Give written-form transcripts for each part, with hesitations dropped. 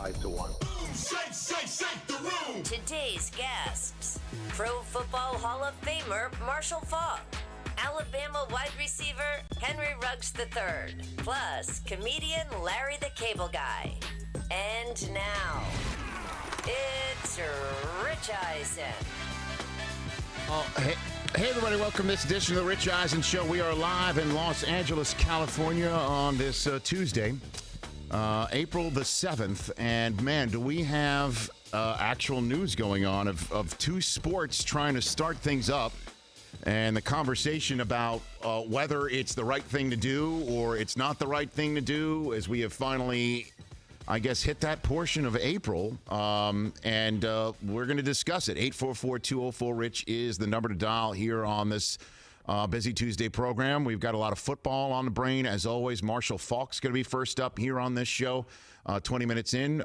5-1. Shake the room. Today's guests: Pro Football Hall of Famer Marshall Faulk, Alabama wide receiver Henry Ruggs III, plus comedian Larry the Cable Guy. And now, it's Rich Eisen. Hey everybody, welcome to this edition of the Rich Eisen Show. We are live in Los Angeles, California on this Tuesday, April the 7th. And man, do we have actual news going on of two sports trying to start things up. And the conversation about whether it's the right thing to do or it's not the right thing to do, as we have finally, I guess, hit that portion of April. And we're going to discuss it. 844-204-RICH is the number to dial here on this busy Tuesday program. We've got a lot of football on the brain. As always, Marshall Faulk's going to be first up here on this show, 20 minutes in.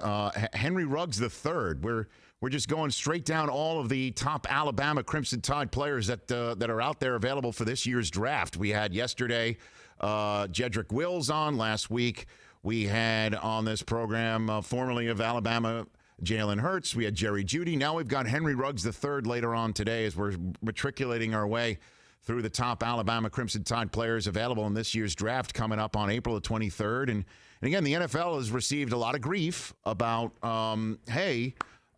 Henry Ruggs III. We're just going straight down all of the top Alabama Crimson Tide players that are out there available for this year's draft. We had yesterday Jedrick Wills on. Last week we had on this program, formerly of Alabama, Jalen Hurts. We had Jerry Jeudy. Now we've got Henry Ruggs III later on today as we're matriculating our way through the top Alabama Crimson Tide players available in this year's draft coming up on April the 23rd. And again, the NFL has received a lot of grief about, why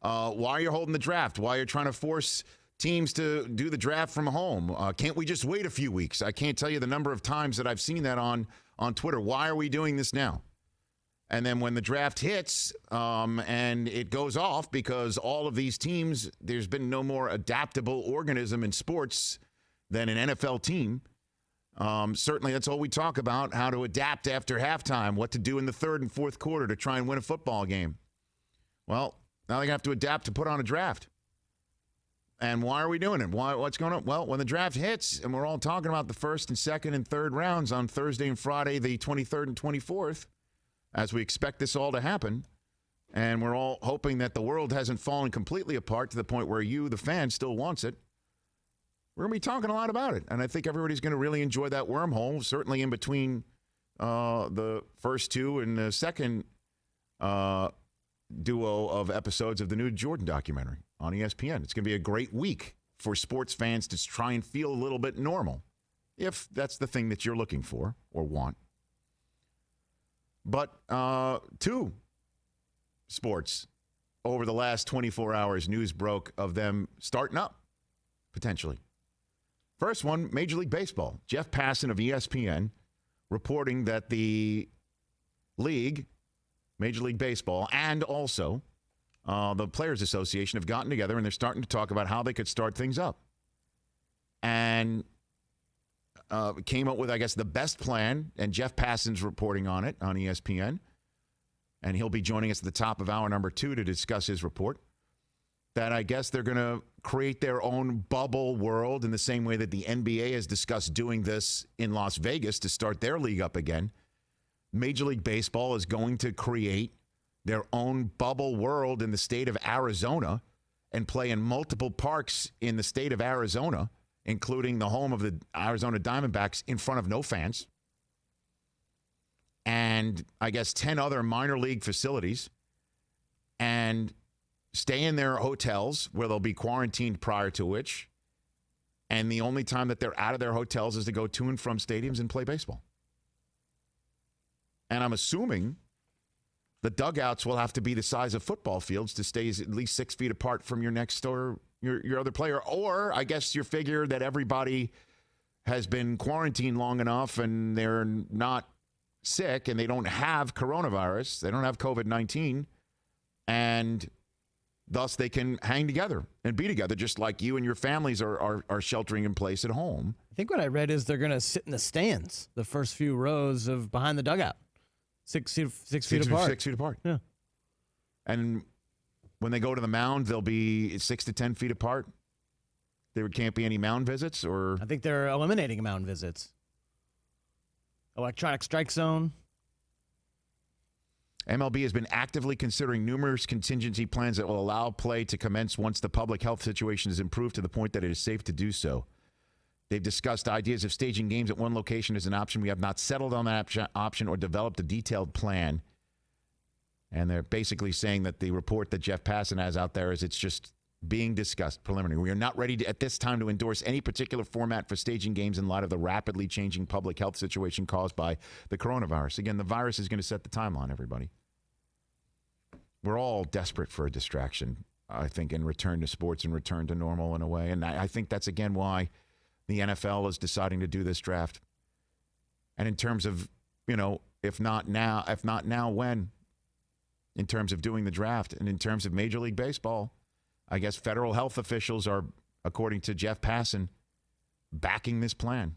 are you holding the draft? Why are you trying to force teams to do the draft from home? Can't we just wait a few weeks? I can't tell you the number of times that I've seen that on Twitter. Why are we doing this now? And then when the draft hits and it goes off because all of these teams, there's been no more adaptable organism in sports than an NFL team. Certainly that's all we talk about, how to adapt after halftime, what to do in the third and fourth quarter to try and win a football game. Well, now they have to adapt to put on a draft. And why are we doing it? What's going on? Well, when the draft hits, and we're all talking about the first and second and third rounds on Thursday and Friday, the 23rd and 24th, as we expect this all to happen, and we're all hoping that the world hasn't fallen completely apart to the point where you, the fan, still wants it, we're going to be talking a lot about it. And I think everybody's going to really enjoy that wormhole, certainly in between the first two and the second duo of episodes of the new Jordan documentary on ESPN. It's going to be a great week for sports fans to try and feel a little bit normal, if that's the thing that you're looking for or want. But two sports over the last 24 hours, news broke of them starting up, potentially. First one, Major League Baseball. Jeff Passan of ESPN reporting that the league, Major League Baseball, and also the Players Association have gotten together and they're starting to talk about how they could start things up. And came up with, I guess, the best plan, and Jeff Passan's reporting on it on ESPN. And he'll be joining us at the top of hour number 2 to discuss his report. That I guess they're going to create their own bubble world in the same way that the NBA has discussed doing this in Las Vegas to start their league up again. Major League Baseball is going to create their own bubble world in the state of Arizona and play in multiple parks in the state of Arizona, including the home of the Arizona Diamondbacks, in front of no fans. And I guess 10 other minor league facilities, and stay in their hotels where they'll be quarantined prior to which. And the only time that they're out of their hotels is to go to and from stadiums and play baseball. And I'm assuming the dugouts will have to be the size of football fields to stay at least 6 feet apart from your next door, your other player. Or I guess you figure that everybody has been quarantined long enough and they're not sick and they don't have coronavirus. They don't have COVID-19. And thus they can hang together and be together just like you and your families are sheltering in place at home. I think what I read is they're going to sit in the stands, the first few rows of behind the dugout. 6 feet apart. 6 feet apart. Yeah. And when they go to the mound, they'll be 6 to 10 feet apart. There can't be any mound visits, or I think they're eliminating mound visits. Electronic strike zone. MLB has been actively considering numerous contingency plans that will allow play to commence once the public health situation is improved to the point that it is safe to do so. They've discussed ideas of staging games at one location as an option. We have not settled on that option or developed a detailed plan. And they're basically saying that the report that Jeff Passan has out there is it's just being discussed preliminary. We are not ready at this time to endorse any particular format for staging games in light of the rapidly changing public health situation caused by the coronavirus. Again, the virus is going to set the timeline, everybody. We're all desperate for a distraction, I think, in return to sports and return to normal in a way. And I think that's, again, why the NFL is deciding to do this draft. And in terms of, if not now, when? In terms of doing the draft and in terms of Major League Baseball, I guess federal health officials are, according to Jeff Passan, backing this plan.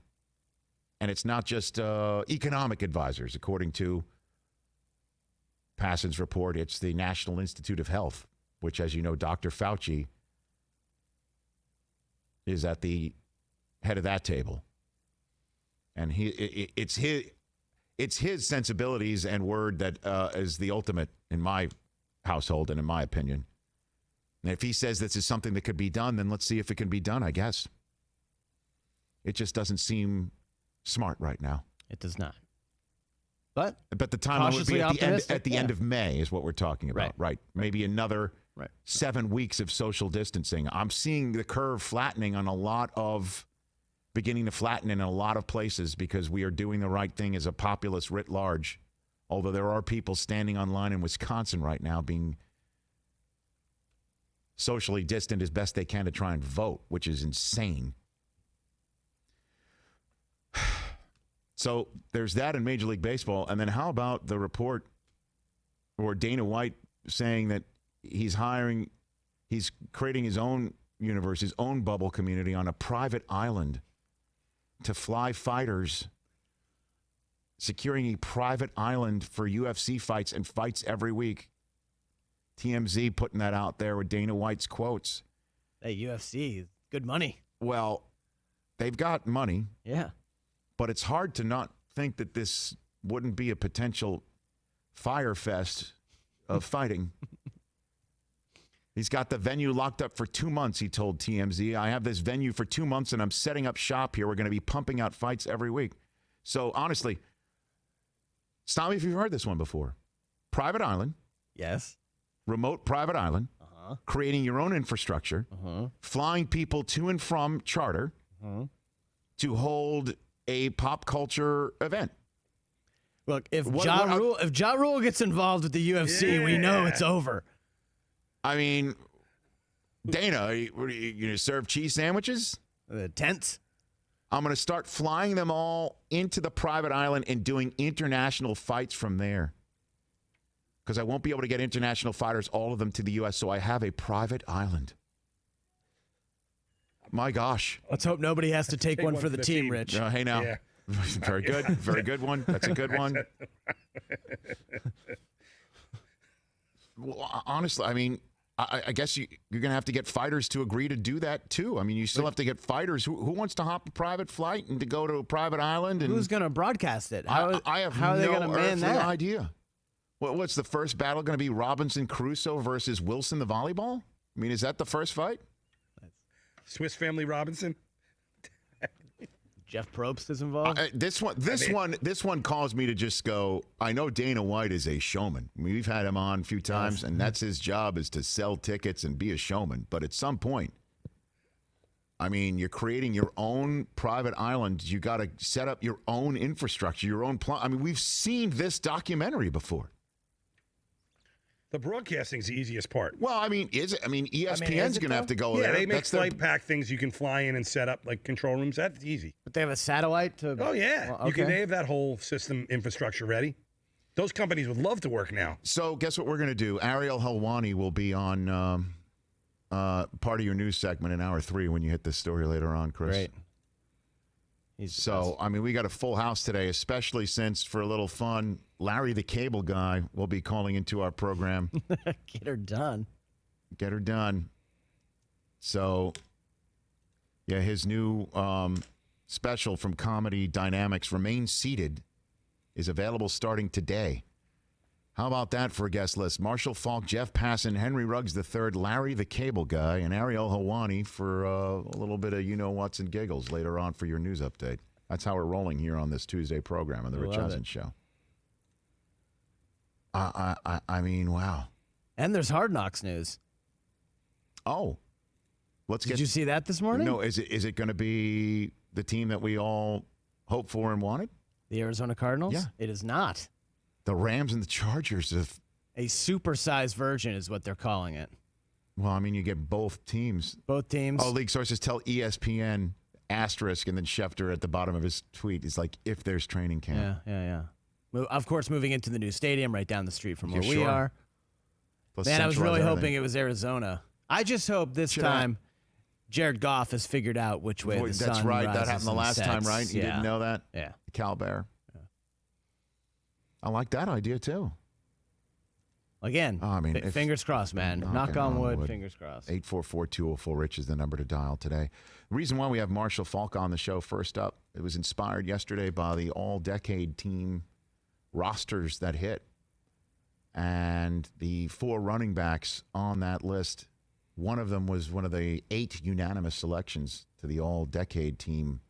And it's not just economic advisors, according to Passan's report. It's the National Institute of Health, which, as you know, Dr. Fauci is at the head of that table. And it's his sensibilities and word that is the ultimate in my household and in my opinion. And if he says this is something that could be done, then let's see if it can be done, I guess. It just doesn't seem smart right now. It does not. But the timeline would be at the end of May is what we're talking about, right? Maybe another 7 weeks of social distancing. I'm seeing the curve beginning to flatten in a lot of places because we are doing the right thing as a populace writ large. Although there are people standing online in Wisconsin right now being socially distant as best they can to try and vote, which is insane. So there's that in Major League Baseball. And then how about the report or Dana White saying that he's creating his own universe, his own bubble community on a private island to fly fighters, securing a private island for UFC fights and fights every week. TMZ putting that out there with Dana White's quotes. Hey, UFC, good money. Well, they've got money. Yeah. But it's hard to not think that this wouldn't be a potential fire fest of fighting. He's got the venue locked up for 2 months, he told TMZ. I have this venue for 2 months, and I'm setting up shop here. We're going to be pumping out fights every week. So, honestly, stop me if you've heard this one before. Private island. Yes. Remote private island. Creating your own infrastructure. Flying people to and from charter to hold a pop culture event. Look, if Ja Rule gets involved with the UFC, we know it's over. I mean, Dana, are you going to serve cheese sandwiches? Tents? I'm going to start flying them all into the private island and doing international fights from there. Because I won't be able to get international fighters, all of them, to the U.S., so I have a private island. My gosh. Let's hope nobody has to take one for the team, Rich. Hey, now. Yeah. Very good. Very good one. That's a good one. Well, honestly, I mean, I guess you're going to have to get fighters to agree to do that, too. I mean, you still have to get fighters. Who wants to hop a private flight and to go to a private island? And who's going to broadcast it? I have no earthly idea. What's the first battle going to be? Robinson Crusoe versus Wilson the volleyball? I mean, is that the first fight? Swiss Family Robinson? Jeff Probst is involved. This one caused me to just go. I know Dana White is a showman. We've had him on a few times, and that's his job, is to sell tickets and be a showman. But at some point, I mean, you're creating your own private island. You got to set up your own infrastructure, your own plan. I mean, we've seen this documentary before. The broadcasting's the easiest part. Well, I mean, is it? I mean, ESPN's going to have to go there. Yeah, they make flight pack things you can fly in and set up, like control rooms. That's easy. But they have a satellite to... Oh, yeah. Well, okay. They have that whole system infrastructure ready. Those companies would love to work now. So guess what we're going to do? Ariel Helwani will be on part of your news segment in hour 3 when you hit this story later on, Chris. Great. I mean, we got a full house today, especially since, for a little fun, Larry the Cable Guy will be calling into our program. Get her done. Get her done. So, yeah, his new special from Comedy Dynamics, Remain Seated, is available starting today. How about that for a guest list? Marshall Faulk, Jeff Passan, Henry Ruggs III, Larry the Cable Guy, and Ariel Helwani for a little bit of you-know-whats and giggles later on for your news update. That's how we're rolling here on this Tuesday program on The Rich Eisen Show. I mean, wow. And there's Hard Knocks news. Oh, Did you see that this morning? No, is it going to be the team that we all hoped for and wanted? The Arizona Cardinals? Yeah. It is not. The Rams and the Chargers have. A supersized version is what they're calling it. Well, I mean, you get both teams. Both teams. Oh, league sources tell ESPN asterisk, and then Schefter at the bottom of his tweet is like, if there's training camp. Yeah. Of course, moving into the new stadium right down the street from where we sure. are. Plus Man, I was centralize really everything. hoping it was Arizona. I just hope this Should I- time Jared Goff has figured out which way the sun That's right. That rises happened the and last time, sets. right? You didn't know that? Yeah. Cal Bear. I like that idea, too. Again, I mean, fingers crossed, man. Knock on wood, fingers crossed. 844-204-RICH is the number to dial today. The reason why we have Marshall Faulk on the show first up, it was inspired yesterday by the all-decade team rosters that hit. And the 4 running backs on that list, one of them was one of the 8 unanimous selections to the all-decade team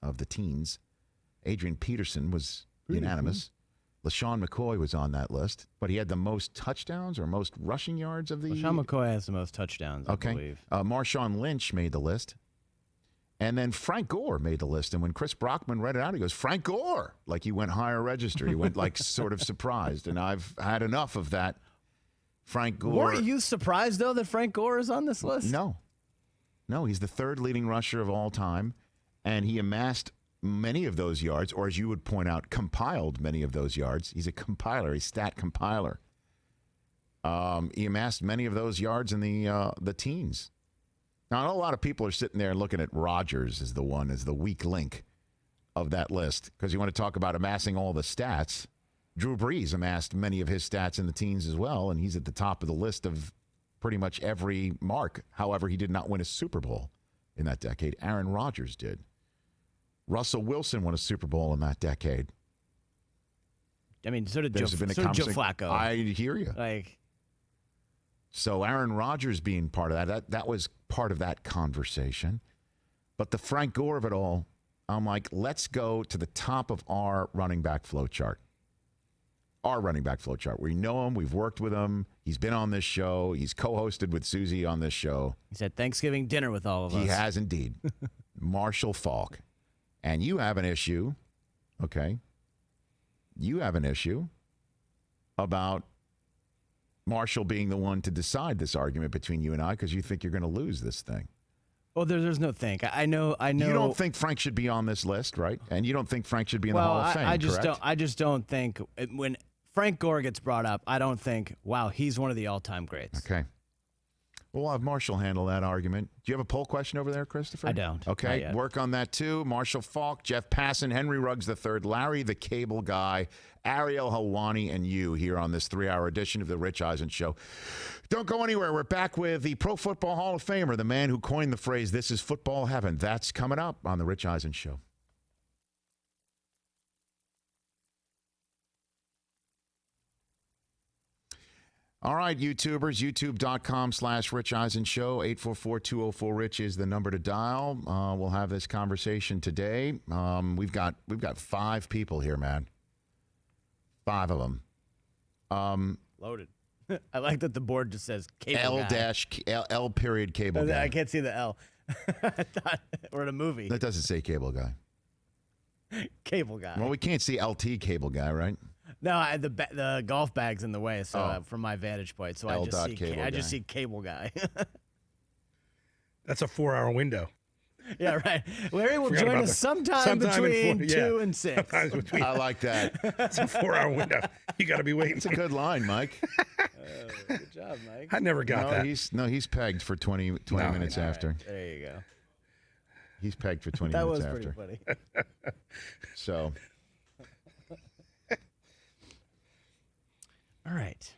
of the teens. Adrian Peterson was unanimous. LaShawn McCoy was on that list, but he had the most touchdowns or most rushing yards of the... LaShawn McCoy has the most touchdowns, I believe. Marshawn Lynch made the list. And then Frank Gore made the list. And when Chris Brockman read it out, he goes, Frank Gore! Like he went higher register. He went like sort of surprised. And I've had enough of that. Frank Gore... Weren't you surprised, though, that Frank Gore is on this list? No. No, he's the 3rd leading rusher of all time. And he amassed many of those yards, or as you would point out, compiled many of those yards. He's a compiler, a stat compiler. He amassed many of those yards in the teens. Now, I know a lot of people are sitting there looking at Rodgers as the weak link of that list, because you want to talk about amassing all the stats. Drew Brees amassed many of his stats in the teens as well, and he's at the top of the list of pretty much every mark. However, he did not win a Super Bowl in that decade. Aaron Rodgers did. Russell Wilson won a Super Bowl in that decade. I mean, so did Joe There's been a Joe conversation- Flacco. I hear you. Like, So Aaron Rodgers being part of that was part of that conversation. But the Frank Gore of it all, I'm like, let's go to the top of our running back flow chart. Our running back flow chart. We know him. We've worked with him. He's been on this show. He's co-hosted with Susie on this show. he's had Thanksgiving dinner with all of us. He has indeed. Marshall Faulk. And you have an issue, okay? You have an issue about Marshall being the one to decide this argument between you and I, because you think you're going to lose this thing. Well, there's no think. I know. You don't think Frank should be on this list, right? And you don't think Frank should be in the Hall of Fame, I just correct? don't. I just don't think when Frank Gore gets brought up, I don't think, wow, he's one of the all-time greats. Okay. Well, we'll have Marshall handle that argument. Do you have a poll question over there, Christopher? I don't. Okay, Not yet. work on that too. Marshall Faulk, Jeff Passan, Henry Ruggs III, Larry the Cable Guy, Ariel Helwani, and you here on this 3-hour edition of the Rich Eisen Show. Don't go anywhere. We're back with the Pro Football Hall of Famer, the man who coined the phrase, "This is football heaven." That's coming up on the Rich Eisen Show. All right, YouTubers, youtube.com/Rich Eisen Show. 844-204-RICH is the number to dial. We'll have this conversation today. We've got 5 people here, man. 5 of them. Loaded. I like that the board just says cable L guy. dash L period cable guy. I can't see the L. I thought we're in a movie. That doesn't say cable guy. Cable guy. Well, we can't see LT cable guy, right? No, the golf bag's in the way, so Oh. from my vantage point, so L I just dot see cable I just guy. see cable guy. That's a 4-hour window. Yeah, right. Larry will Forgot join about us that. sometime Sometime in between 2 4 and 6. Sometimes between. I like that. It's a 4-hour window. You got to be waiting. It's a good line, Mike. Good job, Mike. I never got that. He's pegged for 20 minutes All right, after. there you go. He's pegged for 20 That minutes was after. pretty funny. So, All right.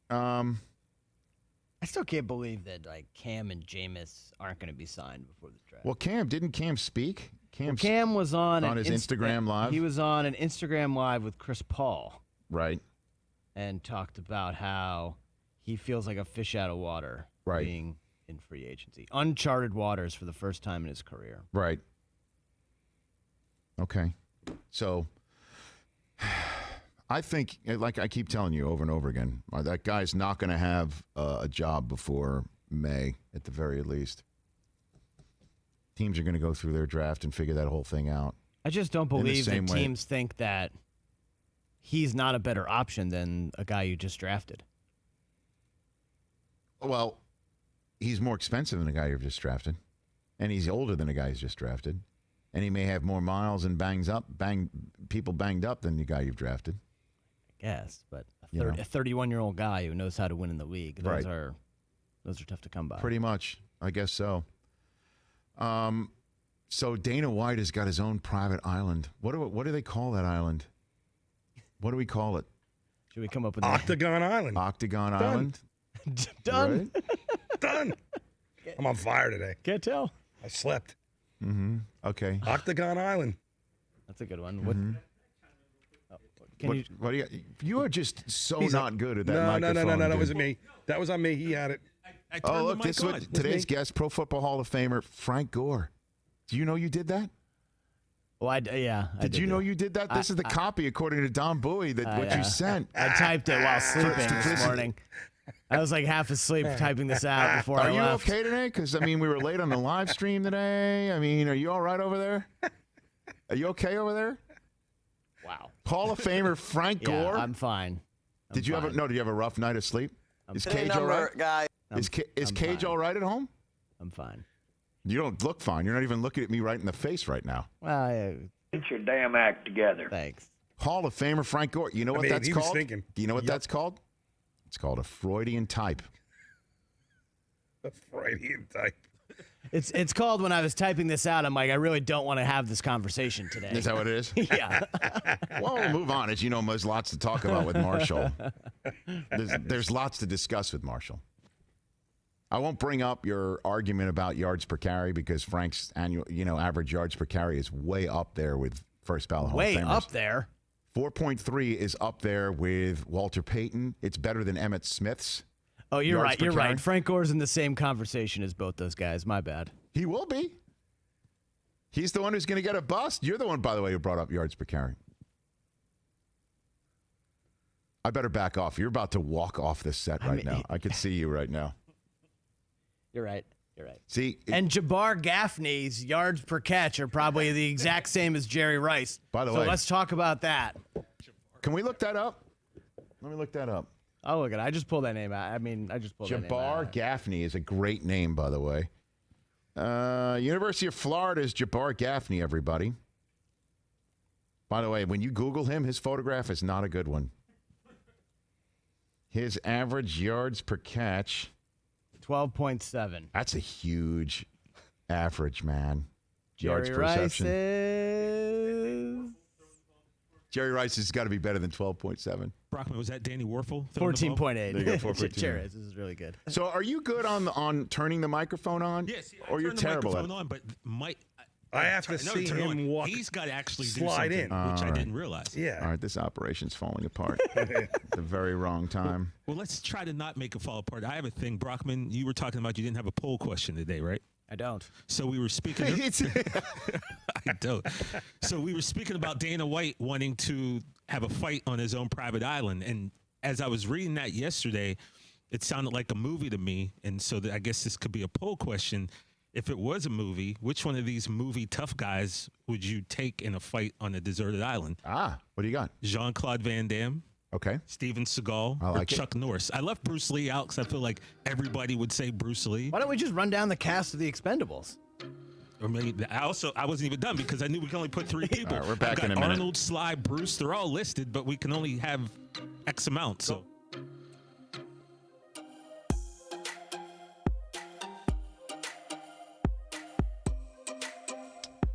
I still can't believe that like Cam and Jameis aren't going to be signed before the draft. well, didn't Cam speak? Cam was on his Instagram Live? He was on an Instagram Live with Chris Paul Right. and talked about how he feels like a fish out of water Right. being in free agency. Uncharted waters for the first time in his career. Right. Okay. So, I think, like I keep telling you over and over again, that guy's not going to have a job before May at the very least. Teams are going to go through their draft and figure that whole thing out. I just don't believe that teams think that he's not a better option than a guy you just drafted. Well, he's more expensive than a guy you've just drafted, and he's older than a guy who's just drafted, and he may have more miles and people banged up than the guy you've drafted. I guess, but a 31-year-old guy who knows how to win in the league, those are tough to come by. Pretty much, I guess so. So Dana White has got his own private island. What do they call that island? What do we call it? Should we come up with Octagon Island? Octagon Island. Done. Right? Done. I'm on fire today. Can't tell. I slept. Mm-hmm. Okay. Octagon Island. That's a good one. Mm-hmm. What do you are just so not good at that microphone. No. That dude. wasn't me. That was on me. He had it. Oh, look, this is what today's guest, Pro Football Hall of Famer Frank Gore. Do you know you did that? Well, did you know you did that? This is the copy, according to Don Bowie, what you sent. I typed it while sleeping this morning. I was like half asleep typing this out before I left. Are you okay today? Because, we were late on the live stream today. Are you all right over there? Are you okay over there? Wow. Hall of Famer Frank Gore? I'm fine. Did you have a rough night of sleep? Is Cage all right? Guy. Is Cage all right at home? I'm fine. You don't look fine. You're not even looking at me right in the face right now. Well, Get your damn act together. Thanks. Hall of Famer Frank Gore. You know what that's called? Thinking. Do you know what that's called? It's called a Freudian type. A Freudian type. It's called, when I was typing this out, I'm like, I really don't want to have this conversation today. Is that what it is? Yeah. Well, we'll move on. As you know, there's lots to talk about with Marshall. There's lots to discuss with Marshall. I won't bring up your argument about yards per carry because Frank's average yards per carry is way up there with first ballot Hall of Famers. Way up there. 4.3 is up there with Walter Payton. It's better than Emmitt Smith's. Oh, you're yards right. per You're carry. right. Frank Gore's in the same conversation as both those guys. My bad. He will be. He's the one who's going to get a bust. You're the one, by the way, who brought up yards per carry. I better back off. You're about to walk off this set right now. I can see you right now. You're right. You're right. See, and Jabbar Gaffney's yards per catch are probably the exact same as Jerry Rice. By the way, let's talk about that. Can we look that up? Let me look that up. Oh, look at it. I just pulled that name out. I just pulled that name out. Jabbar Gaffney is a great name, by the way. University of Florida's Jabbar Gaffney, everybody. By the way, when you Google him, his photograph is not a good one. His average yards per catch. 12.7. That's a huge average, man. Jerry Yards per reception. Jerry Rice has got to be better than 12.7. Brockman, was that Danny Warfel? 14.8. There you go, 14. Jerry, this is really good. So are you good on turning the microphone on? Yes. Or you're terrible at it? On, but I have to see him walk. He's got to actually slide do something, in, which I didn't realize. Yeah. All right, this operation's falling apart at the very wrong time. Well, let's try to not make it fall apart. I have a thing, Brockman. You were talking about you didn't have a poll question today, right? I don't. So we were speaking. I don't. So we were speaking about Dana White wanting to have a fight on his own private island, and as I was reading that yesterday, it sounded like a movie to me, and so I guess this could be a poll question. If it was a movie, which one of these movie tough guys would you take in a fight on a deserted island? What do you got? Jean-Claude Van Damme. Okay. Steven Seagal or Chuck Norris. I left Bruce Lee out because I feel like everybody would say Bruce Lee. Why don't we just run down the cast of The Expendables? Or maybe I wasn't even done because I knew we can only put 3 people. All right, we're back I've got in a minute. Arnold, Sly, Bruce. They're all listed, but we can only have X amount. So.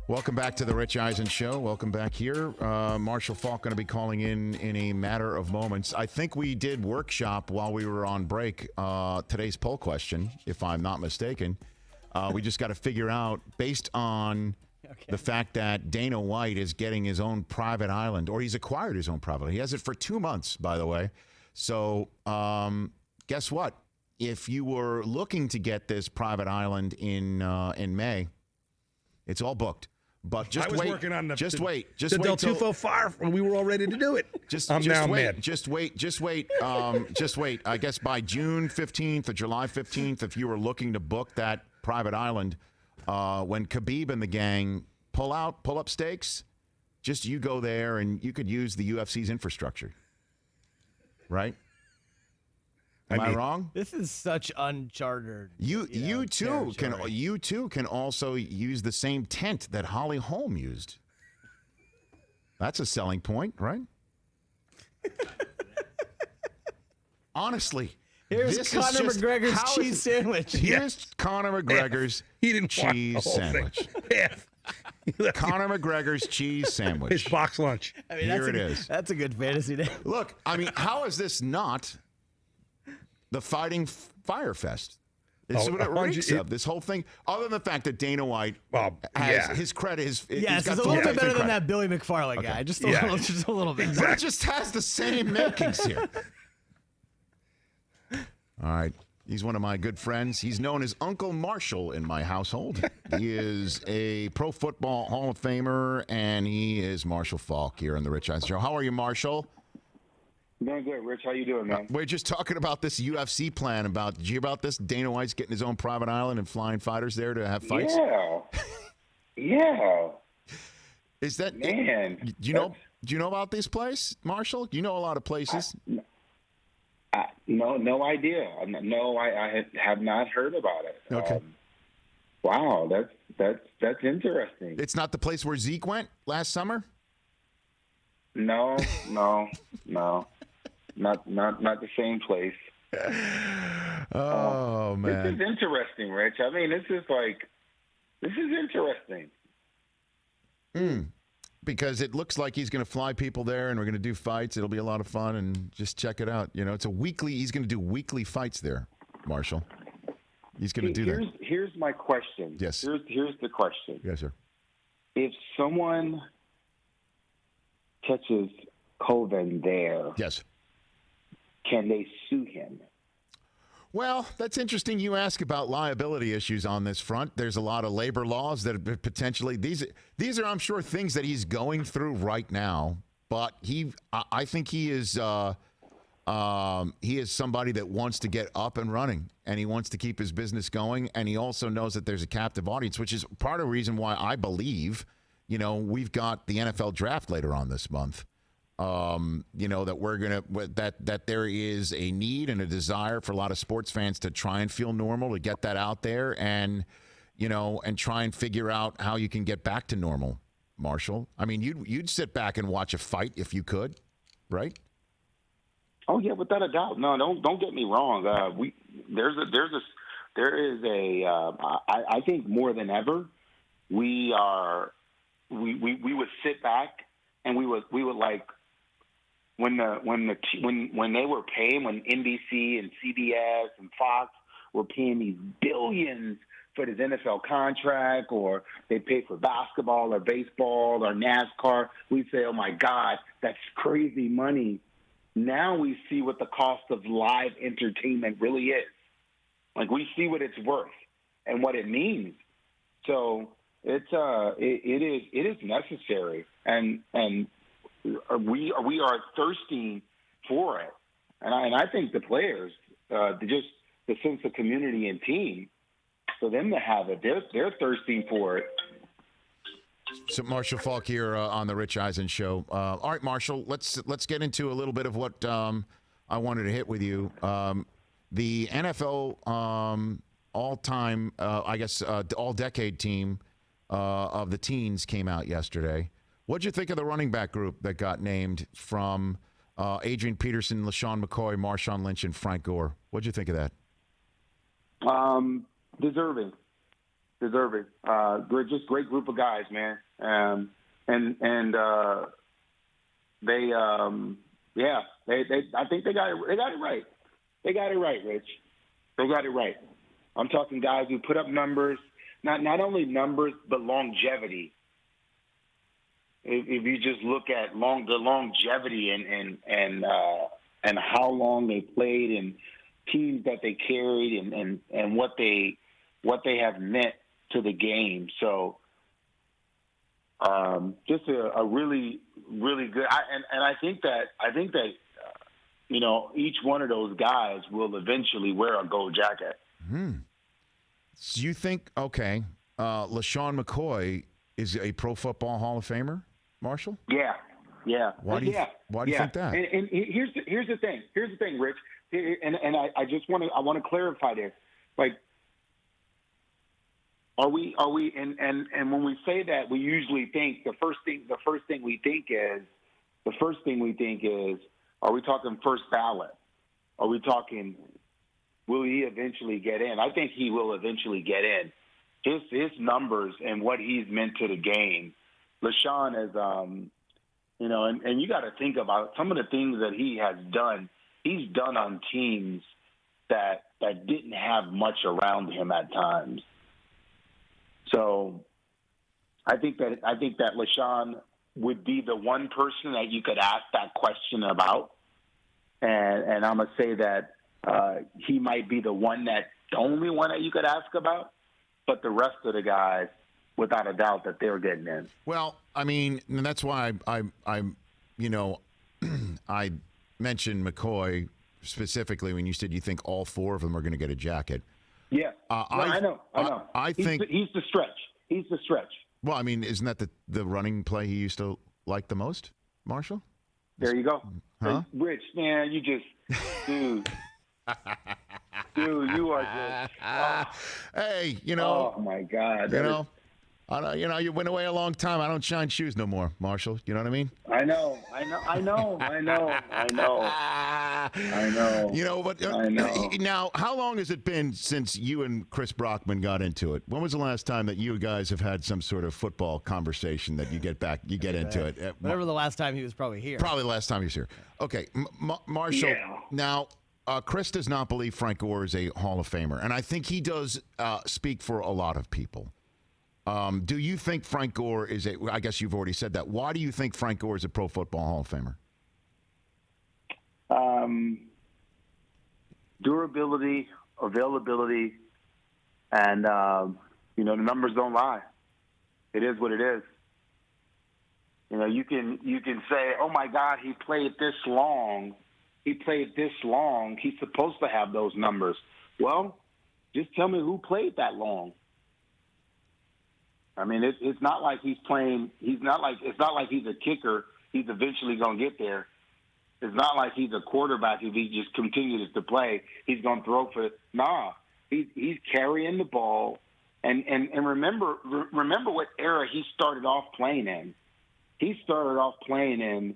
Welcome back to the Rich Eisen Show. Welcome back here. Marshall Faulk going to be calling in a matter of moments. I think we did workshop while we were on break today's poll question, if I'm not mistaken. We just got to figure out, based on the fact that Dana White is getting his own private island, or he's acquired his own private island. He has it for 2 months, by the way. So guess what? If you were looking to get this private island in May, it's all booked. But just I was wait. working on the just wait. the Del Tufo fire when we were all ready to do it. I'm now wait. mad. Just wait. Just wait. I guess by June 15th or July 15th, if you were looking to book that private island, when Khabib and the gang pull up stakes, just you go there and you could use the UFC's infrastructure. Right? Am I wrong? This is such uncharted. You too can also use the same tent that Holly Holm used. That's a selling point, right? Honestly, here's this Conor is just, McGregor's cheese sandwich. Here's Conor McGregor's He didn't want the cheese whole sandwich. thing. Conor McGregor's cheese His sandwich. box lunch. I mean, Here it is. That's a good fantasy name. Look, I mean, how is this not the Fighting Fire Fest? This is what it reeks of. This whole thing, other than the fact that Dana White has his credit. He's Yes, got it's a full little bit better credit. than that Billy McFarlane guy. Just a little bit. But it just has the same makings here. All right. He's one of my good friends. He's known as Uncle Marshall in my household. He is a Pro Football Hall of Famer, and he is Marshall Faulk here on the Rich Eisen Show. How are you, Marshall? Doing good, Rich. How you doing, man? We're just talking about this UFC plan. Did you hear about this? Dana White's getting his own private island and flying fighters there to have fights? Yeah. Is that Man? Do you know about this place, Marshall? You know a lot of places. No idea. No, I have not heard about it. Okay. Wow, that's interesting. It's not the place where Zeke went last summer? No, not the same place. Oh man, this is interesting, Rich. I mean, this is interesting. Because it looks like he's going to fly people there, and we're going to do fights. It'll be a lot of fun, and just check it out. You know, it's a weekly. He's going to do weekly fights there, Marshall. He's going to do that. Here's my question. Yes. Here's the question. Yes, sir. If someone catches COVID there, yes, can they sue him? Well, that's interesting you ask about liability issues on this front. There's a lot of labor laws that are potentially these are, I'm sure, things that he's going through right now. But I think he is somebody that wants to get up and running, and he wants to keep his business going, and he also knows that there's a captive audience, which is part of the reason why I believe, we've got the NFL draft later on this month. That we're that there is a need and a desire for a lot of sports fans to try and feel normal, to get that out there, and try and figure out how you can get back to normal. Marshall, I mean, you'd sit back and watch a fight if you could, right? Oh yeah, without a doubt. No, don't get me wrong. I think more than ever, we would sit back and we would like. When they were paying, when NBC and CBS and Fox were paying these billions for this NFL contract, or they pay for basketball or baseball or NASCAR, we'd say, "Oh my God, that's crazy money." Now we see what the cost of live entertainment really is. Like, we see what it's worth and what it means. So it is necessary, and we are thirsting for it, and I think the players, just the sense of community and team, for them to have it, they're thirsting for it. So Marshall Faulk here on the Rich Eisen Show. All right, Marshall, let's get into a little bit of what I wanted to hit with you. The NFL all-time, all-decade team of the teens came out yesterday. What'd you think of the running back group that got named from Adrian Peterson, LaShawn McCoy, Marshawn Lynch, and Frank Gore? What'd you think of that? Deserving. Just great group of guys, man. I think they got it right. They got it right, Rich. They got it right. I'm talking guys who put up numbers, not only numbers, but longevity. If you just look at the longevity and how long they played and teams that they carried and what they have meant to the game. So Just a really, really good. I think that each one of those guys will eventually wear a gold jacket. So you think, okay, LaShawn McCoy is a Pro Football Hall of Famer, Marshall? Yeah. Why do you think that? And here's the thing. Here's the thing, Rich. And I just want to clarify this. Like, are we and when we say that, we usually think the first thing we think is, are we talking first ballot? Are we talking, will he eventually get in? I think he will eventually get in. His numbers and what he's meant to the game. LaShawn is, and you got to think about some of the things that he has done. He's done on teams that didn't have much around him at times. So I think that LaShawn would be the one person that you could ask that question about. And I'm going to say that he might be the only one that you could ask about. But the rest of the guys, without a doubt, that they're getting in. Well, I mean, and that's why I mentioned McCoy specifically when you said you think all four of them are going to get a jacket. Yeah, I know. I think he's the stretch. He's the stretch. Well, I mean, isn't that the running play he used to like the most, Marshall? There you go. Huh? Rich, man, you just, dude. Dude, you are just. Hey, Oh my God. You went away a long time. I don't shine shoes no more, Marshall. You know what I mean? I know. But now, how long has it been since you and Chris Brockman got into it? When was the last time that you guys have had some sort of football conversation that you get into it? Whatever the last time he was probably here. Probably the last time he was here. Okay, Marshall. Yeah. Now, Chris does not believe Frank Gore is a Hall of Famer, and I think he does speak for a lot of people. Do you think Frank Gore is I guess you've already said that. Why do you think Frank Gore is a Pro Football Hall of Famer? Durability, availability, and, the numbers don't lie. It is what it is. You can say, oh, my God, he played this long. He's supposed to have those numbers. Well, just tell me who played that long. I mean, it's not like he's playing. It's not like he's a kicker. He's eventually going to get there. It's not like he's a quarterback. If he just continues to play, he's going to throw for it. Nah, he's carrying the ball. And remember what era he started off playing in. He started off playing in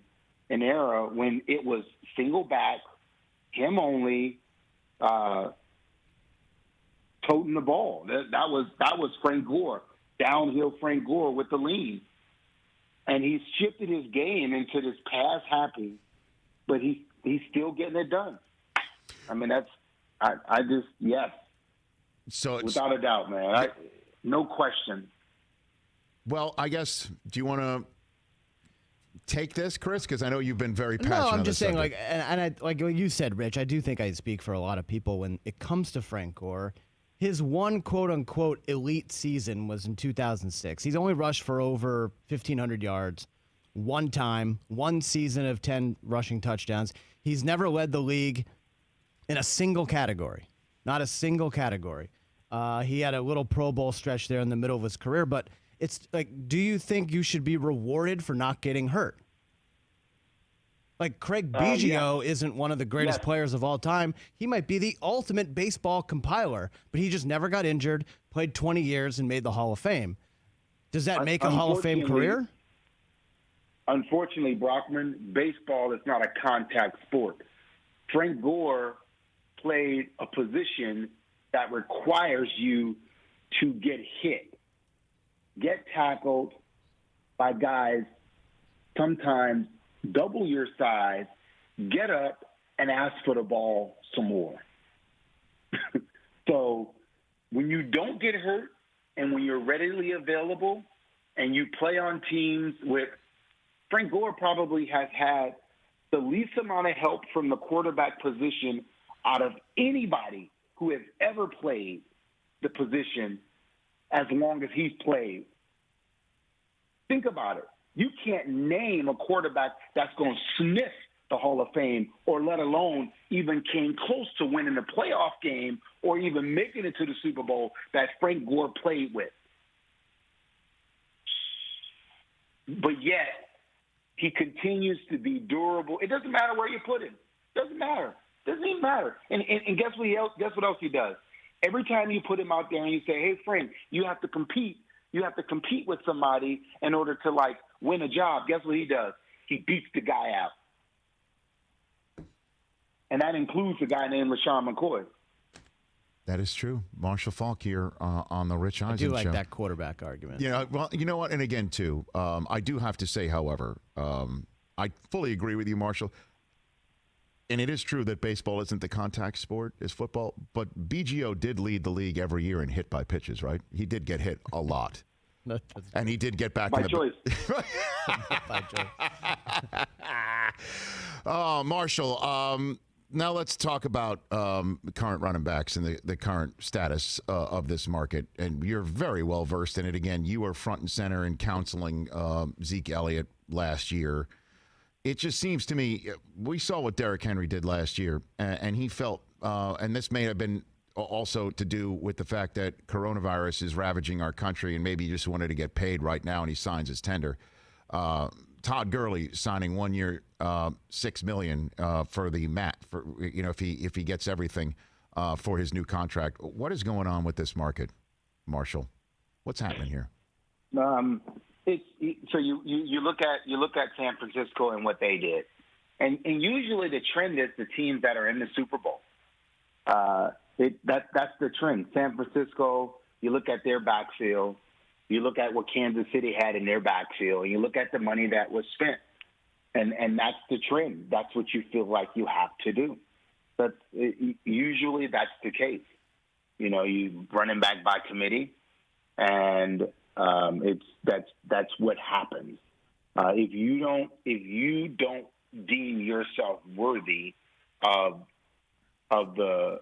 an era when it was single back, him only, toting the ball. That was Frank Gore. Downhill Frank Gore with the lead. And he's shifted his game into this pass happy, but he's still getting it done. I mean, yes. So without a doubt, man. No question. Well, I guess, do you want to take this, Chris? Because I know you've been very passionate. No, I'm on just this saying, subject. like what you said, Rich, I do think I speak for a lot of people when it comes to Frank Gore. His one quote-unquote elite season was in 2006. He's only rushed for over 1,500 yards one time, one season of 10 rushing touchdowns. He's never led the league in a single category, not a single category. He had a little Pro Bowl stretch there in the middle of his career, but it's like, do you think you should be rewarded for not getting hurt? Like Craig Biggio isn't one of the greatest players of all time. He might be the ultimate baseball compiler, but he just never got injured, played 20 years, and made the Hall of Fame. Does that make a Hall of Fame career? Unfortunately, Brockman, baseball is not a contact sport. Frank Gore played a position that requires you to get hit, get tackled by guys sometimes double your size, get up, and ask for the ball some more. So when you don't get hurt and when you're readily available and you play on teams with – Frank Gore probably has had the least amount of help from the quarterback position out of anybody who has ever played the position as long as he's played. Think about it. You can't name a quarterback that's going to sniff the Hall of Fame, or let alone even came close to winning a playoff game or even making it to the Super Bowl that Frank Gore played with. But yet, he continues to be durable. It doesn't matter where you put him. Doesn't matter. Doesn't even matter. And guess what else he does? Every time you put him out there and you say, hey, Frank, you have to compete. You have to compete with somebody in order to, like, win a job. Guess what he does? He beats the guy out. And that includes a guy named LaShawn McCoy. That is true. Marshall Faulk here on the Rich Eisen I do like show. that quarterback argument. Yeah, well, you know what? And again, too, I do have to say, however, I fully agree with you, Marshall. And it is true that baseball isn't the contact sport as football, but BGO did lead the league every year in hit by pitches, right? He did get hit a lot. And he did get back By in the choice. By choice. Oh, Marshall, now let's talk about current running backs and the current status of this market. And you're very well versed in it. Again, you were front and center in counseling Zeke Elliott last year. It just seems to me, we saw what Derrick Henry did last year, and he felt, and this may have been also to do with the fact that coronavirus is ravaging our country, and maybe he just wanted to get paid right now, and he signs his tender. Todd Gurley signing 1 year, $6 million for the mat, for if he gets everything for his new contract. What is going on with this market, Marshall? What's happening here? So you look at San Francisco and what they did, and usually the trend is the teams that are in the Super Bowl. That's the trend. San Francisco, you look at their backfield, you look at what Kansas City had in their backfield, and you look at the money that was spent, and that's the trend. That's what you feel like you have to do. But usually that's the case. You running back by committee, and that's what happens. If you don't deem yourself worthy of the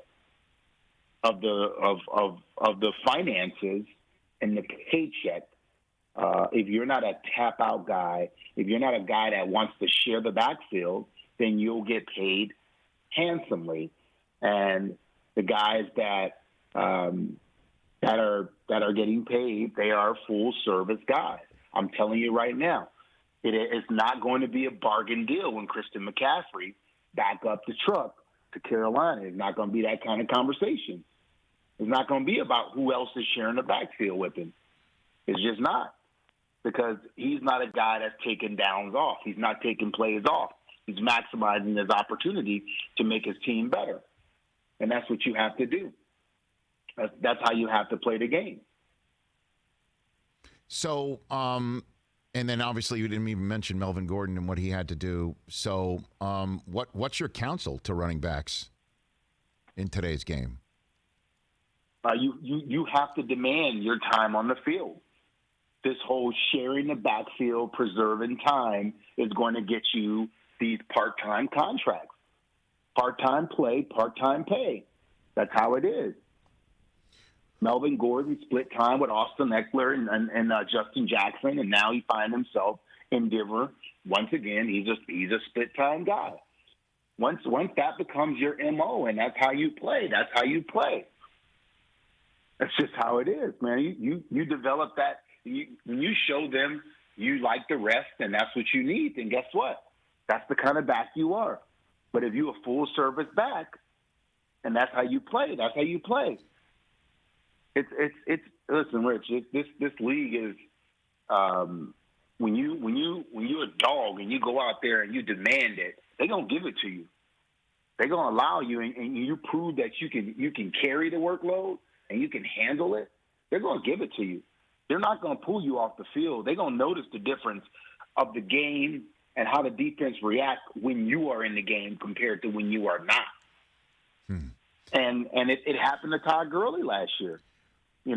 finances and the paycheck, if you're not a tap out guy, if you're not a guy that wants to share the backfield, then you'll get paid handsomely. And the guys that are getting paid, they are full service guys. I'm telling you right now, it is not going to be a bargain deal when Christian McCaffrey back up the truck to Carolina. It's not going to be that kind of conversation. It's not going to be about who else is sharing the backfield with him. It's just not, because he's not a guy that's taking downs off. He's not taking plays off. He's maximizing his opportunity to make his team better. And that's what you have to do. That's how you have to play the game. So, and then obviously you didn't even mention Melvin Gordon and what he had to do. So, what's your counsel to running backs in today's game? You have to demand your time on the field. This whole sharing the backfield, preserving time is going to get you these part-time contracts. Part-time play, part-time pay. That's how it is. Melvin Gordon split time with Austin Eckler and Justin Jackson, and now he finds himself in Denver. Once again, he's a split-time guy. Once that becomes your MO and that's how you play, that's how you play. That's just how it is, man. You develop that. When you show them you like the rest and that's what you need, then guess what? That's the kind of back you are. But if you're a full-service back and that's how you play, that's how you play. It's listen, Rich. This league is when you're a dog and you go out there and you demand it, they're gonna give it to you. They're gonna allow you, and you prove that you can carry the workload and you can handle it. They're gonna give it to you. They're not gonna pull you off the field. They're gonna notice the difference of the game and how the defense reacts when you are in the game compared to when you are not. And it happened to Todd Gurley last year. They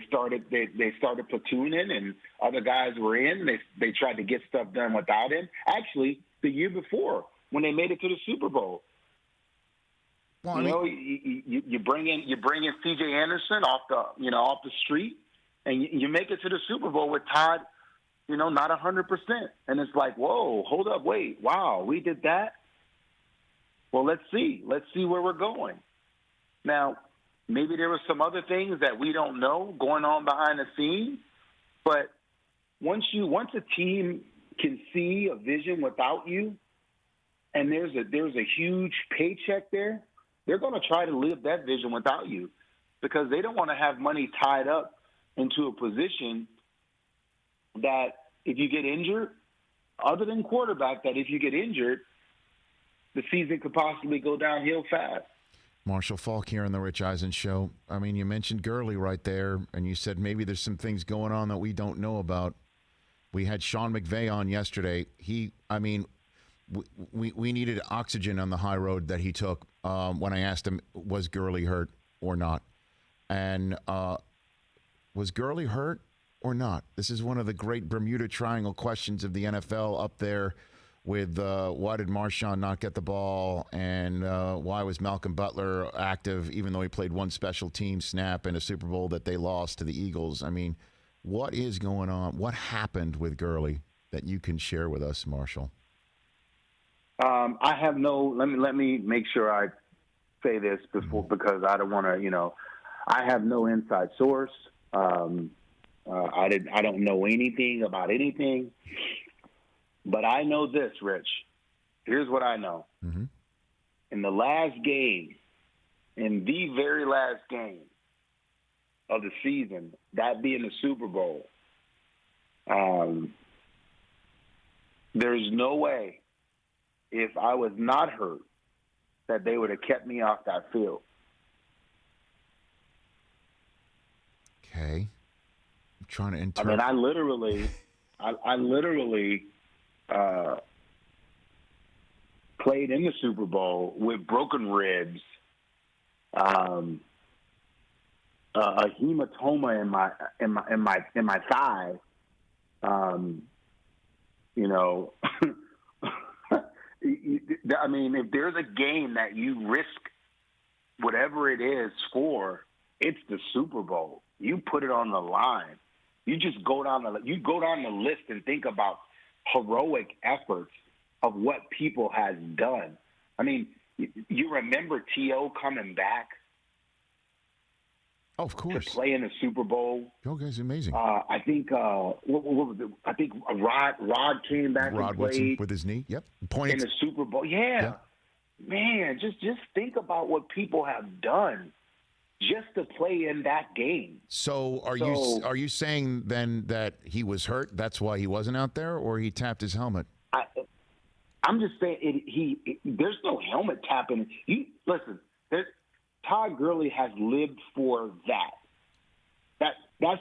started platooning, and other guys were in. They tried to get stuff done without him. Actually, the year before, when they made it to the Super Bowl, you bring in C.J. Anderson off the street, and you make it to the Super Bowl with Todd not 100%. And it's like, whoa, hold up, wait, wow, we did that? Well, let's see. Let's see where we're going. Now, maybe there were some other things that we don't know going on behind the scenes, but once a team can see a vision without you, and there's a huge paycheck there, they're going to try to live that vision without you because they don't want to have money tied up into a position that if you get injured, other than quarterback, that if you get injured, the season could possibly go downhill fast. Marshall Faulk here on the Rich Eisen Show. I mean, you mentioned Gurley right there, and you said maybe there's some things going on that we don't know about. We had Sean McVay on yesterday. We needed oxygen on the high road that he took when I asked him, was Gurley hurt or not? And was Gurley hurt or not? This is one of the great Bermuda Triangle questions of the NFL up there with why did Marshawn not get the ball, and why was Malcolm Butler active even though he played one special team snap in a Super Bowl that they lost to the Eagles? I mean, what is going on? What happened with Gurley that you can share with us, Marshall? I have no. Let me make sure I say this before because I don't want to. I have no inside source. I don't know anything about anything. But I know this, Rich. Here's what I know. Mm-hmm. In the very last game of the season, that being the Super Bowl, there's no way, if I was not hurt, that they would have kept me off that field. Okay. I'm trying to interpret. I literally played in the Super Bowl with broken ribs, a hematoma in my thigh. I mean, if there's a game that you risk whatever it is for, it's the Super Bowl. You put it on the line. You just go down the list and think about heroic efforts of what people has done. I mean, you remember T.O. coming back? Oh, of course. To play in the Super Bowl. Oh, guy's amazing. I think what was it? I think Rod came back Rod and Woodson played with his knee. Yep. in Pointed. the Super Bowl. Yeah. Man, just think about what people have done just to play in that game. So are you saying then that he was hurt? That's why he wasn't out there, or he tapped his helmet? I'm just saying there's no helmet tapping. Listen. Todd Gurley has lived for that.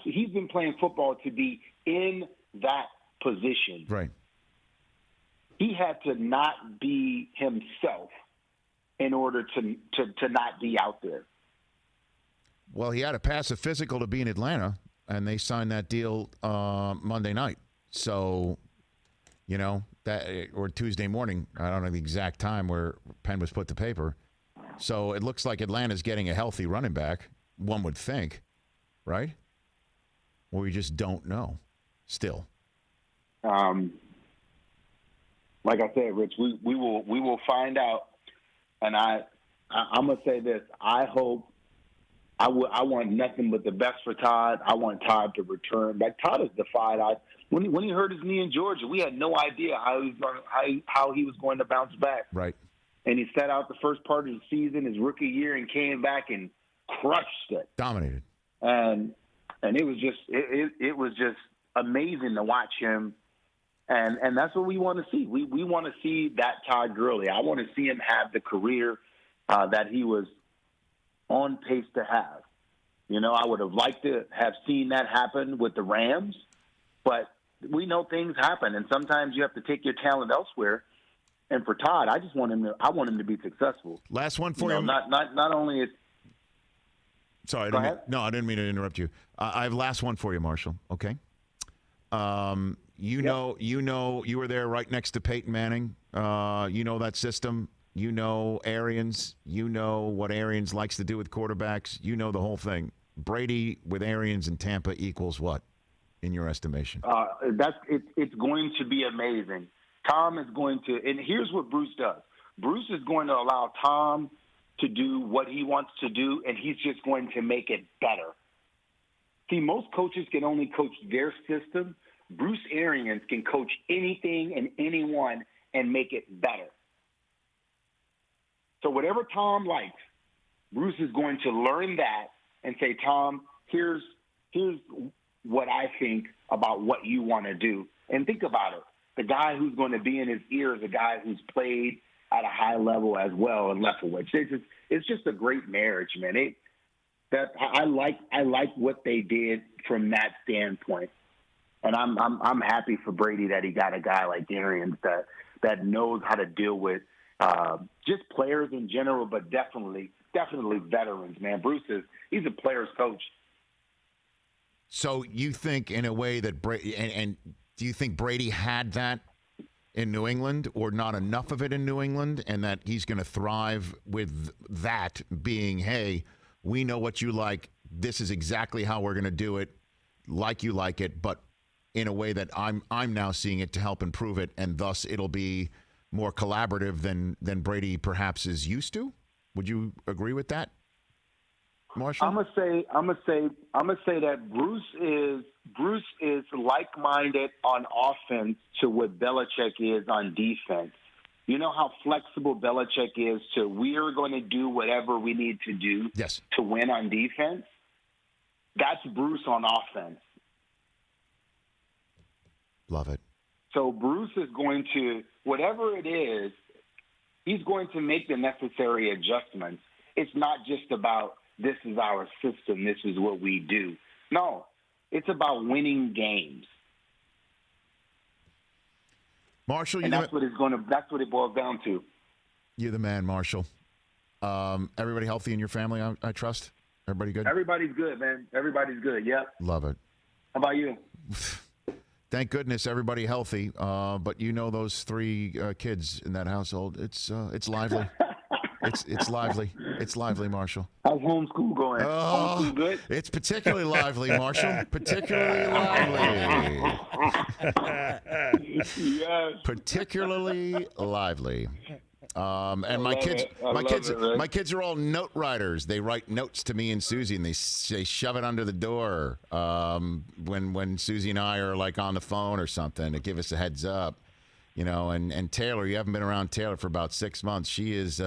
He's been playing football to be in that position. Right. He had to not be himself in order to not be out there. Well, he had to pass a physical to be in Atlanta, and they signed that deal Monday night. So, that or Tuesday morning. I don't know the exact time where pen was put to paper. So it looks like Atlanta's getting a healthy running back, one would think, right? Or we just don't know still. Like I said, Rich, we will find out. And I'm gonna say this: I hope I want nothing but the best for Todd. I want Todd to return. Like Todd has defied. When he hurt his knee in Georgia, we had no idea how he was going to bounce back. Right. And he sat out the first part of the season, his rookie year, and came back and crushed it. Dominated. And it was just amazing to watch him. And that's what we want to see. We want to see that Todd Gurley. I want to see him have the career that he was on pace to have. I would have liked to have seen that happen with the Rams, but we know things happen, and sometimes you have to take your talent elsewhere. And for Todd, I want him to be successful. Last one for you. Not only is. Sorry, I didn't mean to interrupt you. I have last one for you, Marshall. Okay. You were there right next to Peyton Manning. You know that system. You know Arians. You know what Arians likes to do with quarterbacks. You know the whole thing. Brady with Arians in Tampa equals what? in your estimation? It's going to be amazing. Tom is going to, and here's what Bruce does. Bruce is going to allow Tom to do what he wants to do, and he's just going to make it better. See, most coaches can only coach their system. Bruce Arians can coach anything and anyone and make it better. So whatever Tom likes, Bruce is going to learn that and say, Tom, here's what I think about what you want to do. And think about it. The guy who's going to be in his ear is a guy who's played at a high level as well in Leftwich. It's just a great marriage, man. I like what they did from that standpoint. And I'm happy for Brady that he got a guy like Arians that knows how to deal with just players in general, but definitely veterans, man. He's a player's coach. So you think in a way that Brady and do you think Brady had that in New England or not enough of it in New England, and that he's going to thrive with that being, hey, we know what you like. This is exactly how we're going to do it, like you like it, but in a way that I'm now seeing it to help improve it, and thus it'll be more collaborative than Brady perhaps is used to. Would you agree with that, Marshall? I'm gonna say that Bruce is like-minded on offense to what Belichick is on defense. You know how flexible Belichick is to we're going to do whatever we need to do to win on defense? That's Bruce on offense. Love it. So Bruce is going to, whatever it is, he's going to make the necessary adjustments. It's not just about this is our system, this is what we do. No, it's about winning games. Marshall, and that's what it boils down to. You're the man, Marshall. Everybody healthy in your family, I trust? Everybody good? Everybody's good, man. Everybody's good, yep. Love it. How about you? Thank goodness everybody healthy. But you know those three kids in that household. It's lively. It's lively. It's lively, Marshall. How's homeschool going? Homeschool good? It's particularly lively, Marshall. Particularly lively. Yes. Particularly lively. And my kids are all note writers. They write notes to me and Susie, and they shove it under the door when Susie and I are like on the phone or something to give us a heads up. You know, and Taylor, you haven't been around Taylor for about 6 months. She is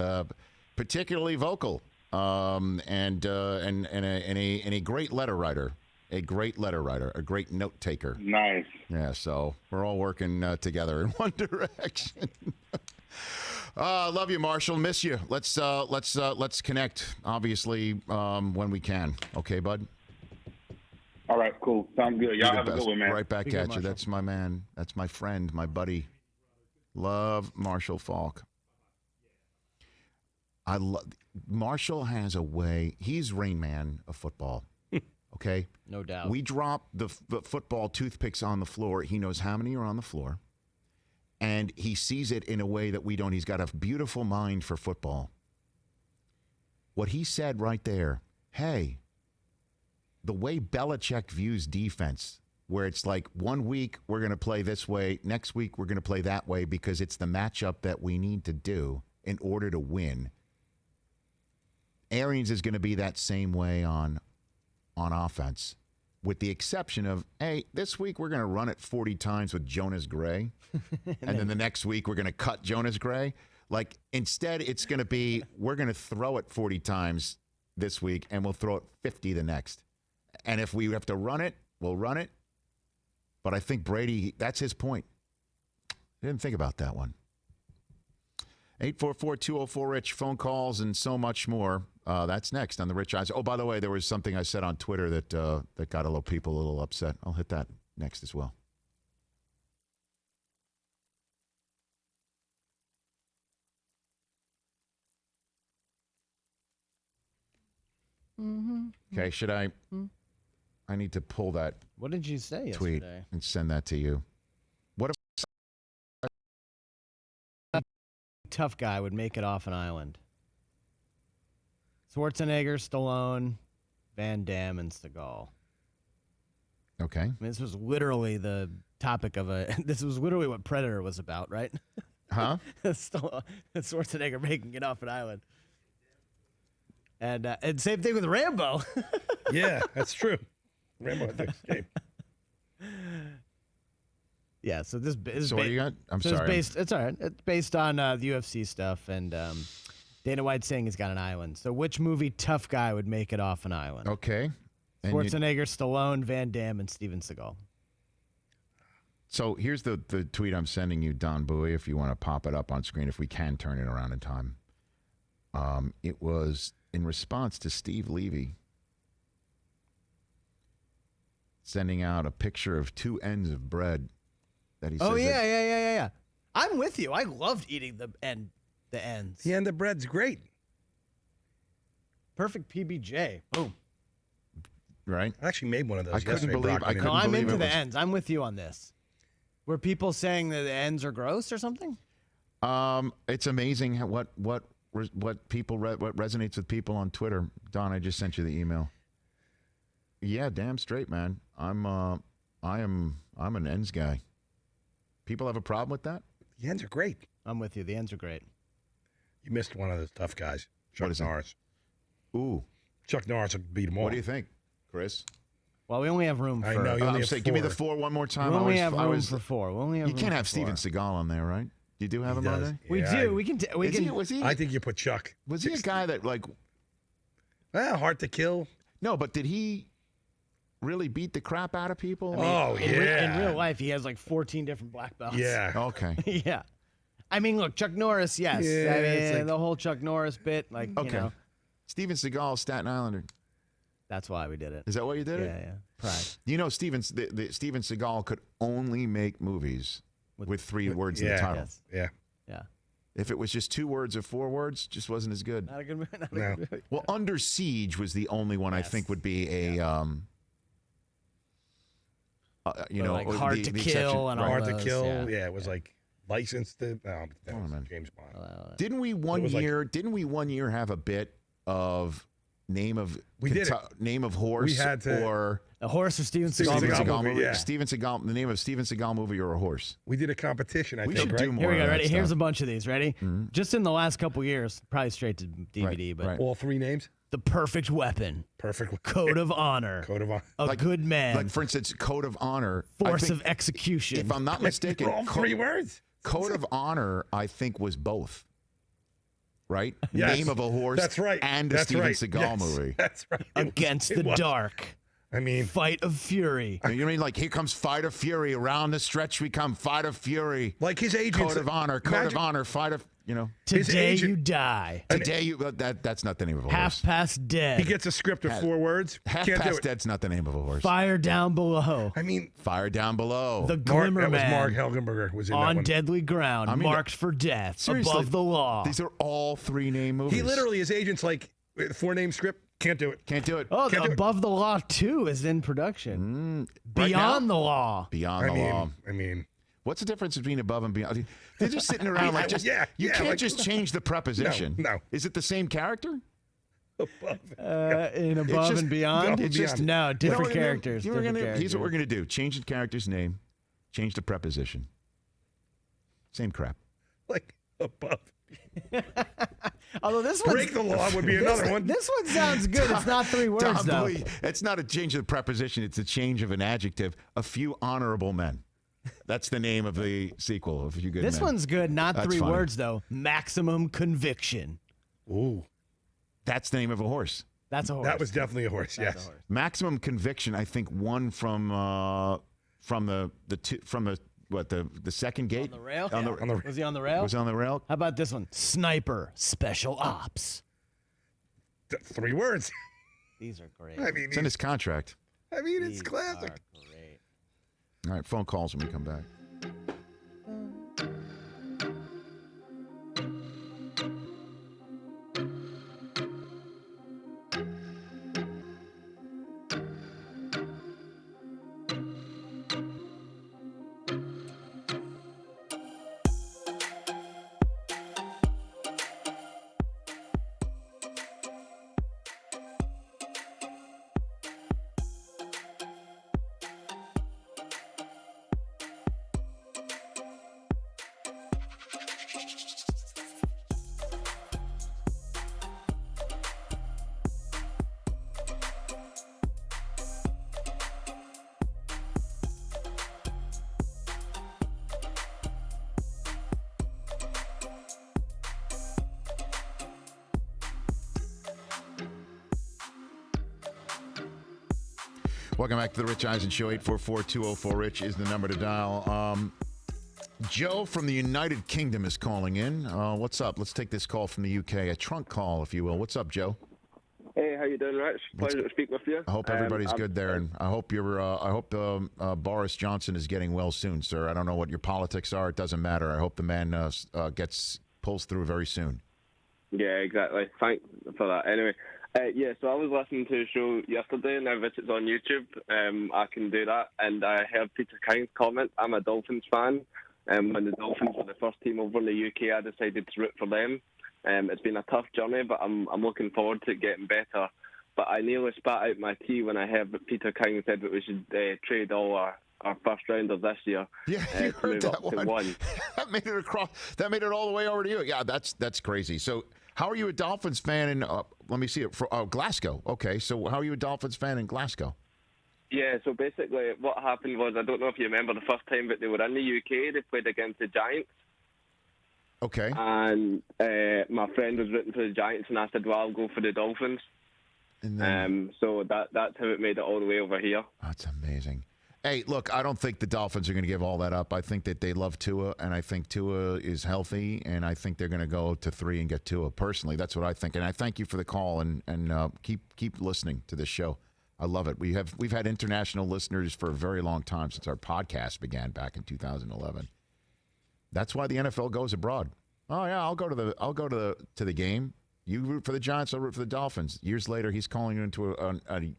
particularly vocal and a great letter writer. A great letter writer, a great note taker. Nice. Yeah, so we're all working together in one direction. Love you, Marshall. Miss you. Let's connect. Obviously, when we can. Okay, bud. All right, cool. Sounds good. Y'all have a good one, man. Right back at you. That's my man. That's my friend, my buddy. Love Marshall Faulk. Marshall has a way. He's Rain Man of football. Okay? No doubt. We drop the football toothpicks on the floor. He knows how many are on the floor. And he sees it in a way that we don't. He's got a beautiful mind for football. What he said right there, hey, the way Belichick views defense, where it's like 1 week we're going to play this way, next week we're going to play that way because it's the matchup that we need to do in order to win. Arians is going to be that same way on offense, with the exception of, hey, this week we're going to run it 40 times with Jonas Gray, and then the next week we're going to cut Jonas Gray. Like, instead, it's going to be, we're going to throw it 40 times this week, and we'll throw it 50 the next. And if we have to run it, we'll run it. But I think Brady, that's his point. I didn't think about that one. 844-204-RICH, phone calls and so much more. That's next on the Rich Eisen. Oh, by the way, there was something I said on Twitter that got a little people a little upset. I'll hit that next as well. Okay, should I? I need to pull that. What did you say tweet yesterday? And send that to you. What if tough guy would make it off an island? Schwarzenegger, Stallone, Van Damme, and Seagal. Okay. I mean, this was literally the topic of a. This was literally what Predator was about, right? Huh? Schwarzenegger making it off an island. And same thing with Rambo. Yeah, that's true. Rambo had to escape. Yeah, so this is So what do you got? I'm so sorry. It's all right. It's based on the UFC stuff, and Dana White's saying he's got an island. So which movie tough guy would make it off an island? Okay. And you- Schwarzenegger, Stallone, Van Damme, and Steven Seagal. so here's the tweet I'm sending you, Don Bowie, if you want to pop it up on screen, if we can turn it around in time. It was in response to Steve Levy sending out a picture of two ends of bread that he says Oh that- yeah. I'm with you. I loved eating the ends. Yeah, and the bread's great. Perfect PBJ. Boom. right? I actually made one of those I couldn't yesterday. believe- broccoli I and couldn't No, I'm believe into it the was- ends. I'm with you on this. Were people saying that the ends are gross or something? It's amazing what people what resonates with people on Twitter. Don, I just sent you the email. Yeah, damn straight, man. I'm an ends guy. People have a problem with that? The ends are great. I'm with you. The ends are great. You missed one of those tough guys. Chuck What is it? Norris. Ooh. Chuck Norris would beat them all. What do you think, Chris? Well, we only have room for. I know, you only have Say, give me the 4. 4 one more time. We only I have room was, for 4. We only have. you room can't for have 4. Steven Seagal on there, right? You do have He him on does. there? We Yeah, do. We can. We Is can. he, was he? I think you put Chuck. Was he a guy that like? Hard to kill. No, but did he really beat the crap out of people? Oh, in real life, he has like 14 different black belts. Yeah. Okay. yeah. I mean, look, Chuck Norris. Yes. Yeah, I mean, it's like- the whole Chuck Norris bit. Like, you Okay. know, Steven Seagal, Staten Islander. that's why we did it. Is that why you did Yeah, it? yeah. Pride. You know, Steven Seagal could only make movies with 3 words in the Yeah. title. Yes. Yeah. Yeah. If it was just 2 words or 4 words, just wasn't as good. Not a good. Not a No. good movie. Well, Under Siege was the only one I think would be a, you Or know, like the- Hard the to exception. Kill and all Hard to those, kill. yeah. Yeah. It was like licensed to. No, that was man. James Bond. Didn't we one was like- year? Didn't we one year have a bit of name of We did it. name of horse We had to- or A horse or Steven Steven Seagal. Steven Seagal Seagal movie, movie? yeah. Steven Seagal, the name of Steven Seagal movie or a horse? We did a competition. I We think. should right? do more. Here we of go. that Ready? Here's a stuff. bunch of these. Ready? Just in the last couple years, probably straight to DVD, but right. All 3 names. The Perfect Weapon, Perfect. Code of Honor, Code of Honor. A Good Man, Like for instance, Code of Honor. I Force think, of Execution. if I'm not mistaken, All 3 words. Code of Honor, I think, was both. Right? Yes. Name of a horse. That's right. And a That's Steven right. Seagal Yes. movie. That's right. It was- Against it the was. Dark, I mean, Fight of Fury, You know what I mean? Like, here comes Fight of Fury. Around the stretch we come. Fight of Fury. like his agent. Code of Honor. Code of Honor. Fight of, you know. His Today agent- You Die, Today you, that's not the name of a Half horse. Past Dead, He gets a script of 4 words. Half Can't do Past it. Dead's not the name of a horse. Fire Down Below, I mean, Fire Down Below. The Mark, Glimmer that was Man, Mark Helgenberger was in that On one. Deadly Ground, I mean, Marked for Death, Seriously, Above the Law. These are all 3 name movies. He literally, his agent's like, 4-name script, can't do it. can't do it. Oh, Can't do it. Above the Law 2 is in production. Right Beyond the Law. Beyond the law. I mean, What's the difference between above and beyond? They're just sitting around like just. Yeah, you yeah, can't like- just change the preposition. No. Is it the same character? In Above just- and Beyond? It's just- no, different No, characters. Here's different what characters. we're gonna do: change the character's name, change the preposition. Same crap. like above. Although this one, Break the law would be another one. This one sounds good. It's not 3 words Tom though. Bowie, it's not a change of the preposition; it's a change of an adjective. A Few Honorable Men. That's the name of the sequel. Of A Few Good This Men. one's good. Not That's 3 funny. words though. Maximum Conviction. Ooh, That's the name of a horse. That's a horse. that was definitely a horse. That's Yes. a horse. Maximum Conviction, I think, won from the second gate On the rail? On the, On the- Was he on the rail? was it on the rail. How about this one? Sniper Special Ops. 3 words. These are great. I mean, It's in his contract. it's These classic. are great. All right, phone calls when we come back. Welcome back to the Rich Eisen Show. 844-204-RICH is the number to dial. Joe from the United Kingdom is calling in. What's up? Let's take this call from the UK, a trunk call, if you will. What's up, Joe? Hey, how you doing, Rich? Pleasure to speak with you. I hope everybody's good there, and I hope Boris Johnson is getting well soon, sir. I don't know what your politics are; it doesn't matter. I hope the man pulls through very soon. Yeah, exactly. Thanks for that. Anyway, so I was listening to the show yesterday, and now that it's on YouTube, I can do that. And I heard Peter King's comment. I'm a Dolphins fan. When the Dolphins were the first team over in the UK, I decided to root for them. It's been a tough journey, but I'm looking forward to it getting better. But I nearly spat out my tea when I heard that Peter King said that we should trade all our first rounders this year. Yeah, you heard that one. That made it across. That made it all the way over to you. Yeah, that's crazy. So, how are you a Dolphins fan in? Let me see it. Glasgow. Okay, so how are you a Dolphins fan in Glasgow? Yeah, so basically what happened was, I don't know if you remember the first time that they were in the UK, they played against the Giants. Okay. And my friend was rooting for the Giants, and I said, well, I'll go for the Dolphins. And then, so that's how it made it all the way over here. That's amazing. Hey, look, I don't think the Dolphins are going to give all that up. I think that they love Tua, and I think Tua is healthy, and I think they're going to go to 3 and get Tua. Personally, that's what I think. And I thank you for the call, and keep listening to this show. I love it. We've had international listeners for a very long time, since our podcast began back in 2011. That's why the NFL goes abroad. Oh yeah, I'll go to the game. You root for the Giants, I'll root for the Dolphins. Years later, he's calling you into a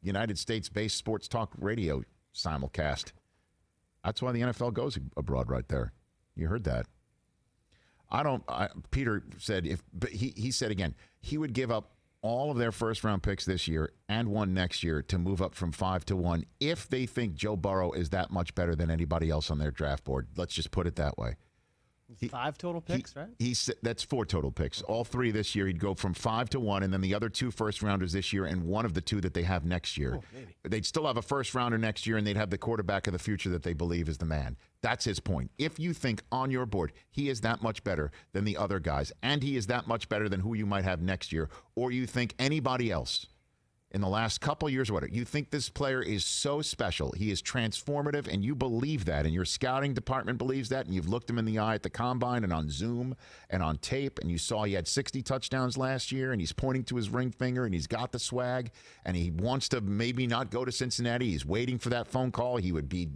United States-based sports talk radio simulcast. That's why the NFL goes abroad right there. You heard that. Peter said but he said again, he would give up all of their first-round picks this year and one next year to move up from 5 to 1 if they think Joe Burrow is that much better than anybody else on their draft board. Let's just put it that way. 5 total picks, right? He said that's 4 total picks. All 3 this year. He'd go from 5 to 1, and then the other 2 first-rounders this year and one of the 2 that they have next year. They'd still have a first-rounder next year, and they'd have the quarterback of the future that they believe is the man. That's his point. If you think on your board he is that much better than the other guys, and he is that much better than who you might have next year, or you think anybody else in the last couple years or whatever, you think this player is so special, he is transformative, and you believe that, and your scouting department believes that, and you've looked him in the eye at the combine and on Zoom and on tape, and you saw he had 60 touchdowns last year, and he's pointing to his ring finger, and he's got the swag, and he wants to maybe not go to Cincinnati. He's waiting for that phone call. He would be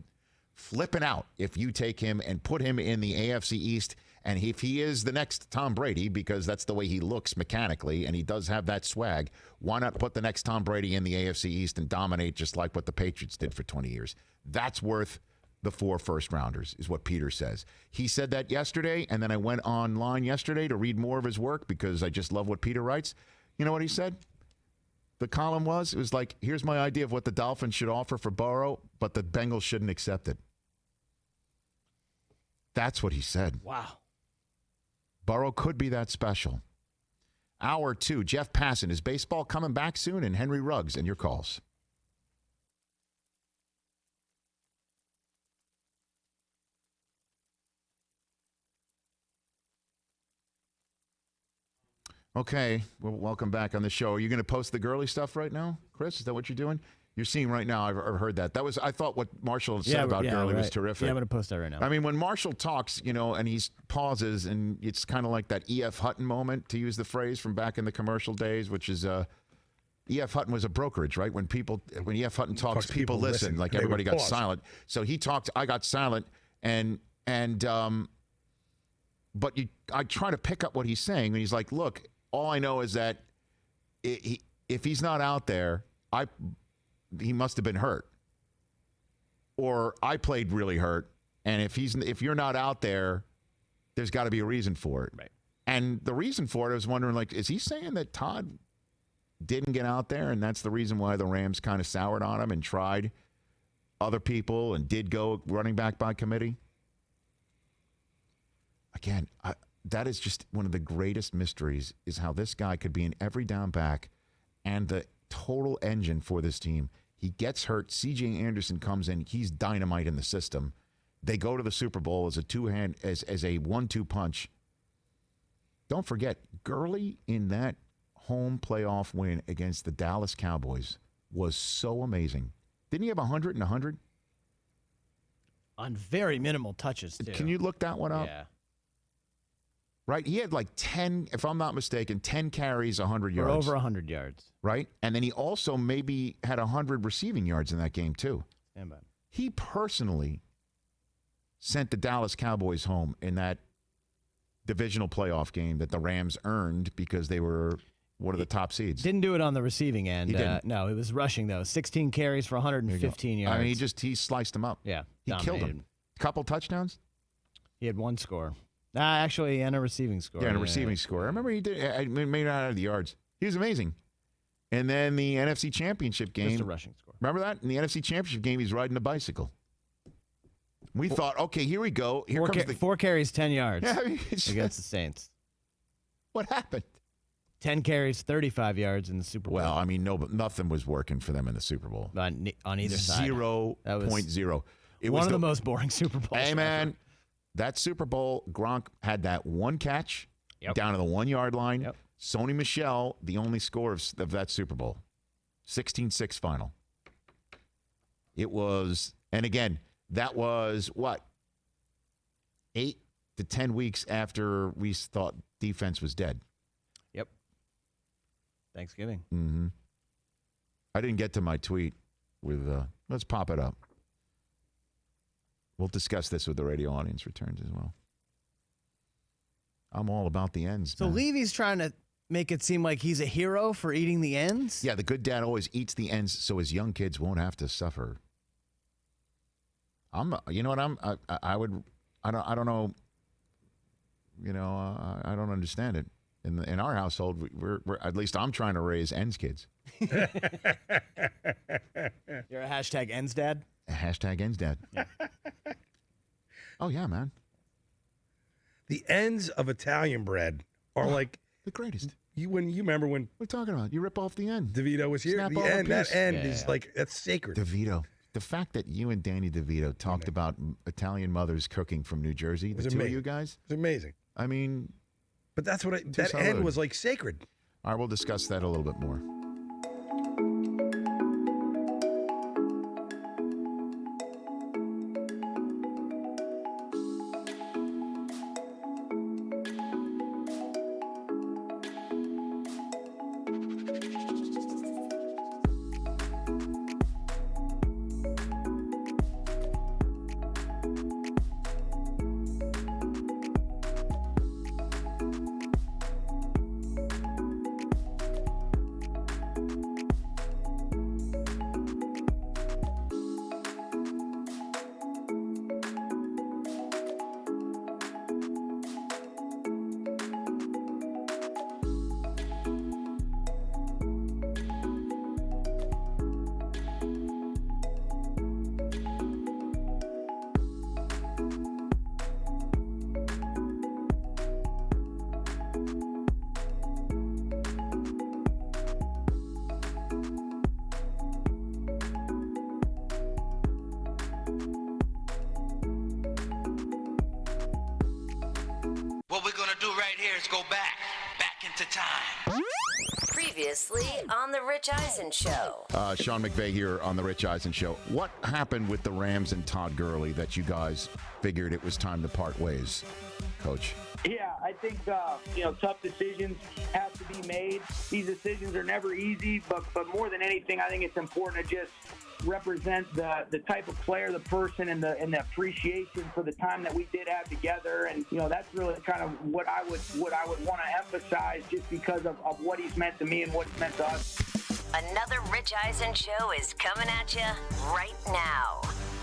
flipping out if you take him and put him in the AFC East. And if he is the next Tom Brady, because that's the way he looks mechanically, and he does have that swag, why not put the next Tom Brady in the AFC East and dominate just like what the Patriots did for 20 years? That's worth the 4 first-rounders, is what Peter says. He said that yesterday, and then I went online yesterday to read more of his work because I just love what Peter writes. You know what he said? The column it was like, here's my idea of what the Dolphins should offer for Burrow, but the Bengals shouldn't accept it. That's what he said. Wow. Burrow could be that special. Hour 2, Jeff Passan. Is baseball coming back soon? And Henry Ruggs and your calls. Okay, well, welcome back on the show. Are you going to post the girly stuff right now, Chris? Is that what you're doing? You're seeing right now. I've heard that. I thought what Marshall said about Gurley was terrific. Yeah, I'm going to post that right now. I mean, when Marshall talks, and he pauses, and it's kind of like that E.F. Hutton moment, to use the phrase from back in the commercial days, which is E.F. Hutton was a brokerage, right? When E.F. Hutton talks, people listen. Like everybody got silent. So he talked. I got silent, but I try to pick up what he's saying, and he's like, "Look, all I know is that if he's not out there, he must have been hurt, or I played really hurt. And if you're not out there, there's got to be a reason for it." Right. And the reason for it, I was wondering, like, is he saying that Todd didn't get out there, and that's the reason why the Rams kind of soured on him and tried other people and did go running back by committee? Again, that is just one of the greatest mysteries, is how this guy could be an every down back and the total engine for this team. He gets hurt. C.J. Anderson comes in. He's dynamite in the system. They go to the Super Bowl as a 1-2 punch. Don't forget, Gurley in that home playoff win against the Dallas Cowboys was so amazing. Didn't he have 100 and 100? On very minimal touches, too. Can you look that one up? Yeah. Right? He had like 10, if I'm not mistaken, 10 carries, 100 yards. For over 100 yards. Right? And then he also maybe had 100 receiving yards in that game, too. Stand by. He personally sent the Dallas Cowboys home in that divisional playoff game that the Rams earned because they were one of the top seeds. Didn't do it on the receiving end. He didn't. No, it was rushing, though. 16 carries for 115 yards. I mean, he sliced them up. Yeah. He killed dominated. them. Couple touchdowns? He had one score. Actually, and a receiving score. Yeah, and a receiving score. I remember he did. I mean, maybe not out of the yards. He was amazing. And then the NFC Championship game. Just a rushing score. Remember that? In the NFC Championship game, he's riding a bicycle. We thought, okay, here we go. Here comes the 4 carries, 10 yards Yeah, I mean, against the Saints. What happened? 10 carries, 35 yards in the Super Bowl. Well, I mean, nothing was working for them in the Super Bowl. On either side. 0.0. It One was of the most boring Super Bowls. Hey, man, ever. that Super Bowl, Gronk had that one catch down to the 1 yard line. Yep. Sony Michel, the only score of that Super Bowl. 16-6 final. It was, and again, that was what? 8 to 10 weeks after we thought defense was dead. Yep. Thanksgiving. Mm-hmm. I didn't get to my tweet with, let's pop it up. We'll discuss this with the radio audience returns as well. I'm all about the ends. So man. Levy's trying to make it seem like he's a hero for eating the ends? Yeah, the good dad always eats the ends so his young kids won't have to suffer. You know what I don't know. You know, I don't understand it. In our household, we're at least I'm trying to raise ends kids. You're a hashtag ends dad? A hashtag ends dad. Yeah. Oh yeah, man. The ends of Italian bread are like the greatest. You remember when What are you talking about? You rip off the end. DeVito was here. Snap The off a end, that piece. end Yeah, is yeah. like that's sacred. DeVito. The fact that you and Danny DeVito talked about Italian mothers cooking from New Jersey, the was two of amazing. you guys. It's amazing. I mean, But that's what that salute. end was like sacred. all right, we'll discuss that a little bit more. What we're gonna do right here is go back into time. Previously on The Rich Eisen Show. Sean McVay here on the Rich Eisen Show. What happened with the Rams and Todd Gurley that you guys figured it was time to part ways, Coach? Yeah, I think, tough decisions have to be made. These decisions are never easy, but more than anything, I think it's important to just represent the type of player, the person, and the appreciation for the time that we did have together. And, that's really kind of what I would want to emphasize just because of what he's meant to me and what he's meant to us. Another Rich Eisen Show is coming at you right now.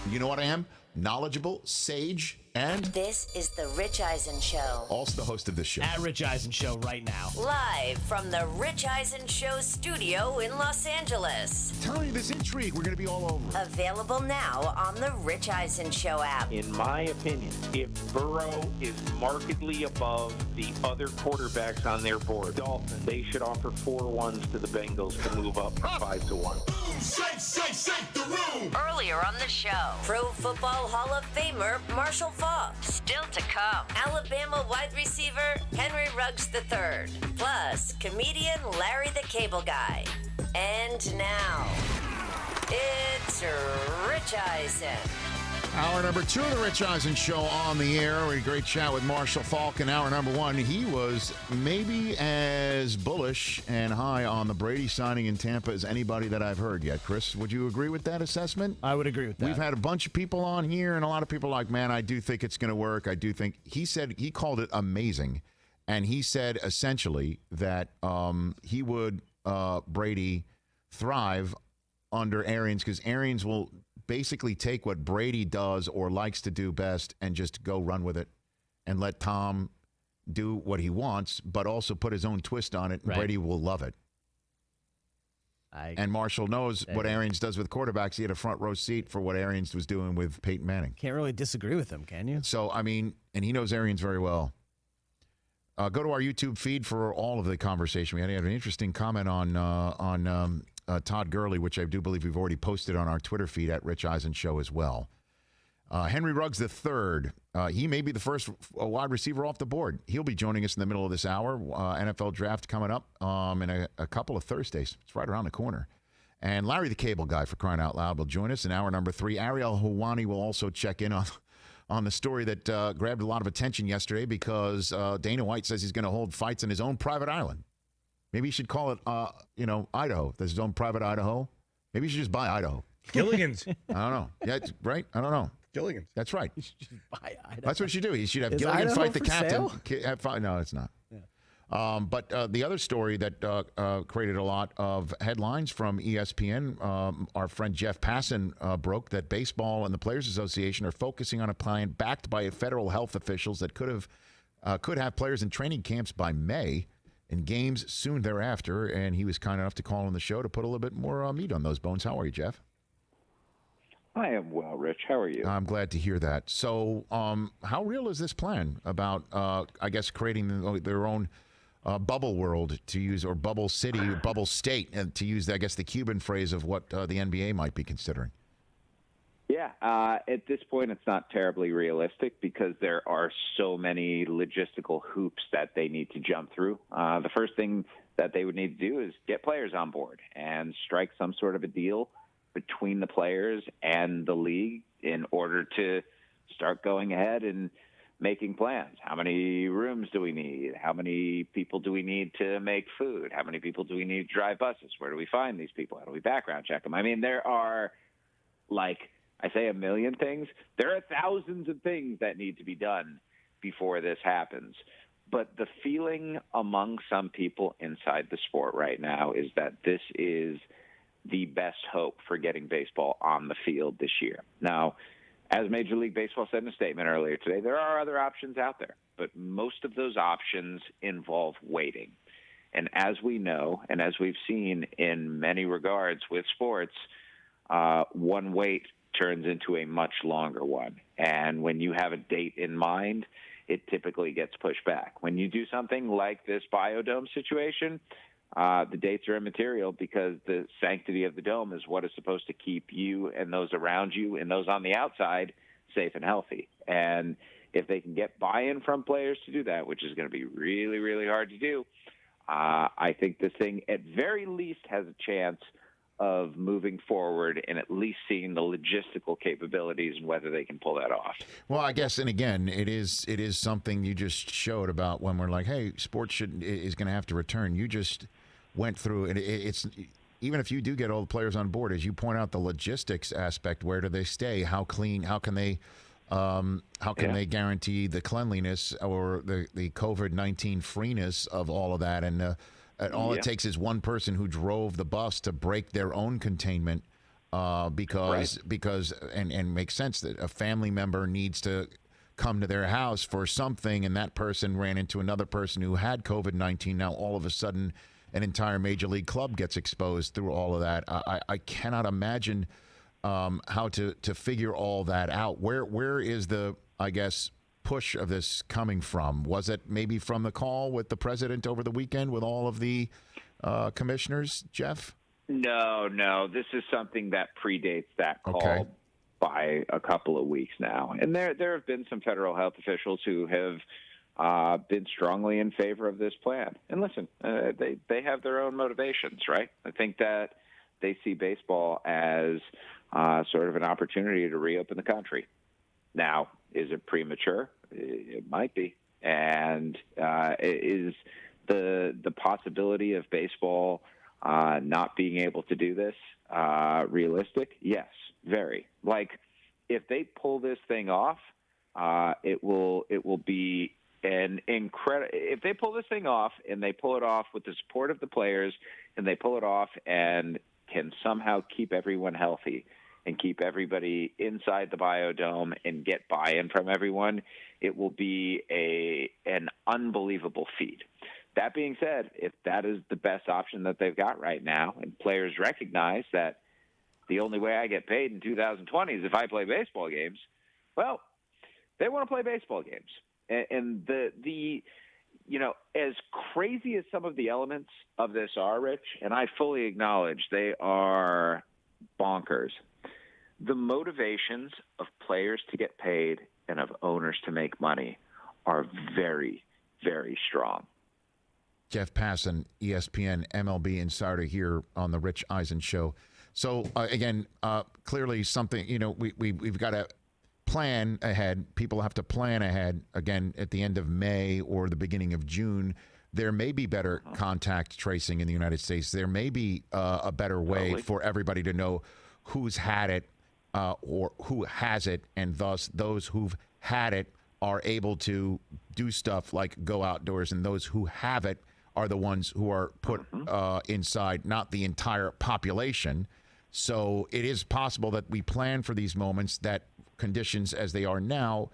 You know what I am? Knowledgeable, sage, and This is The Rich Eisen Show. also the host of this show. At Rich Eisen Show right now. Live from the Rich Eisen Show studio in Los Angeles. Telling you this intrigue, we're going to be all over. Available now on the Rich Eisen Show app. In my opinion, if Burrow is markedly above the other quarterbacks on their board, Dolphins, they should offer 4-1s to the Bengals to move up from 5-1. Boom, shake the room. Earlier on the show, Pro Football Hall of Famer Marshall Faulk. Still to come, Alabama wide receiver Henry Ruggs III. Plus, comedian Larry the Cable Guy. And now, It's Rich Eisen. Hour number 2 of the Rich Eisen Show on the air. We had a great chat with Marshall Faulk in hour number 1. He was maybe as bullish and high on the Brady signing in Tampa as anybody that I've heard yet. Chris, would you agree with that assessment? I would agree with that. We've had a bunch of people on here, and a lot of people are like, man, I do think it's going to work. I do think. He said he called it amazing, and he said essentially that he would Brady thrive under Arians because Arians will basically take what Brady does or likes to do best and just go run with it and let Tom do what he wants, but also put his own twist on it, and Right. Brady will love it. And Marshall knows what Arians does with quarterbacks. He had a front row seat for what Arians was doing with Peyton Manning. Can't really disagree with him, can you? So, I mean, and he knows Arians very well. Go to our YouTube feed for all of the conversation. We had an interesting comment on Todd Gurley, which I do believe we've already posted on our Twitter feed at Rich Eisen Show as well. Henry Ruggs III, he may be the first wide receiver off the board. He'll be joining us in the middle of this hour. NFL draft coming up in a couple of Thursdays. It's right around the corner. And Larry the Cable Guy, for crying out loud, will join us in hour number 3. Ariel Helwani will also check in on the story that grabbed a lot of attention yesterday because Dana White says he's going to hold fights on his own private island. Maybe he should call it, Idaho. There's his own private Idaho. Maybe he should just buy Idaho. Gilligan's. I don't know. Yeah, right? I don't know. Gilligan's. That's right. You should just buy Idaho. That's what you should do. You should have Is Gilligan Idaho fight the for captain. sale? No, it's not. But the other story that created a lot of headlines from ESPN, our friend Jeff Passan broke that baseball and the Players Association are focusing on a plan backed by federal health officials that could have players in training camps by May and games soon thereafter. And he was kind enough to call on the show to put a little bit more meat on those bones. How are you, Jeff? I am well, Rich. How are you? I'm glad to hear that. So how real is this plan about, I guess, creating their own bubble world, to use, or bubble city, bubble state, and to use, I guess, the Cuban phrase of what the NBA might be considering? Yeah, at this point, it's not terribly realistic because there are so many logistical hoops that they need to jump through. The first thing that they would need to do is get players on board and strike some sort of a deal between the players and the league in order to start going ahead and making plans. How many rooms do we need? How many people do we need to make food? How many people do we need to drive buses? Where do we find these people? How do we background check them? I mean, there are, like, I say a million things. There are thousands of things that need to be done before this happens. But the feeling among some people inside the sport right now is that this is the best hope for getting baseball on the field this year. Now, as Major League Baseball said in a statement earlier today, there are other options out there, but most of those options involve waiting. And as we know, and as we've seen in many regards with sports, one wait turns into a much longer one. And when you have a date in mind, it typically gets pushed back. When you do something like this Biodome situation, the dates are immaterial because the sanctity of the dome is what is supposed to keep you and those around you and those on the outside safe and healthy. And if they can get buy-in from players to do that, which is going to be really, really hard to do, I think this thing at very least has a chance of moving forward and at least seeing the logistical capabilities and whether they can pull that off. Well, I guess, and again, it is something you just showed about when we're like, hey, sports is going to have to return. You just went through, and it's even if you do get all the players on board, as you point out, the logistics aspect. Where do they stay? How clean? How can they? They guarantee the cleanliness or the COVID-19 freeness of all of that? And all it takes is one person who drove the bus to break their own containment because makes sense that a family member needs to come to their house for something, and that person ran into another person who had COVID-19. Now all of a sudden an entire major league club gets exposed through all of that. I cannot imagine how to figure all that out. Where is the, I guess, push of this coming from? Was it maybe from the call with the president over the weekend with all of the commissioners, Jeff? No. This is something that predates that call by a couple of weeks now. And there have been some federal health officials who have been strongly in favor of this plan. And listen, they have their own motivations, right? I think that they see baseball as sort of an opportunity to reopen the country. Now, is it premature? It might be. And is the possibility of baseball not being able to do this realistic? Yes, very. Like, if they pull this thing off, it will be an incredible. If they pull this thing off and they pull it off with the support of the players, and they pull it off and can somehow keep everyone healthy and keep everybody inside the Biodome and get buy-in from everyone, it will be an unbelievable feat. That being said, if that is the best option that they've got right now, and players recognize that the only way I get paid in 2020 is if I play baseball games, well, they want to play baseball games. And the as crazy as some of the elements of this are, Rich, and I fully acknowledge they are bonkers, the motivations of players to get paid and of owners to make money are very, very strong. Jeff Passan, ESPN MLB insider here on the Rich Eisen Show. So, again, clearly something, we've got to plan ahead. People have to plan ahead. Again, at the end of May or the beginning of June, there may be better contact tracing in the United States. There may be a better way for everybody to know who's had it or who has it, and thus those who've had it are able to do stuff like go outdoors, and those who have it are the ones who are put inside, not the entire population. So it is possible that we plan for these moments, that conditions as they are now,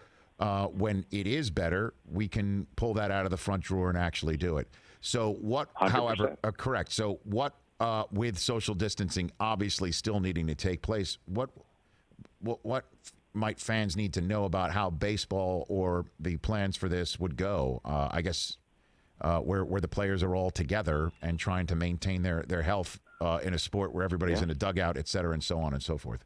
when it is better, we can pull that out of the front drawer and actually do it. So what, 100%. However, correct. So what, with social distancing obviously still needing to take place, what might fans need to know about how baseball or the plans for this would go? I guess where the players are all together and trying to maintain their health in a sport where everybody's in a dugout, et cetera, and so on and so forth.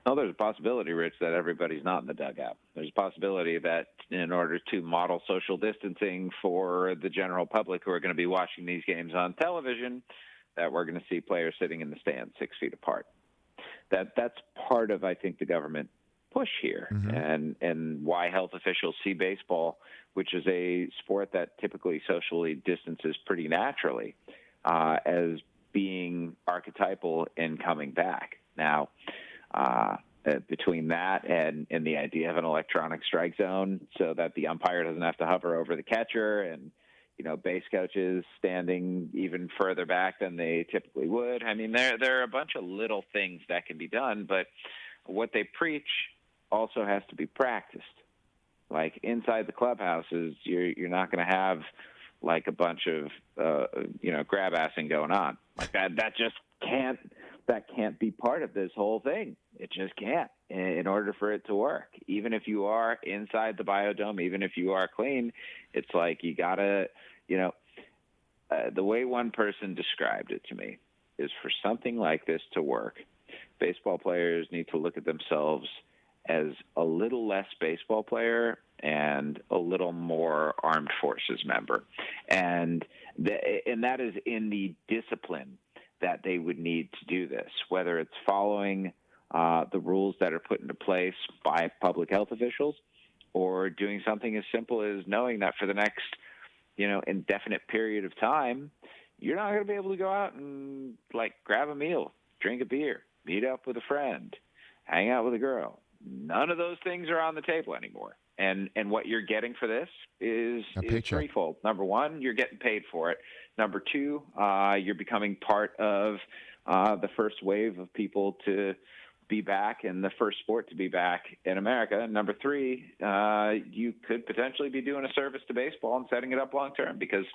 Well, there's a possibility, Rich, that everybody's not in the dugout. There's a possibility that in order to model social distancing for the general public who are going to be watching these games on television, that we're going to see players sitting in the stands 6 feet apart. That's part of, I think, the government push here, and why health officials see baseball, which is a sport that typically socially distances pretty naturally, as being archetypal in coming back. Now, between that and the idea of an electronic strike zone so that the umpire doesn't have to hover over the catcher, and base coaches standing even further back than they typically would. I mean, there are a bunch of little things that can be done, but what they preach also has to be practiced. Like inside the clubhouses, you're not going to have like a bunch of grab assing going on like that. That just can't be part of this whole thing. It just can't. In order for it to work, even if you are inside the Biodome, even if you are clean, it's like you gotta, the way one person described it to me is, for something like this to work, baseball players need to look at themselves as a little less baseball player and a little more armed forces member. And that is in the discipline that they would need to do this, whether it's following the rules that are put into place by public health officials, or doing something as simple as knowing that for the next, indefinite period of time, you're not going to be able to go out and grab a meal, drink a beer, meet up with a friend, hang out with a girl. None of those things are on the table anymore. And what you're getting for this is threefold. Number one, you're getting paid for it. Number two, you're becoming part of the first wave of people to be back and the first sport to be back in America. And number three, you could potentially be doing a service to baseball and setting it up long term, because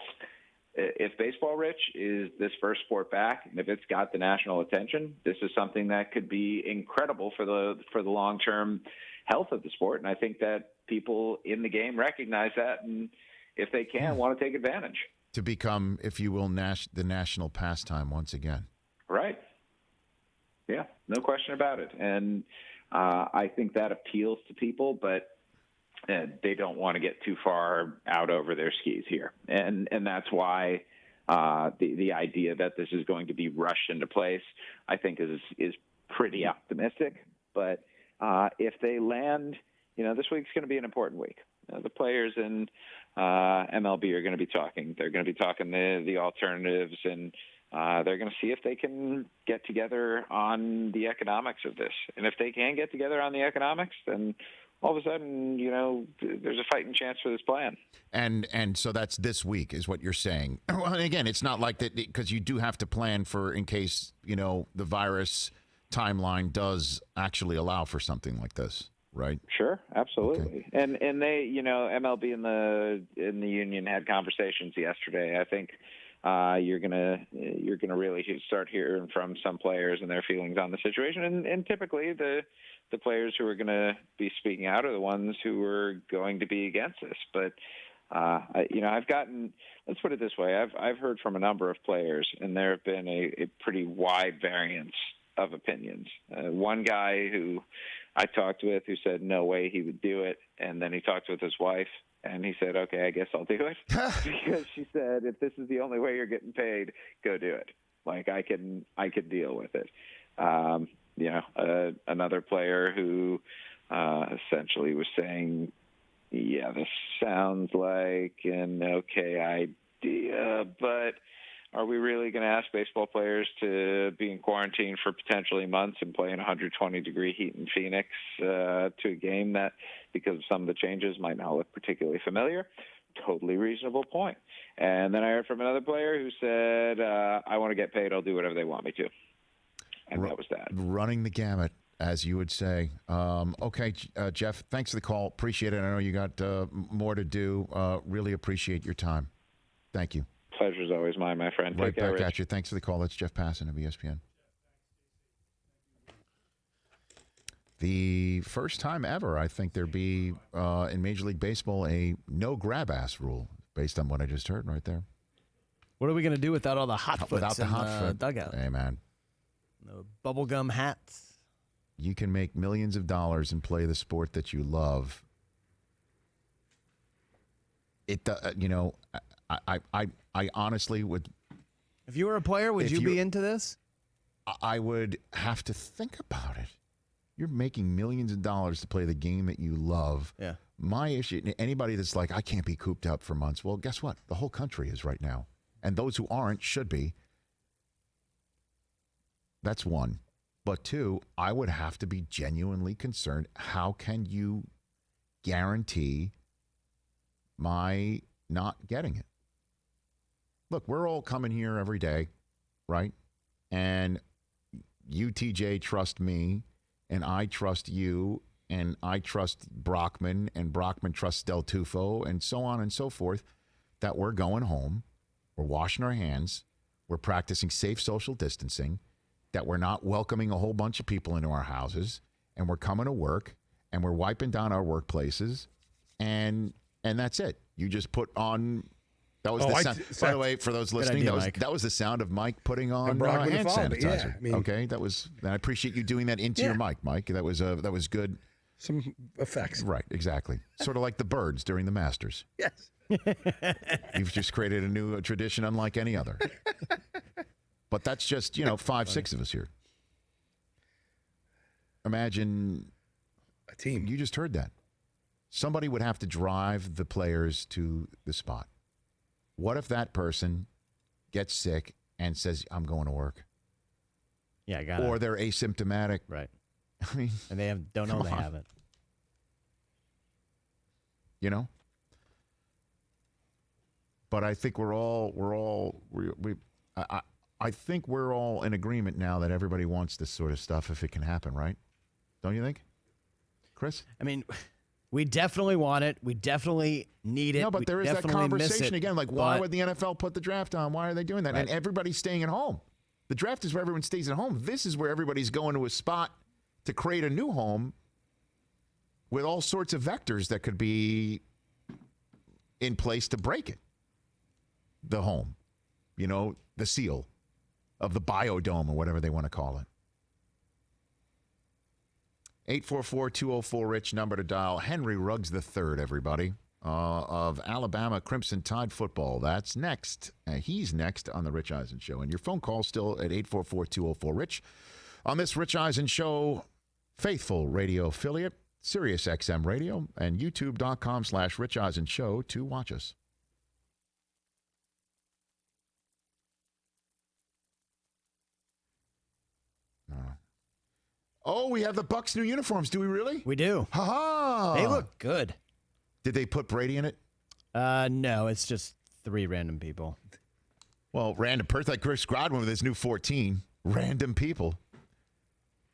if baseball, Rich, is this first sport back, and if it's got the national attention, this is something that could be incredible for the long term health of the sport. And I think that people in the game recognize that, and if they can, want to take advantage. To become, if you will, the national pastime once again. Right. Yeah, no question about it. And I think that appeals to people, but they don't want to get too far out over their skis here. And that's why The idea that this is going to be rushed into place, I think, is pretty optimistic. But if they land, this week's going to be an important week. The players in MLB are going to be talking. They're going to be talking the alternatives, and they're going to see if they can get together on the economics of this. And if they can get together on the economics, then all of a sudden, there's a fighting chance for this plan. And so that's this week is what you're saying. Well, and again, it's not like that because you do have to plan for in case, the virus timeline does actually allow for something like this, right? Sure, absolutely. Okay. And they, MLB and the union had conversations yesterday. I think you're gonna really start hearing from some players and their feelings on the situation. And typically the players who are going to be speaking out are the ones who are going to be against this. But I've gotten, let's put it this way, I've heard from a number of players, and there have been a pretty wide variance of opinions. One guy who I talked with who said no way he would do it, and then he talked with his wife, and he said, okay, I guess I'll do it. Because she said, if this is the only way you're getting paid, go do it. Like, I can deal with it. Another player who essentially was saying, yeah, this sounds like an okay idea, but are we really going to ask baseball players to be in quarantine for potentially months and play in 120-degree heat in Phoenix to a game that, because of some of the changes, might not look particularly familiar? Totally reasonable point. And then I heard from another player who said, I want to get paid. I'll do whatever they want me to. And that was that. Running the gamut, as you would say. Okay, Jeff, thanks for the call. Appreciate it. I know you got more to do. Really appreciate your time. Thank you. Pleasure's always mine, my friend. Right Take care, back Rich. at you. Thanks for the call. That's Jeff Passan of ESPN. The first time ever, I think there'd be in Major League Baseball a no grab ass rule, based on what I just heard right there. What are we going to do without all the hot foots Without the in hot the foot dugout? Hey, man. No bubblegum hats. You can make millions of dollars and play the sport that you love. I honestly would. If you were a player, would you be into this? I would have to think about it. You're making millions of dollars to play the game that you love. Yeah. My issue, anybody that's like, I can't be cooped up for months. Well, guess what? The whole country is right now. And those who aren't should be. That's one. But two, I would have to be genuinely concerned. How can you guarantee my not getting it? Look, we're all coming here every day, right? And you, TJ, trust me, and I trust you, and I trust Brockman, and Brockman trusts Del Tufo, and so on and so forth, that we're going home, we're washing our hands, we're practicing safe social distancing, that we're not welcoming a whole bunch of people into our houses, and we're coming to work, and we're wiping down our workplaces, and that's it. You just put on. That was the sound. By the way, for those listening, that was the sound of Mike putting on hand sanitizer. Yeah, okay, that was. I appreciate you doing that into your mic, Mike. That was good. Some effects. Right, exactly. Sort of like the birds during the Masters. Yes. You've just created a new tradition unlike any other. But that's just 5, 6 of us here. Imagine a team. You just heard that. Somebody would have to drive the players to the spot. What if that person gets sick and says, I'm going to work? Yeah, I got it. Or they're asymptomatic. Right. I mean, and they don't know they have it. But I think I think we're all in agreement now that everybody wants this sort of stuff if it can happen, right? Don't you think? Chris? I mean, we definitely want it. We definitely need it. No, but there is that conversation again. Like, why would the NFL put the draft on? Why are they doing that? Right. And everybody's staying at home. The draft is where everyone stays at home. This is where everybody's going to a spot to create a new home with all sorts of vectors that could be in place to break it. The home, the seal of the biodome or whatever they want to call it. 844-204-RICH, number to dial. Henry Ruggs III, everybody, of Alabama Crimson Tide football. That's next. He's next on the Rich Eisen Show. And your phone call still at 844-204-RICH. On this Rich Eisen Show faithful radio affiliate, Sirius XM Radio, and youtube.com/Rich Eisen Show to watch us. Oh, we have the Bucks' new uniforms. Do we really? We do. Ha-ha! They look good. Did they put Brady in it? No, it's just 3 random people. Well, random person like Chris Godwin with his new 14. Random people.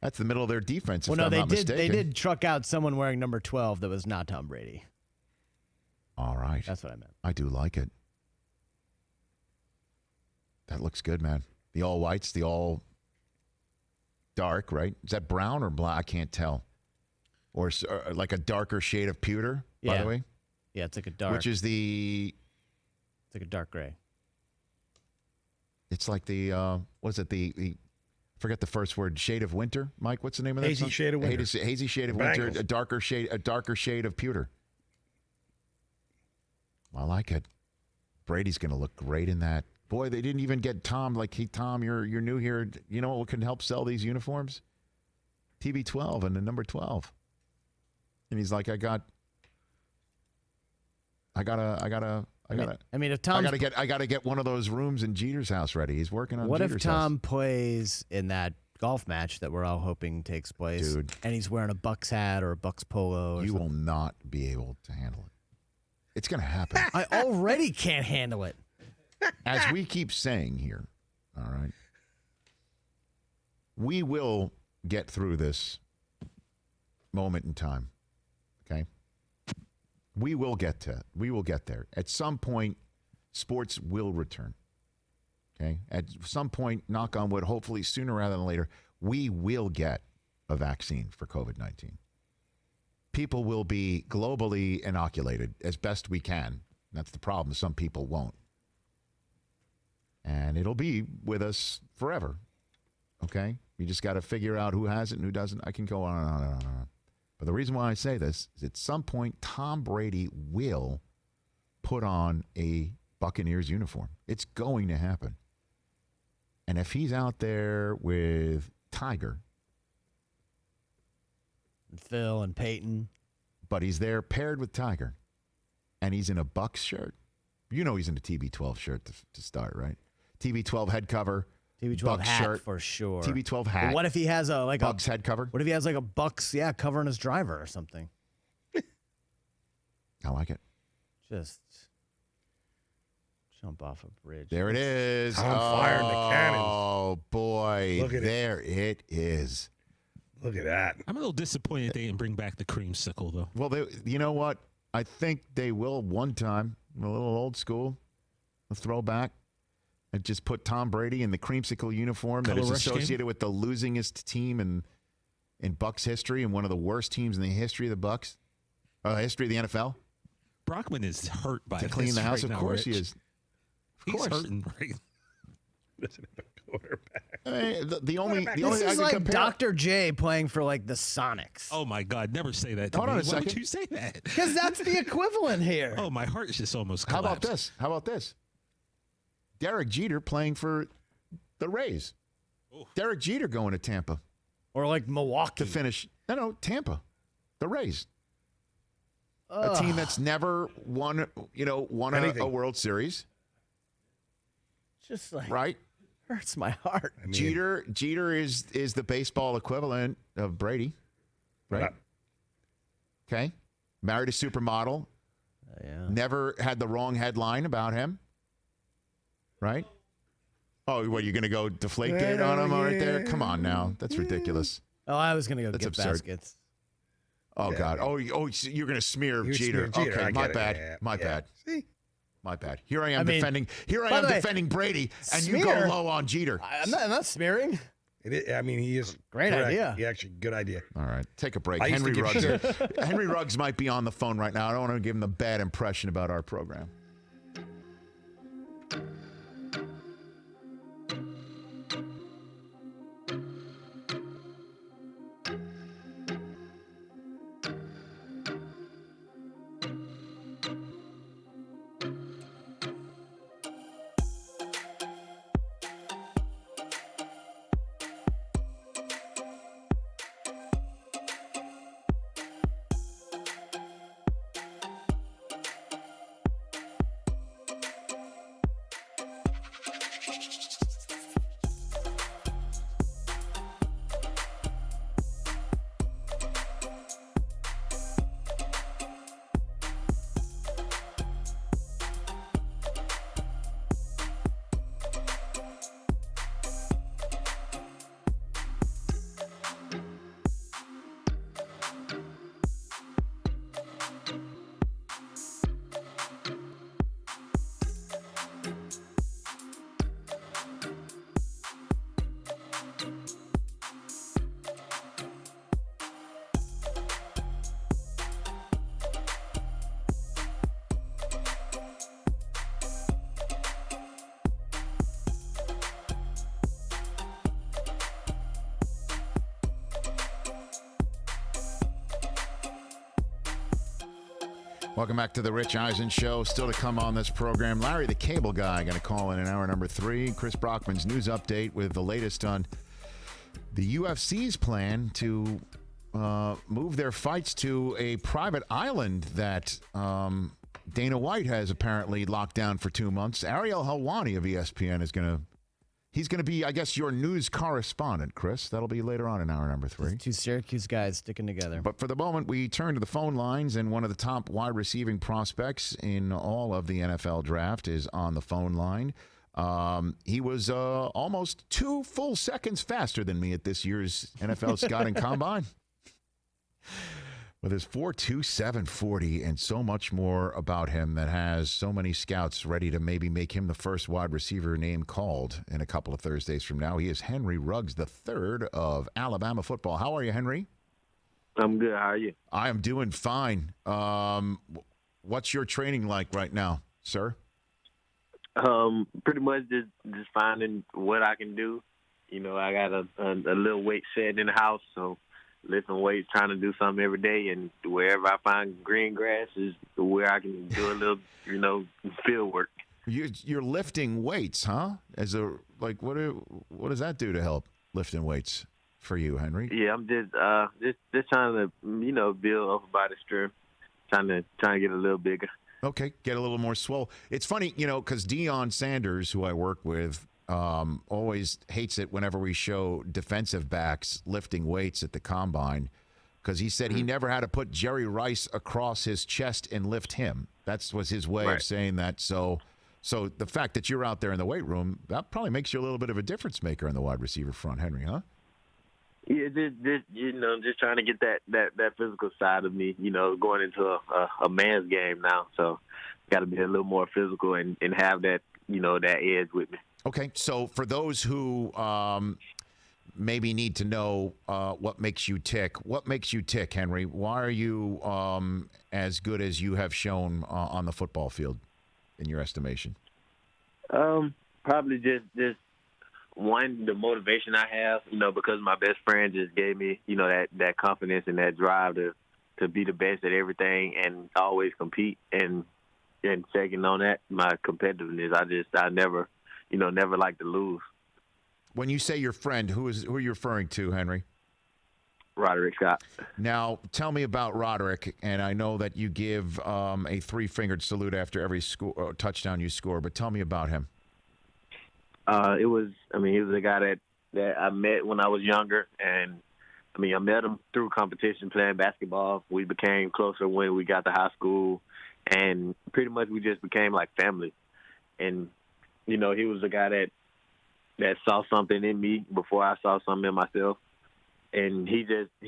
That's the middle of their defense, if I'm not mistaken. They did truck out someone wearing number 12 that was not Tom Brady. All right. That's what I meant. I do like it. That looks good, man. The all whites, the all dark, right? Is that brown or black? I can't tell. Or like a darker shade of pewter, by the way? Yeah, it's like a dark. Which is the... It's like a dark gray. It's like the, what is it, the forget the first word, shade of winter? Mike, what's the name of that Hazy song? shade of winter. Hazy shade of winter, a darker shade of pewter. I like it. Brady's going to look great in that. Boy, they didn't even get Tom. Like, hey, Tom, you're new here. You know what can help sell these uniforms? TB12 and the number 12. And he's like, I gotta get one of those rooms in Jeter's house ready. He's working on What Jeter's if Tom house. plays in that golf match that we're all hoping takes place? Dude. And he's wearing a Bucks hat or a Bucks polo or You something? will not be able to handle it. It's going to happen. I already can't handle it. As we keep saying here, all right, we will get through this moment in time, okay? We will get there. At some point, sports will return, okay? At some point, knock on wood, hopefully sooner rather than later, we will get a vaccine for COVID-19. People will be globally inoculated as best we can. That's the problem. Some people won't. And it'll be with us forever, okay? We just got to figure out who has it and who doesn't. I can go on and on and on and on. But the reason why I say this is at some point, Tom Brady will put on a Buccaneers uniform. It's going to happen. And if he's out there with Tiger, And Phil and Peyton. but he's there paired with Tiger, and he's in a Bucks shirt. You know he's in a TB12 shirt to start, right? TB12 head cover, TB12 Bucks hat shirt, for sure. TB12 hat. But what if he has a Bucks head cover? What if he has like a Bucks covering his driver or something? I like it. Just jump off a bridge. There it is. Tom firing the cannons. Oh boy, Look at there it is. Look at that. I'm a little disappointed they didn't bring back the creamsicle, though. Well, you know what? I think they will one time. A little old school, a throwback, and just put Tom Brady in the creamsicle uniform that Color is rush game? associated with the losingest team in Bucks history and one of the worst teams in the history of the Bucks, history of the NFL. Brockman is hurt by To clean the house, right of now, course he Rich. is. He's course. hurting right. Doesn't have a quarterback. The only This I is can like compare. Dr. J playing for like the Sonics. Oh my God! Never say that. To Hold me. on a Why second. would you say that? Because that's the equivalent here. Oh, my heart is just almost How collapsed. about this? Derek Jeter playing for the Rays. Derek Jeter going to Tampa Or like Milwaukee. to finish. No, Tampa, the Rays. A team that's never won Anything. a World Series, Just like right? hurts my heart. I mean, Jeter is the baseball equivalent of Brady, right? Okay, married a supermodel. Yeah. Never had the wrong headline about him, right? Oh, what, you're going to go Deflategate on him right there? Come on now. That's ridiculous. Oh, I was gonna go That's get absurd. baskets. Oh, God. Oh, you're going to smear You Jeter. smear Jeter. Okay, I my get it. bad. Yeah, My yeah. bad. See? My bad. Here I am I mean, defending. Here I by am the way, defending Brady, and you smear? go low on Jeter. I'm not smearing. It is, I mean, he is Great correct. idea. Yeah, actually, good idea. All right, take a break. I used to Henry give Ruggs. Henry Ruggs might be on the phone right now. I don't want to give him the bad impression about our program. Welcome back to the Rich Eisen Show. Still to come on this program, Larry the Cable Guy going to call in hour number 3. Chris Brockman's news update with the latest on the UFC's plan to move their fights to a private island that Dana White has apparently locked down for 2 months. Ariel Helwani of ESPN is going to be, I guess, your news correspondent, Chris. That'll be later on in hour number 3. Two Syracuse guys sticking together. But for the moment, we turn to the phone lines, and one of the top wide receiving prospects in all of the NFL draft is on the phone line. He was almost 2 full seconds faster than me at this year's NFL Scouting Combine. With his 4.2, 740, and so much more about him that has so many scouts ready to maybe make him the first wide receiver name called in a couple of Thursdays from now. He is Henry Ruggs III of Alabama football. How are you, Henry? I'm good. How are you? I am doing fine. What's your training like right now, sir? Pretty much just finding what I can do. You know, I got a little weight set in the house, so lifting weights, trying to do something every day, and wherever I find green grass is where I can do a little, field work. You're lifting weights, huh? What does that do to help lifting weights for you, Henry? Yeah, I'm just trying to, build upper body strength, trying to get a little bigger. Okay, get a little more swole. It's funny, because Deion Sanders, who I work with, always hates it whenever we show defensive backs lifting weights at the combine, because he said he never had to put Jerry Rice across his chest and lift him. That was his way of saying that. So the fact that you're out there in the weight room, that probably makes you a little bit of a difference maker in the wide receiver front, Henry, huh? Yeah, just trying to get that physical side of me, going into a man's game now. So got to be a little more physical and have that, that edge with me. Okay, so for those who maybe need to know what makes you tick, Henry? Why are you as good as you have shown on the football field, in your estimation? Probably just one, the motivation I have, because my best friend just gave me, that confidence and that drive to be the best at everything and always compete. And second on that, my competitiveness. I never like to lose. When you say your friend, who are you referring to, Henry? Roderick Scott. Now, tell me about Roderick, and I know that you give a 3-fingered salute after every touchdown you score, but tell me about him. He was a guy that I met when I was younger, and I met him through competition playing basketball. We became closer when we got to high school, and pretty much we just became like family. And he was a guy that saw something in me before I saw something in myself, and he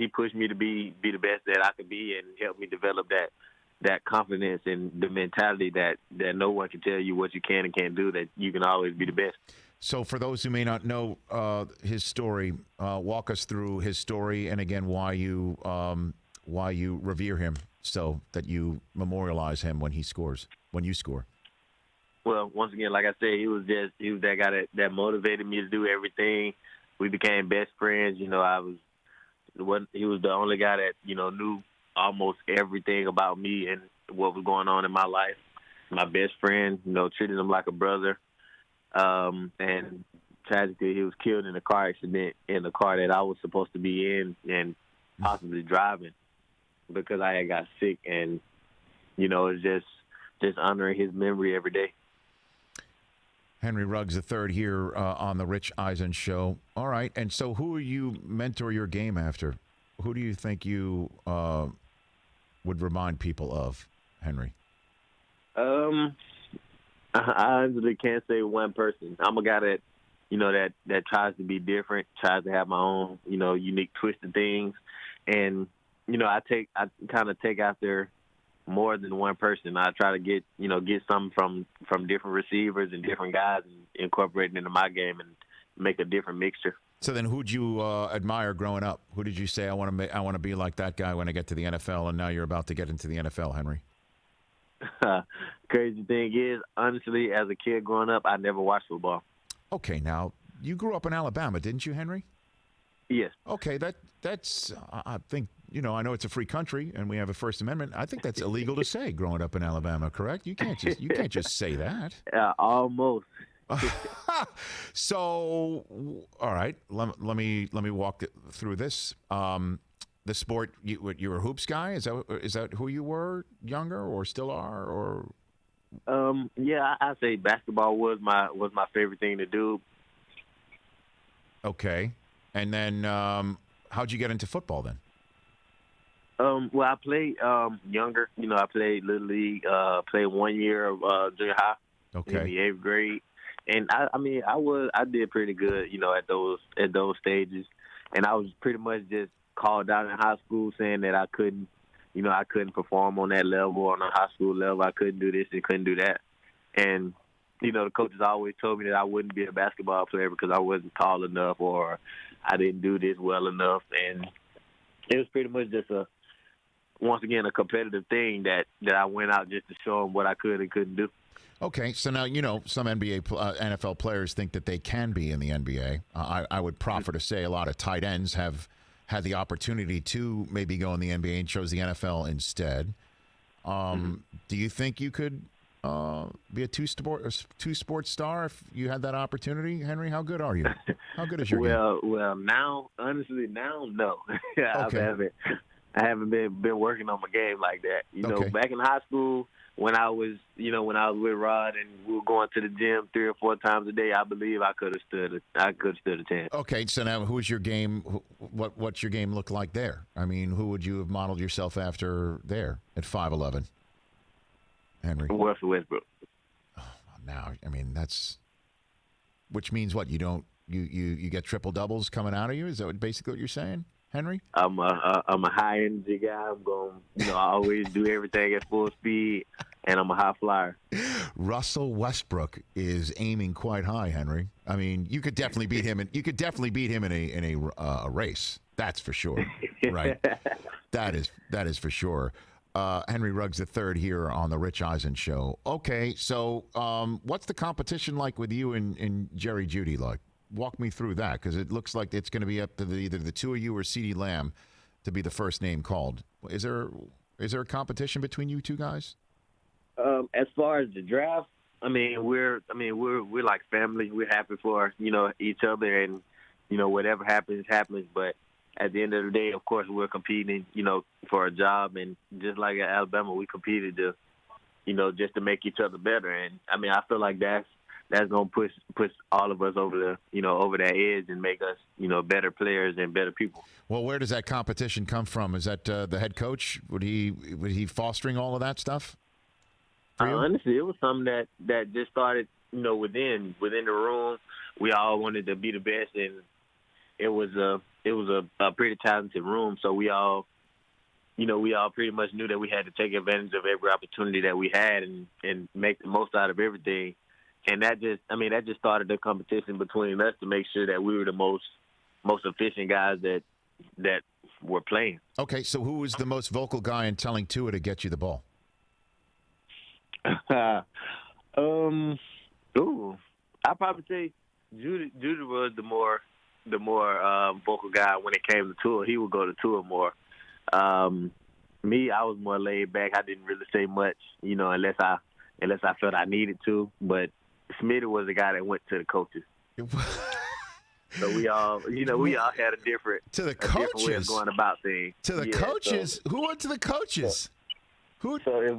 pushed me to be the best that I could be, and helped me develop that confidence and the mentality that no one can tell you what you can and can't do, that you can always be the best. So for those who may not know his story, walk us through his story, and again why you revere him so that you memorialize him when you score. Well, once again, like I said, he was that guy that motivated me to do everything. We became best friends. He was the only guy that knew almost everything about me and what was going on in my life. My best friend, treated him like a brother. And tragically, he was killed in a car accident in the car that I was supposed to be in and possibly driving, because I had got sick. And it's just honoring his memory every day. Henry Ruggs III here on the Rich Eisen Show. All right, and so who you mentor your game after? Who do you think you would remind people of, Henry? I honestly can't say one person. I'm a guy that tries to be different, tries to have my own, unique twist of things. And, I kind of take after more than one person. I try to get something from different receivers and different guys and incorporate it into my game and make a different mixture. So then who'd you admire growing up? Who did you say, I want to be like that guy when I get to the NFL, and now you're about to get into the NFL, Henry? Crazy thing is, honestly, as a kid growing up, I never watched football. Okay, now, you grew up in Alabama, didn't you, Henry? Yes. Okay, that's I think I know it's a free country and we have a First Amendment. I think that's illegal to say growing up in Alabama, correct? You can't just say that. Almost. So, all right, let me walk through this. The sport, you were a hoops guy. Is that who you were younger or still are? Or yeah, I say basketball was my favorite thing to do. Okay, and then how'd you get into football then? Well, I played younger. I played Little League. Played 1 year of junior high. Okay. In the 8th grade, and I did pretty good. At those stages, and I was pretty much just called out in high school saying that I couldn't perform on that level, on a high school level. I couldn't do this and couldn't do that, and the coaches always told me that I wouldn't be a basketball player because I wasn't tall enough or I didn't do this well enough, and it was pretty much just once again a competitive thing that I went out just to show them what I could and couldn't do. Okay, so now some NFL players think that they can be in the NBA. I would proffer to say a lot of tight ends have had the opportunity to maybe go in the NBA and chose the NFL instead. Do you think you could be a two-sport star if you had that opportunity, Henry? How good are you? How good is your game? Well, now, honestly, no. Okay. I haven't been working on my game like that. Okay. Back in high school, when I was with Rod and we were going to the gym 3 or 4 times a day, I believe I could have stood a chance. Okay, so now who's your game? What's your game look like there? I mean, who would you have modeled yourself after there at 5'11"? Henry. Russell Westbrook. Now, I mean, which means what? You get triple doubles coming out of you? Is that basically what you're saying, Henry? I'm a high energy guy. I'm going, I always do everything at full speed, and I'm a high flyer. Russell Westbrook is aiming quite high, Henry. I mean, you could definitely beat him. You could definitely beat him in a race. That's for sure. Right. That is for sure. Henry Ruggs III here on the Rich Eisen Show. Okay, so what's the competition like with you and Jerry Jeudy like? Walk me through that, because it looks like it's going to be up to either the two of you or CeeDee Lamb to be the first name called. Is there a competition between you two guys? As far as the draft, we're like family. We're happy for each other, and whatever happens. But at the end of the day, of course, we're competing for a job, and just like at Alabama, we competed to just to make each other better. And I feel like that's gonna push all of us over that edge and make us better players and better people. Well, where does that competition come from? Is that the head coach? Would he fostering all of that stuff? Honestly, it was something that just started within the room. We all wanted to be the best, and it was a pretty talented room. So we all pretty much knew that we had to take advantage of every opportunity that we had and make the most out of everything. And that just started the competition between us to make sure that we were the most efficient guys that were playing. Okay, so who was the most vocal guy in telling Tua to get you the ball? I'd probably say Judy was the more vocal guy when it came to Tua. He would go to Tua more. Me, I was more laid back. I didn't really say much, unless I felt I needed to. But Smitty was the guy that went to the coaches. So we all had a different way of going about things. To the coaches? So, who went to the coaches? Who? So if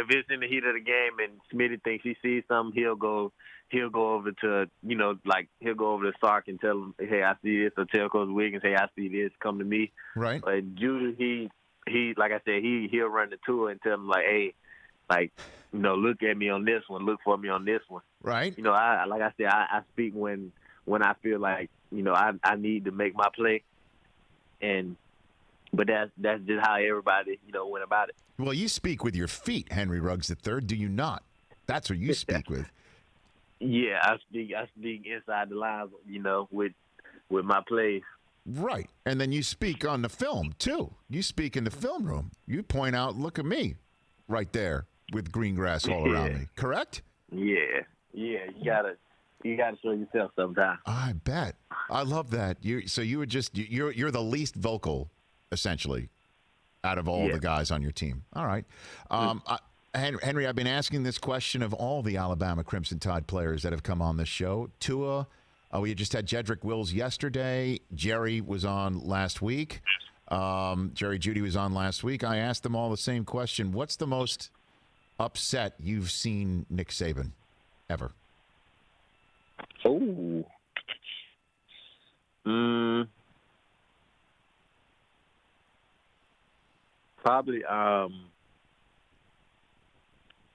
it's in the heat of the game and Smitty thinks he sees something, he'll go over to he'll go over to Sark and tell him, hey, I see this, or tell Coach Wiggins, hey, I see this, come to me. Right. But Judy, he like I said, he'll run the tour and tell him hey, look at me on this one, look for me on this one. Right. I speak when I feel like I need to make my play, but that's just how everybody went about it. Well, you speak with your feet, Henry Ruggs III, do you not? That's what you speak with. Yeah, I speak inside the lines, with my plays. Right, and then you speak on the film too. You speak in the film room. You point out, look at me, right there with green grass all around me. Correct? Yeah. You gotta show yourself sometime. I bet. I love that. You're the least vocal essentially, out of all the guys on your team. All right. Henry, I've been asking this question of all the Alabama Crimson Tide players that have come on this show. Tua, we just had Jedrick Wills yesterday. Jerry was on last week. Jerry Jeudy was on last week. I asked them all the same question. What's the most upset you've seen Nick Saban ever? Oh. Probably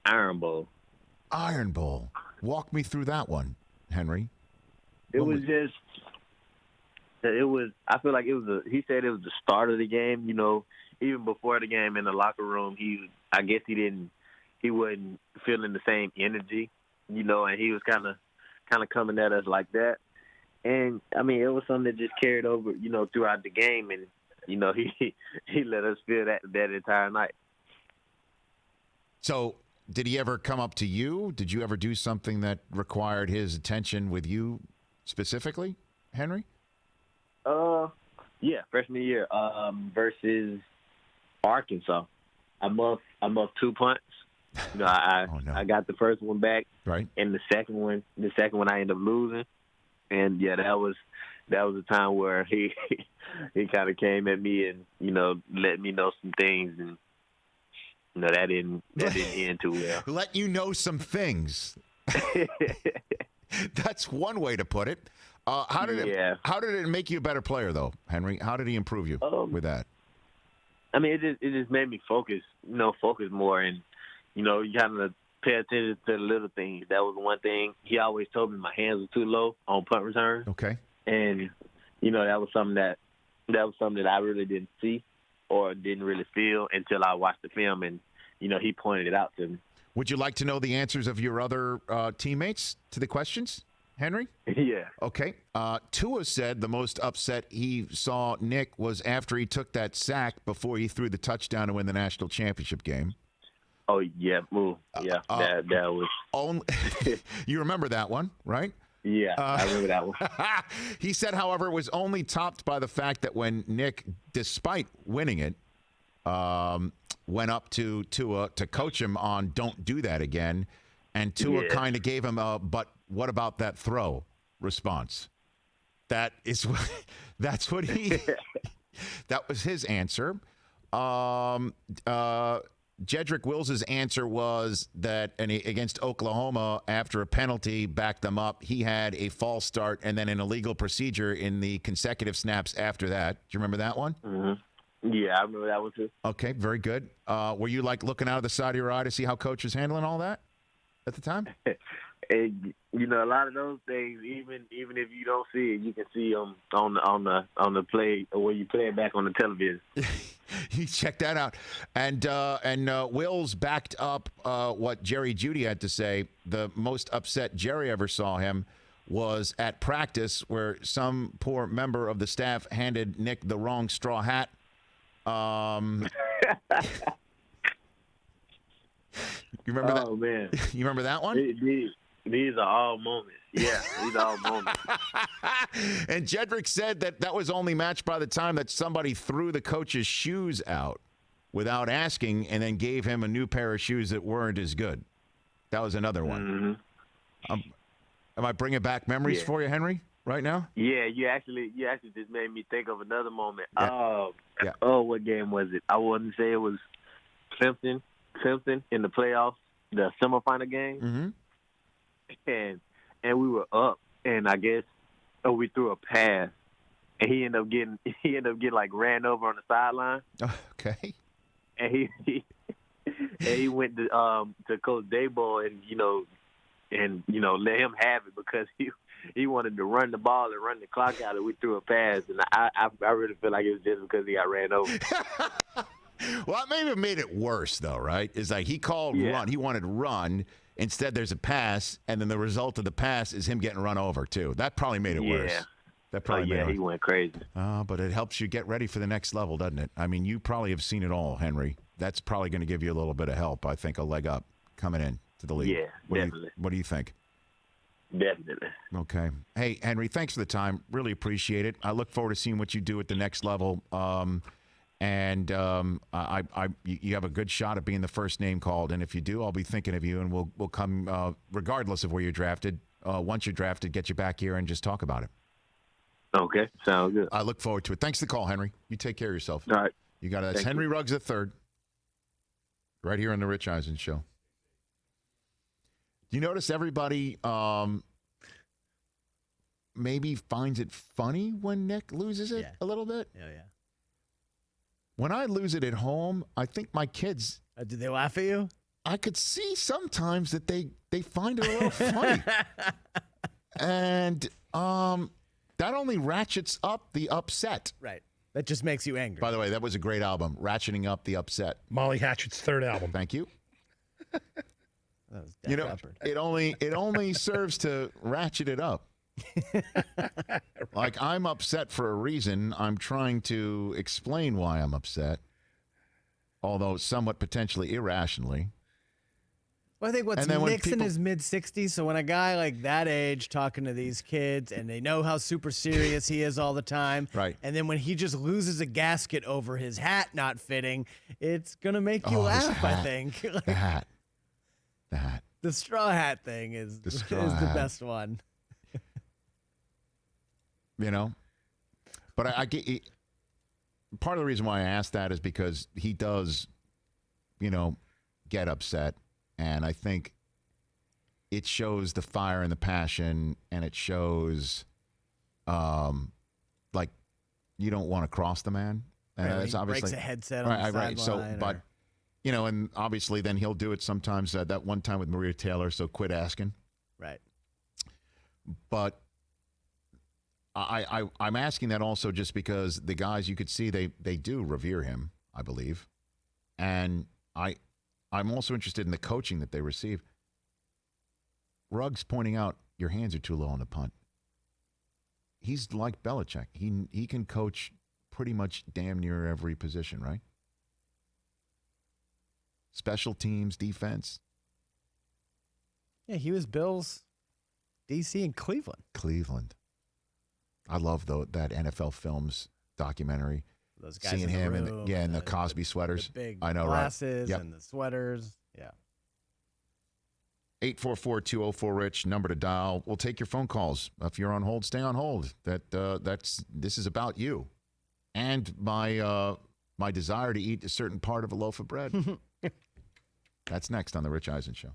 Iron Bowl. Iron Bowl. Walk me through that one, Henry. It was just. It was. I feel like it was. He said it was the start of the game. You know, even before the game in the locker room, I guess he wasn't feeling the same energy. You know, and he was kind of coming at us like that. And I mean, it was something that just carried over. You know, throughout the game, and you know, he let us feel that entire night. So, did he ever come up to you? Did you ever do something that required his attention with you specifically, Henry? Yeah, freshman year, versus Arkansas. I'm up 2 punts. You know, I got the first one back, right, and the second one I ended up losing, and yeah, that was a time where he kind of came at me and you know let me know some things, and you know that didn't end too well. Let you know some things. That's one way to put it. How did it make you a better player, though, Henry? How did he improve you with that? I mean, it just made me focus more, and you know, you kind of pay attention to the little things. That was one thing. He always told me my hands were too low on punt return. Okay. And you know, that was something that I really didn't see or didn't really feel until I watched the film, and you know, he pointed it out to me. Would you like to know the answers of your other teammates to the questions, Henry? Yeah. Okay. Tua said the most upset he saw Nick was after he took that sack before he threw the touchdown to win the national championship game. Oh, yeah. Yeah, that was. You remember that one, right? Yeah, I remember that one. He said, however, it was only topped by the fact that when Nick, despite winning it, went up to Tua to coach him on don't do that again, and Tua kind of gave him a "but what about that throw" response. That's what he that was his answer. Jedrick Wills' answer was that against Oklahoma, after a penalty backed them up, he had a false start and then an illegal procedure in the consecutive snaps after that. Do you remember that one? Mm-hmm. Yeah, I remember that one too. Okay, very good. Were you like looking out of the side of your eye to see how coach was handling all that at the time? And, you know, a lot of those things, even if you don't see it, you can see them on the play or when you play it back on the television. You check that out. And Wills backed up what Jerry Jeudy had to say. The most upset Jerry ever saw him was at practice where some poor member of the staff handed Nick the wrong straw hat. You remember that? Oh, man. You remember that one? These are all moments. Yeah, these are all moments. And Jedrick said that was only matched by the time that somebody threw the coach's shoes out without asking and then gave him a new pair of shoes that weren't as good. That was another one. Mm-hmm. Am I bringing back memories for you, Henry, right now? Yeah, you actually just made me think of another moment. Yeah. Oh, what game was it? I wouldn't say it was Clemson in the playoffs, the semifinal game. Mm-hmm. And we were up, and I guess we threw a pass, and he ended up getting like ran over on the sideline. Okay. And he went to Coach Daboll and let him have it because he wanted to run the ball and run the clock out, and we threw a pass, and I really feel like it was just because he got ran over. Well, that may have made it worse, though, right? It's like he called run. He wanted run. Instead, there's a pass, and then the result of the pass is him getting run over, too. That probably made it worse. That probably made it worse. He went crazy. But it helps you get ready for the next level, doesn't it? I mean, you probably have seen it all, Henry. That's probably going to give you a little bit of help, I think, a leg up coming in to the league. Yeah, definitely. What do you think? Definitely. Okay. Hey, Henry, thanks for the time. Really appreciate it. I look forward to seeing what you do at the next level. And you have a good shot at being the first name called. And if you do, I'll be thinking of you, and we'll come regardless of where you're drafted. Once you're drafted, get you back here and just talk about it. Okay, sounds good. I look forward to it. Thanks for the call, Henry. You take care of yourself. All right. You got it. That's Thank Henry you. Ruggs III, right here on the Rich Eisen Show. Do you notice everybody maybe finds it funny when Nick loses it a little bit? Yeah. When I lose it at home, I think my kids... do they laugh at you? I could see sometimes that they find it a little funny. And that only ratchets up the upset. Right. That just makes you angry. By the way, that was a great album, Ratcheting Up the Upset. Molly Hatchet's third album. Thank you. That was Def You know, Leppard. it only serves to ratchet it up. Like, I'm upset for a reason. I'm trying to explain why I'm upset, although somewhat potentially irrationally. Well, I think And then when Nick's in people- his mid-60s, so when a guy like that age talking to these kids and they know how super serious he is all the time, Right. and then when he just loses a gasket over his hat not fitting, it's going to make you his laugh, I hat. think. The hat. The hat. The straw hat thing is The the straw hat. best one. You know? But I get part of the reason why I asked that is because he does, get upset. And I think it shows the fire and the passion, and it shows, like, you don't want to cross the man. And Right, when that's he obviously breaks a headset on the right. So, sideline but or- and obviously then he'll do it sometimes. That one time with Maria Taylor. So quit asking. Right. But I'm asking that also just because the guys, you could see they do revere him, I believe, and I'm also interested in the coaching that they receive. Ruggs pointing out your hands are too low on the punt. He's like Belichick. He can coach pretty much damn near every position, right? Special teams, defense. Yeah, he was Bills, DC, and Cleveland. Cleveland. I love that NFL Films documentary. Those guys Seeing in the him room, in the Cosby sweaters. The big I know, glasses right? Yep. and the sweaters. Yeah. 844-204-RICH, number to dial. We'll take your phone calls. If you're on hold, stay on hold. This is about you and my desire to eat a certain part of a loaf of bread. That's next on the Rich Eisen Show.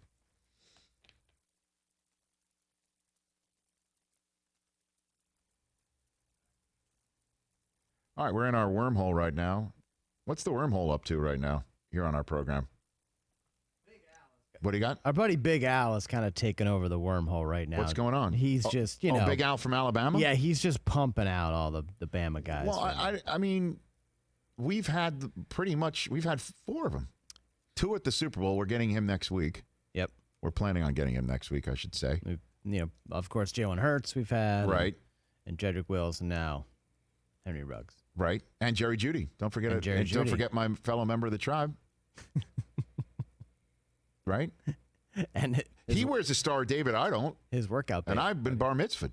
All right, we're in our wormhole right now. What's the wormhole up to right now here on our program? What do you got? Our buddy Big Al is kind of taking over the wormhole right now. What's going on? He's just, you know. Big Al from Alabama? Yeah, he's just pumping out all the Bama guys. Well, I mean, we've had four of them. Two at the Super Bowl. We're getting him next week. Yep. We're planning on getting him next week, I should say. Of course, Jalen Hurts we've had. Right. And Jedrick Wills, and now Henry Ruggs. Right. And Jerry Jeudy. Don't forget it. Jerry And don't Jeudy. forget my fellow member of the tribe. Right? And he wears a Star of David. I don't. His workout bag. And I've been bar mitzvahed.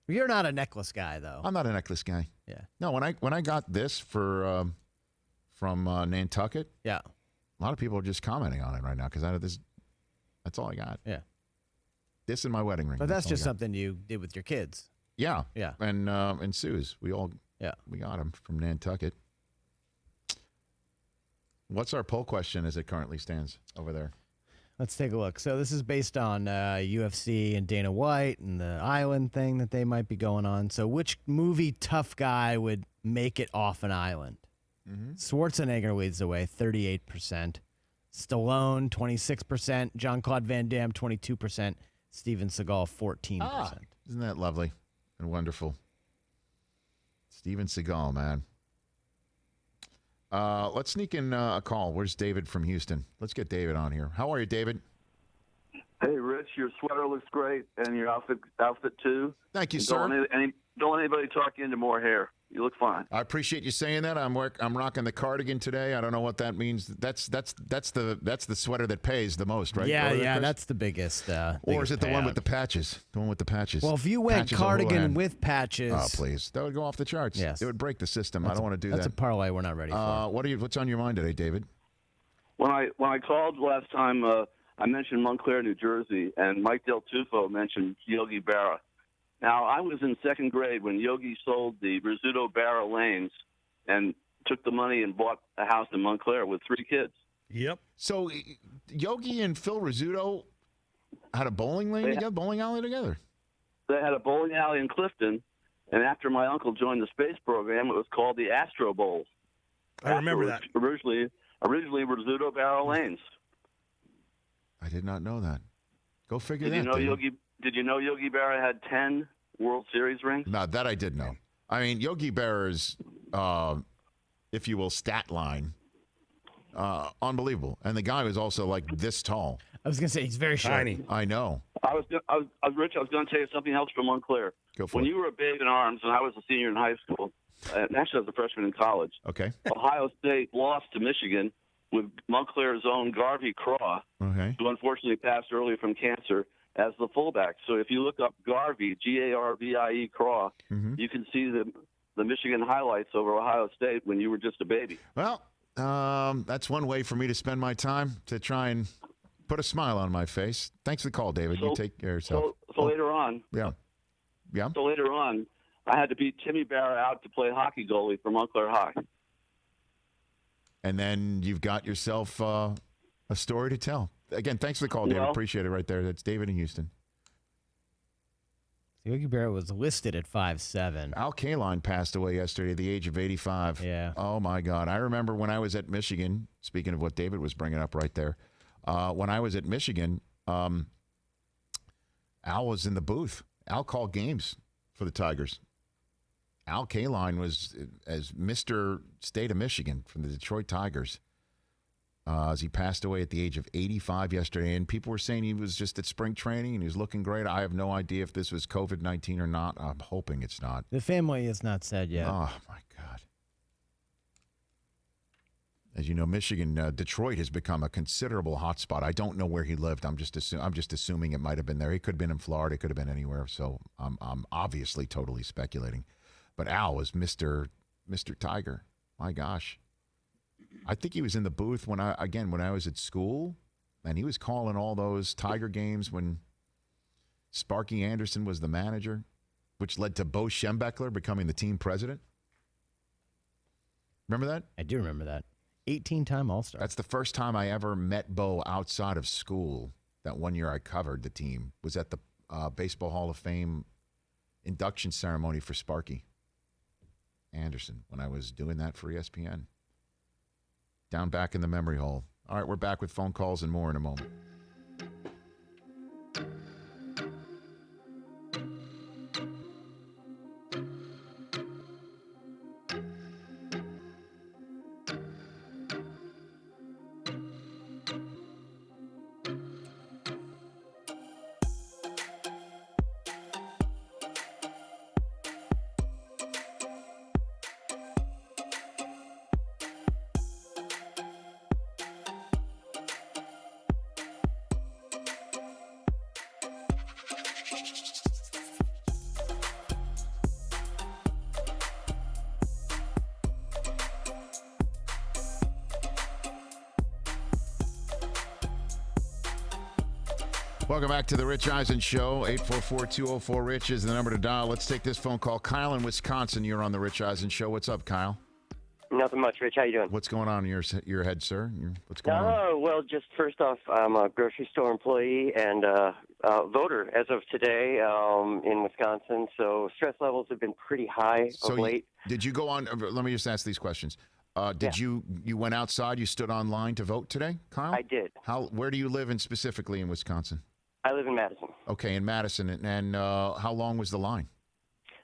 You're not a necklace guy, though. I'm not a necklace guy. Yeah. No, when I got this from Nantucket, yeah, a lot of people are just commenting on it right now because that's all I got. Yeah. This and my wedding ring. But that's all just I got. something you did with your kids. Yeah. Yeah. And Sue's. We got them from Nantucket. What's our poll question as it currently stands over there? Let's take a look. So this is based on UFC and Dana White and the island thing that they might be going on. So which movie tough guy would make it off an island? Mm-hmm. Schwarzenegger leads the way, 38%. Stallone, 26%. Jean-Claude Van Damme, 22%. Steven Seagal, 14%. Isn't that lovely and wonderful? Steven Seagal, man. Let's sneak in a call. Where's David from Houston? Let's get David on here. How are you, David? Hey, Rich, your sweater looks great, and your outfit too. Thank you, And sir. don't don't let anybody talk you into more hair. You look fine. I appreciate you saying that. I'm rocking the cardigan today. I don't know what that means. That's the sweater that pays the most, right? Yeah, that's the biggest. Or is it the one with payout. the patches? The one with the patches. Well, if you went Patches of cardigan Houlihan. with patches, Oh, please, that would go off the charts. Yes. It would break the system. I don't want to do that's that. a parlay we're not ready for. What's on your mind today, David? When I called last time, I mentioned Montclair, New Jersey, and Mike Del Tufo mentioned Yogi Berra. Now, I was in second grade when Yogi sold the Rizzuto Berra lanes and took the money and bought a house in Montclair with 3 kids. Yep. So Yogi and Phil Rizzuto had a bowling alley together. They had a bowling alley in Clifton, and after my uncle joined the space program, it was called the Astro Bowl. I remember that. Originally Rizzuto Berra lanes. I did not know that. Go figure Did that. Did you know Yogi Berra had 10 World Series rings? No, that I did know. I mean, Yogi Berra's, if you will, stat line, unbelievable. And the guy was also like this tall. I was gonna say he's very short. Tiny. I know. Rich, I was going to tell you something else from Montclair. Go for when it. you were a babe in arms and I was a senior in high school, and actually I was a freshman in college, Okay. Ohio State lost to Michigan with Montclair's own Garvey Craw, Okay. who unfortunately passed early from cancer, as the fullback. So if you look up Garvey, Garvie Craw, you can see the Michigan highlights over Ohio State when you were just a baby. Well, that's one way for me to spend my time to try and put a smile on my face. Thanks for the call, David. You take care of yourself. So later on, Yeah. So later on, I had to beat Timmy Berra out to play hockey goalie for Montclair High. And then you've got yourself a story to tell. Again, thanks for the call, David. Well- Appreciate it right there. That's David in Houston. Yogi Berra was listed at 5'7". Al Kaline passed away yesterday at the age of 85. Yeah. Oh, my God. I remember when I was at Michigan, speaking of what David was bringing up right there, when I was at Michigan, Al was in the booth. Al called games for the Tigers. Al Kaline was as Mr. State of Michigan from the Detroit Tigers as he passed away at the age of 85 yesterday. And people were saying he was just at spring training and he was looking great. I have no idea if this was COVID-19 or not. I'm hoping it's not. The family has not said yet. Oh, my God. As you know, Michigan, Detroit has become a considerable hotspot. I don't know where he lived. I'm just assuming it might have been there. He could have been in Florida. It could have been anywhere. So I'm obviously totally speculating. But Al was Mr. Tiger. My gosh. I think he was in the booth when I was at school, and he was calling all those Tiger games when Sparky Anderson was the manager, which led to Bo Schembechler becoming the team president. Remember that? I do remember that. 18-time All-Star. That's the first time I ever met Bo outside of school. That one year I covered the team was at the Baseball Hall of Fame induction ceremony for Sparky Anderson when I was doing that for ESPN. Down back in the memory hole. All right, we're back with phone calls and more in a moment. Welcome back to the Rich Eisen Show. 844-204-RICH is the number to dial. Let's take this phone call. Kyle in Wisconsin, you're on the Rich Eisen Show. What's up, Kyle? Nothing much, Rich. How you doing? What's going on in your head, sir? What's going on? Oh, well, just first off, I'm a grocery store employee and voter as of today in Wisconsin, so stress levels have been pretty high of late. Did you go on? Let me just ask these questions. You went outside, you stood online to vote today, Kyle? I did. Where do you live specifically in Wisconsin? I live in Madison. Okay, in Madison. And how long was the line?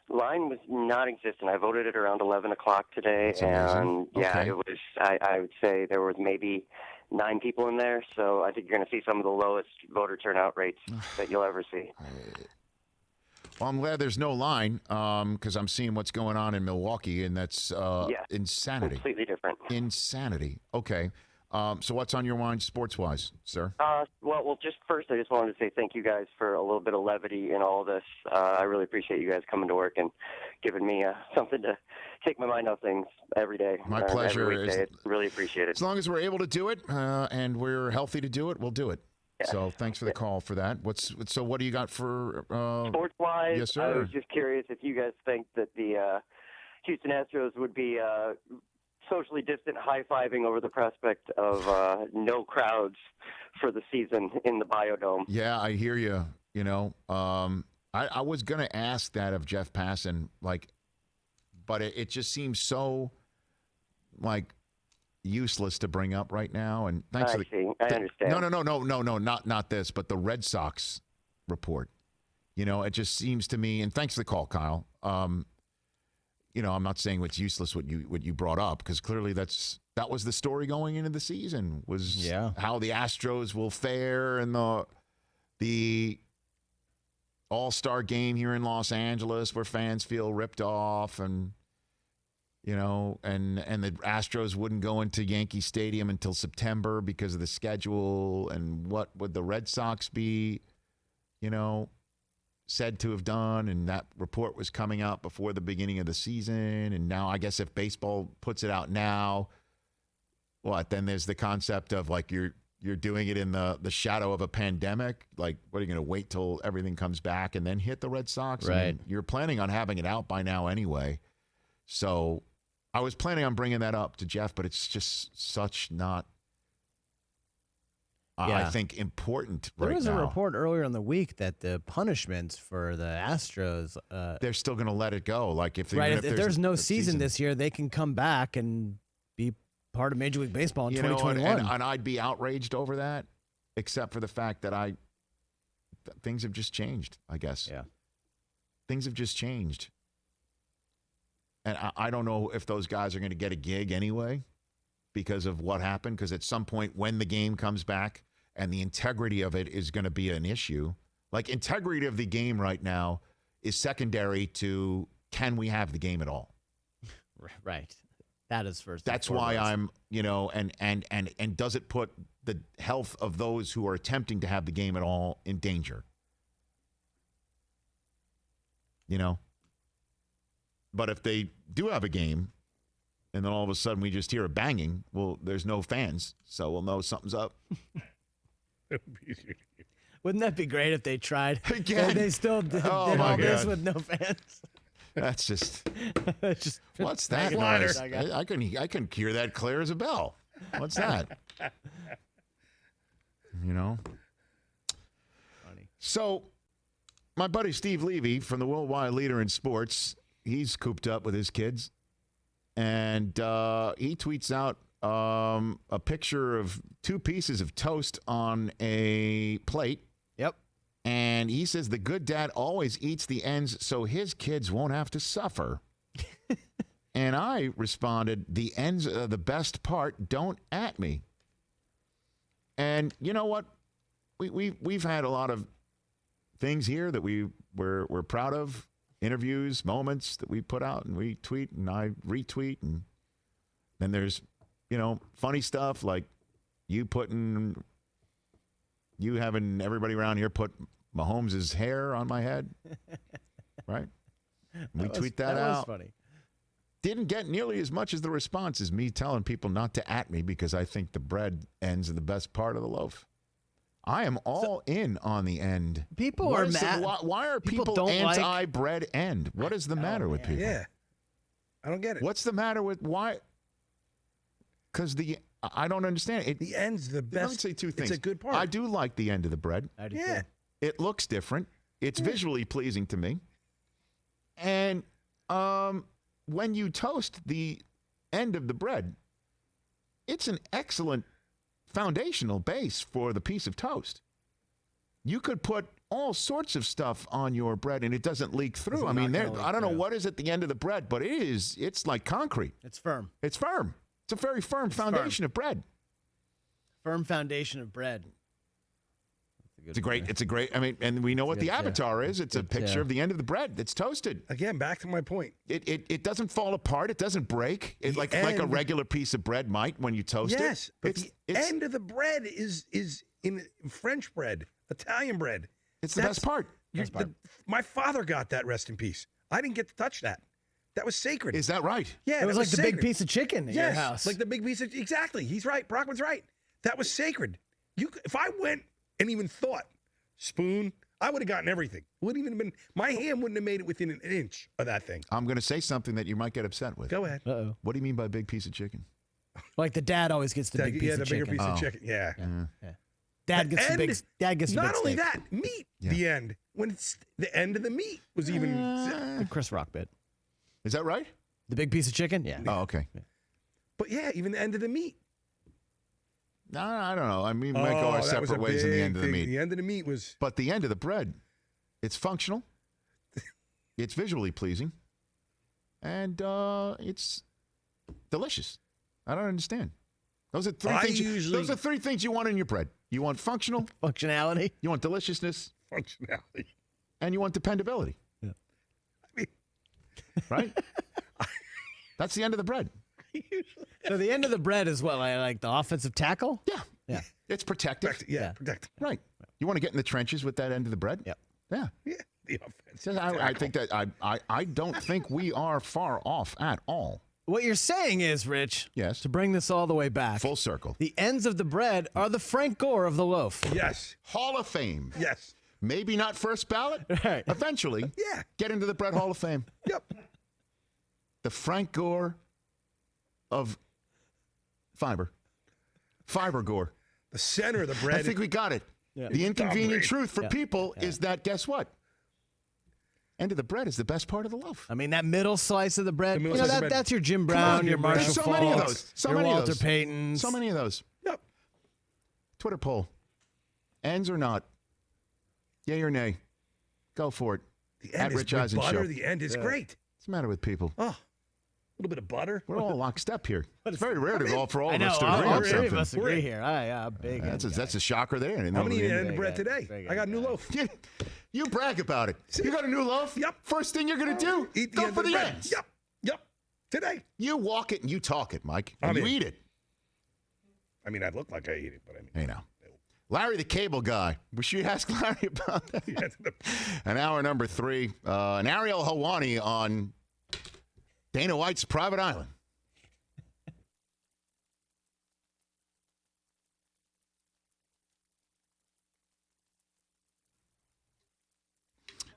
Line was non-existent. I voted at around 11 o'clock today. That's amazing. And Okay. it was, I would say there was maybe 9 people in there. So I think you're going to see some of the lowest voter turnout rates that you'll ever see. Well, I'm glad there's no line because I'm seeing what's going on in Milwaukee, and that's insanity. Completely different. Insanity. Okay. So what's on your mind sports-wise, sir? Well, just first, I just wanted to say thank you guys for a little bit of levity in all of this. I really appreciate you guys coming to work and giving me something to take my mind off things every day. My pleasure. Every weekday. Really appreciate it. As long as we're able to do it and we're healthy to do it, we'll do it. Yeah. So thanks for the call for that. So what do you got for sports-wise? Yes, sir. I was just curious if you guys think that the Houston Astros would be socially distant high-fiving over the prospect of no crowds for the season in the Biodome. Yeah, I hear you. You know, I was going to ask that of Jeff Passan, but it just seems so, useless to bring up right now. And thanks for I understand. No, not this, but the Red Sox report. You know, it just seems to me, and thanks for the call, Kyle. You know, I'm not saying it's useless what you brought up, because clearly that was the story going into the season, was how the Astros will fare in the All-Star game here in Los Angeles, where fans feel ripped off, and you know, and the Astros wouldn't go into Yankee Stadium until September because of the schedule, and what would the Red Sox be, you know, said to have done, and that report was coming out before the beginning of the season. And now I guess if baseball puts it out now, then there's the concept of you're doing it in the shadow of a pandemic. What are you going to wait till everything comes back and then hit the Red Sox? Right. I mean, you're planning on having it out by now anyway. So I was planning on bringing that up to Jeff, but it's just such not I think important right now. There was a report earlier in the week that the punishments for the Astros, they're still going to let it go. If there's no season this year, they can come back and be part of Major League Baseball in 2021. And I'd be outraged over that, except for the fact that things have just changed, I guess. Yeah. Things have just changed. And I don't know if those guys are going to get a gig anyway because of what happened, because at some point when the game comes back and the integrity of it is going to be an issue, integrity of the game right now is secondary to can we have the game at all? Right. That is first. That's why I'm, and does it put the health of those who are attempting to have the game at all in danger? You know? But if they do have a game, and then all of a sudden we just hear a banging, well, there's no fans, so we'll know something's up. Wouldn't that be great if they tried? Again? They still did all this with no fans. That's just what's that noise? I can hear that clear as a bell. What's that? You know? Funny. So, my buddy Steve Levy from the Worldwide Leader in Sports, he's cooped up with his kids, and he tweets out a picture of two pieces of toast on a plate. Yep. And he says the good dad always eats the ends so his kids won't have to suffer. And I responded, the ends are the best part. Don't at me. And you know what? We've had a lot of things here that we're proud of. Interviews, moments that we put out and we tweet and I retweet. And then there's, funny stuff like you having everybody around here put Mahomes' hair on my head. Right? We tweet that out. That was funny. Didn't get nearly as much as the response as me telling people not to at me because I think the bread ends are the best part of the loaf. I am all in on the end. People are mad. Why are people anti-bread end? What is the matter with people? Yeah. I don't get it. What's the matter with why? Because I don't understand it. The end's the best. Let me say two things. It's a good part. I do like the end of the bread. I do Yeah. too. It looks different. It's visually pleasing to me. And when you toast the end of the bread, it's an excellent foundational base for the piece of toast. You could put all sorts of stuff on your bread and it doesn't leak through. I mean, I don't know what is at the end of the bread, but it's like concrete. It's firm. It's firm. It's a very firm foundation of bread. Firm foundation of bread. It's a great. I mean, and we know what the avatar is. It's a picture of the end of the bread that's toasted. Again, back to my point. It doesn't fall apart. It doesn't break. It like a regular piece of bread might when you toast it. Yes, but the end of the bread is in French bread, Italian bread. It's the best part. My father got that. Rest in peace. I didn't get to touch that. That was sacred. Is that right? Yeah, it was like the sacred. big piece of chicken in your house. Like the big piece of exactly. He's right. Brockman's right. That was sacred. If I went and even thought spoon, I would have gotten everything. Wouldn't even have been. My hand wouldn't have made it within an inch of that thing. I'm going to say something that you might get upset with. Go ahead. Uh-oh. What do you mean by big piece of chicken? Like the dad always gets the big piece of chicken. Yeah, the bigger piece of chicken. Yeah. Dad gets the big. Dad gets the big not only steak. that, meat. Yeah. The end. When it's the end of the meat was even the Chris Rock bit. Is that right? The big piece of chicken. Yeah. Oh, okay. Yeah. But yeah, even the end of the meat. No, I don't know. I mean, we might go our separate ways in the end of the meat. The end of the meat was. But the end of the bread, it's functional, it's visually pleasing, and it's delicious. I don't understand. Those are three things. Those are three things you want in your bread. You want functionality. You want deliciousness. Functionality. And you want dependability. Yeah. I mean, right? That's the end of the bread. So the end of the bread is what, like the offensive tackle? Yeah. Yeah. It's protective. Protect. Right. You want to get in the trenches with that end of the bread? Yep. Yeah. Yeah. The offensive I think that I don't think we are far off at all. What you're saying is, Rich, yes, to bring this all the way back. Full circle. The ends of the bread are the Frank Gore of the loaf. Yes. Hall of Fame. Yes. Maybe not first ballot. Right. Eventually. Yeah. Get into the Bread Hall of Fame. Yep. The Frank Gore of fiber Gore. The center of the bread. I think we got it. Yeah. The inconvenient truth for people is that, guess what? End of the bread is the best part of the loaf. I mean, that middle slice of the bread, that's your Jim Come Brown, on, your Marshall so Faulk, many of those. So your many of Walter those. Paytons. So many of those. Yep. Twitter poll. Ends or not? Yay or nay? Go for it. The end At is Rich with Eisen butter. Show. The end is great. What's the matter with people? Oh, a little bit of butter. We're all lockstep here. It's very rare to all for all I of know, us to agree all on three something. of us agree here. Big. That's a shocker there. How many end of bread today? I got a new loaf. You brag about it. You got a new loaf? Yep. First thing you're going to do, Eat the go end for of the the bread. ends. Yep. Today. You walk it and you talk it, Mike. And you eat it. I mean, I look like I eat it, but I mean. Hey, now. Larry the Cable Guy. We should ask Larry about that. And hour number 3, an Ariel Helwani on Dana White's private island.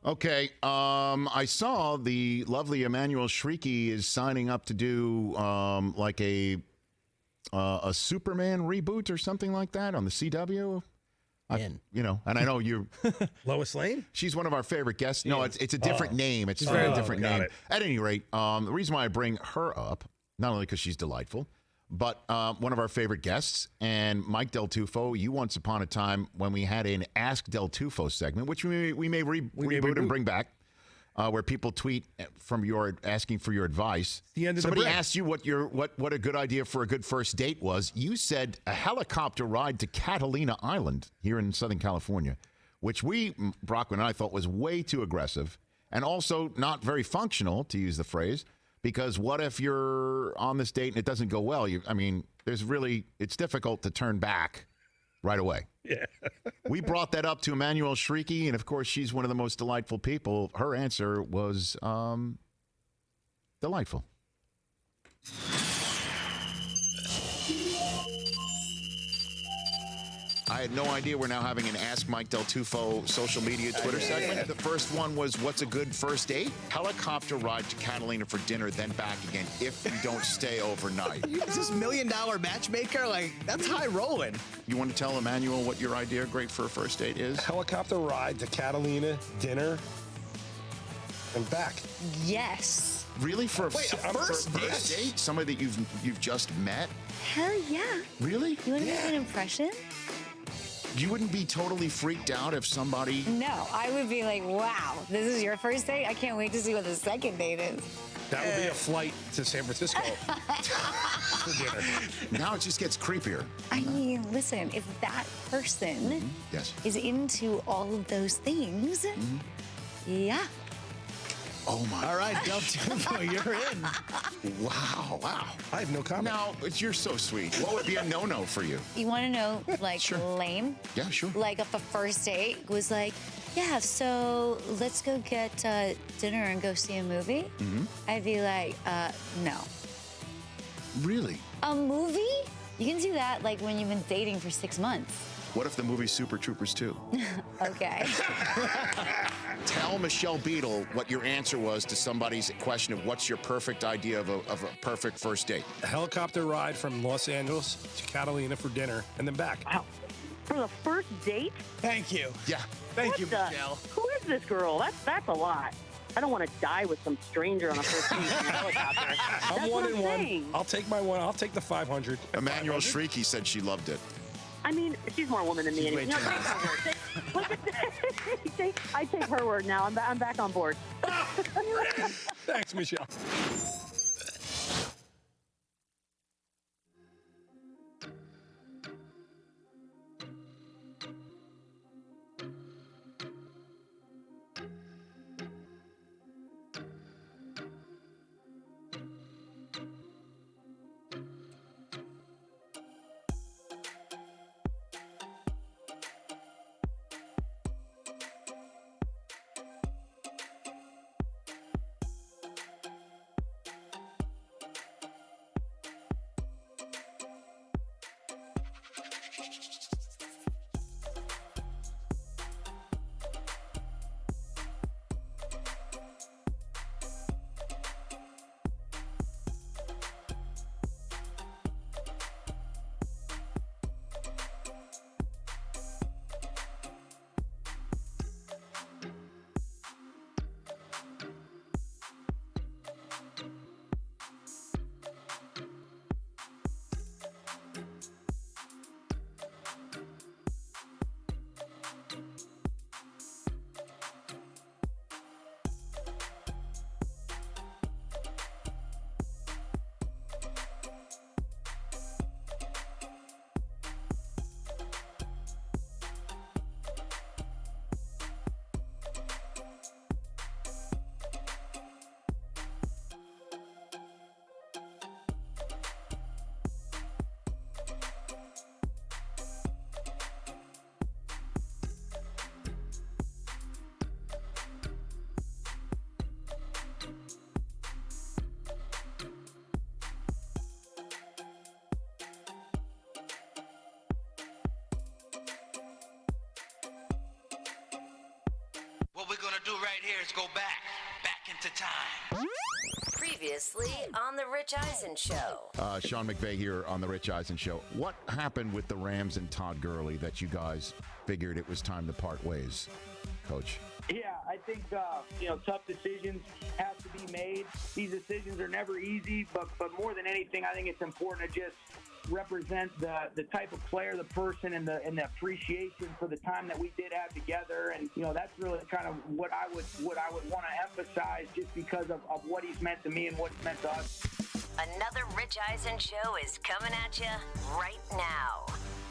Okay, I saw the lovely Emmanuel Shrieky is signing up to do like a Superman reboot or something like that on the CW. And I know you, Lois Lane. She's one of our favorite guests. No, it's a different name. It's a very different name. It. At any rate, the reason why I bring her up, not only because she's delightful, but one of our favorite guests, and Mike Del Tufo. You once upon a time when we had an Ask Del Tufo segment, which we may reboot and bring back, where people tweet asking for your advice. The end of Somebody the bread. asked you what a good idea for a good first date was. You said a helicopter ride to Catalina Island here in Southern California, which Brockman and I thought was way too aggressive and also not very functional, to use the phrase. Because what if you're on this date and it doesn't go well? It's difficult to turn back right away. Yeah. We brought that up to Emmanuel Shrieky, and of course, she's one of the most delightful people. Her answer was delightful. I had no idea we're now having an Ask Mike Del Tufo social media Twitter segment. The first one was, what's a good first date? Helicopter ride to Catalina for dinner, then back again if you don't stay overnight. You this $1 million matchmaker? Like, that's high rolling. You want to tell Emmanuel what your idea great for a first date is? Helicopter ride to Catalina, dinner, and back. Yes. Really? For Wait, a first date? Somebody that you've just met? Hell yeah. Really? You want to make an impression? You wouldn't be totally freaked out if somebody... No, I would be like, wow, this is your first date? I can't wait to see what the second date is. That would be a flight to San Francisco for dinner. Now it just gets creepier. I mean, listen, if that person Yes. is into all of those things, yeah. Oh my. All right, Del Tufo, you're in. Wow. I have no comment. Now, you're so sweet. What would be a no-no for you? You want to know, like, Sure. lame? Yeah, sure. Like, if a first date was like, yeah, so let's go get dinner and go see a movie, I'd be like, no. Really? A movie? You can do that, like, when you've been dating for 6 months. What if the movie's Super Troopers 2? Okay. Tell Michelle Beadle what your answer was to somebody's question of what's your perfect idea of a perfect first date. A helicopter ride from Los Angeles to Catalina for dinner and then back. Wow. For the first date? Thank you. Yeah. Thank you, What the- Michelle. Who is this girl? That's a lot. I don't want to die with some stranger on a first date in a helicopter. I'm That's one what and I'm one. saying. I'll take my one. I'll take the 500. Emmanuel Shrieky said she loved it. I mean, she's more woman than me. She's Anyway. way No, too take her word. I take her word now. I'm back on board. Thanks, Michelle. What we're gonna do right here is go back into time. Previously on the Rich Eisen Show. Sean McVay here on the Rich Eisen Show. What happened with the Rams and Todd Gurley that you guys figured it was time to part ways, Coach? Yeah, I think tough decisions have to be made. These decisions are never easy, but more than anything, I think it's important to just represent the type of player, the person, and the appreciation for the time that we did have together. And that's really kind of what I would want to emphasize, just because of what he's meant to me and what he's meant to us. Another Rich Eisen Show is coming at you right now.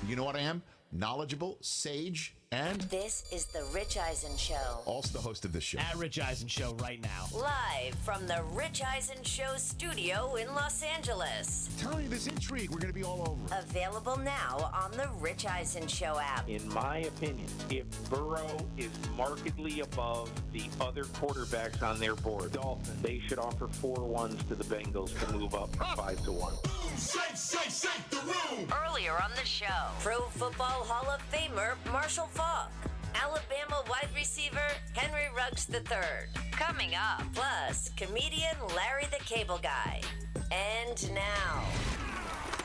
You know what I am? Knowledgeable, sage, and This is the Rich Eisen Show. also the host of this show. At Rich Eisen Show right now. Live from the Rich Eisen Show studio in Los Angeles. Tell me this intrigue. We're going to be all over. Available now on the Rich Eisen Show app. In my opinion, if Burrow is markedly above the other quarterbacks on their board, Dolphins, they should offer 4-1s to the Bengals to move up from 5-1. Shake the room. Earlier on the show, Pro Football Hall of Famer Marshall Faulk, Alabama wide receiver Henry Ruggs III. Coming up, plus comedian Larry the Cable Guy. And now,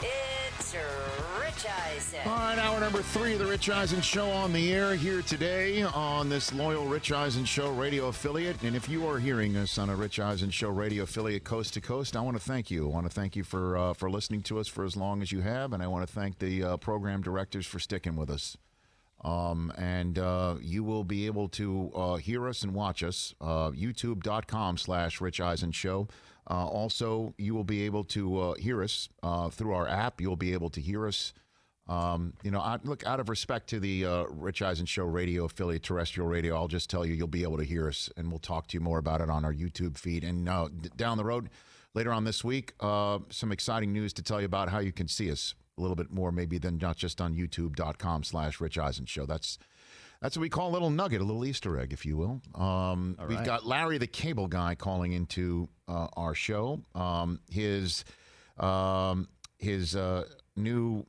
it's Rich Eisen. All right, hour number 3 of the Rich Eisen Show on the air here today on this loyal Rich Eisen Show radio affiliate. And if you are hearing us on a Rich Eisen Show radio affiliate coast to coast, I want to thank you. I want to thank you for listening to us for as long as you have, and I want to thank the program directors for sticking with us. And you will be able to hear us and watch us, youtube.com/Rich Eisen Show. Also, you will be able to hear us through our app. You'll be able to hear us. Look, out of respect to the Rich Eisen Show radio affiliate, terrestrial radio, I'll just tell you, you'll be able to hear us, and we'll talk to you more about it on our YouTube feed. And down the road, later on this week, some exciting news to tell you about how you can see us a little bit more, maybe than not just on youtube.com/Rich Eisen Show. That's what we call a little nugget, a little Easter egg, if you will. We've got Larry the Cable Guy calling into our show. His new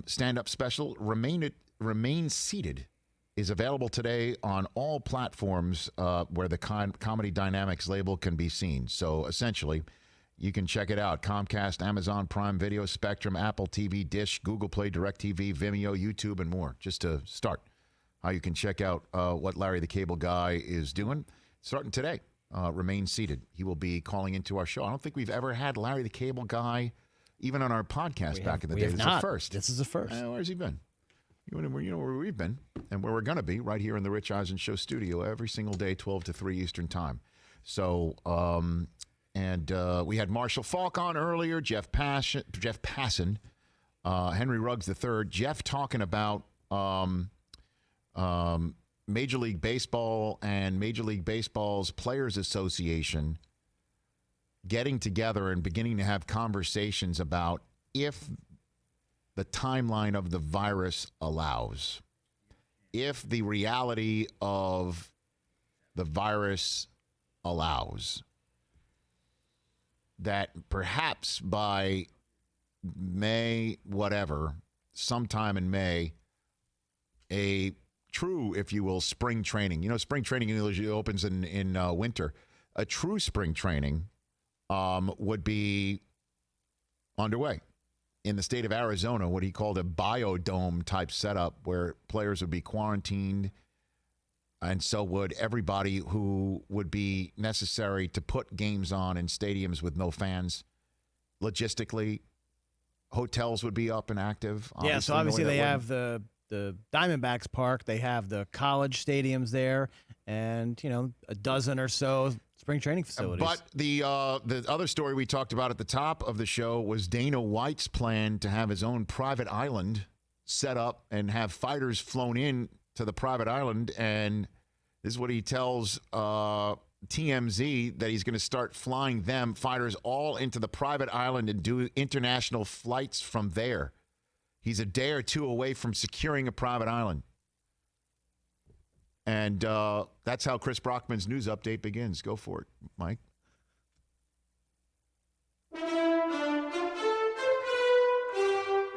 stand-up special, Remain Seated, is available today on all platforms where the Comedy Dynamics label can be seen. So essentially, you can check it out. Comcast, Amazon Prime Video, Spectrum, Apple TV, Dish, Google Play, DirecTV, Vimeo, YouTube, and more. Just to start, how you can check out what Larry the Cable Guy is doing. Starting today, Remain Seated. He will be calling into our show. I don't think we've ever had Larry the Cable Guy even on our podcast back in the day. This is a first. This is a first. Where's he been? You know where we've been and where we're going to be, right here in the Rich Eisen Show studio every single day, 12 to 3 Eastern time. So, we had Marshall Faulk on earlier, Jeff Passan, Henry Ruggs III. Jeff talking about Major League Baseball and Major League Baseball's Players Association getting together and beginning to have conversations about if the timeline of the virus allows, if the reality of the virus allows, that perhaps by May, sometime in May, a true, if you will, spring training. Spring training usually opens in winter. A true spring training would be underway in the state of Arizona, what he called a biodome type setup where players would be quarantined, and so would everybody who would be necessary to put games on in stadiums with no fans. Logistically, hotels would be up and active. Yeah, so obviously they have the Diamondbacks Park. They have the college stadiums there, and a dozen or so spring training facilities. But the other story we talked about at the top of the show was Dana White's plan to have his own private island set up and have fighters flown in to the private island. And this is what he tells TMZ, that he's going to start flying fighters all into the private island and do international flights from there. He's a day or two away from securing a private island. And that's how Chris Brockman's news update begins. Go for it, Mike.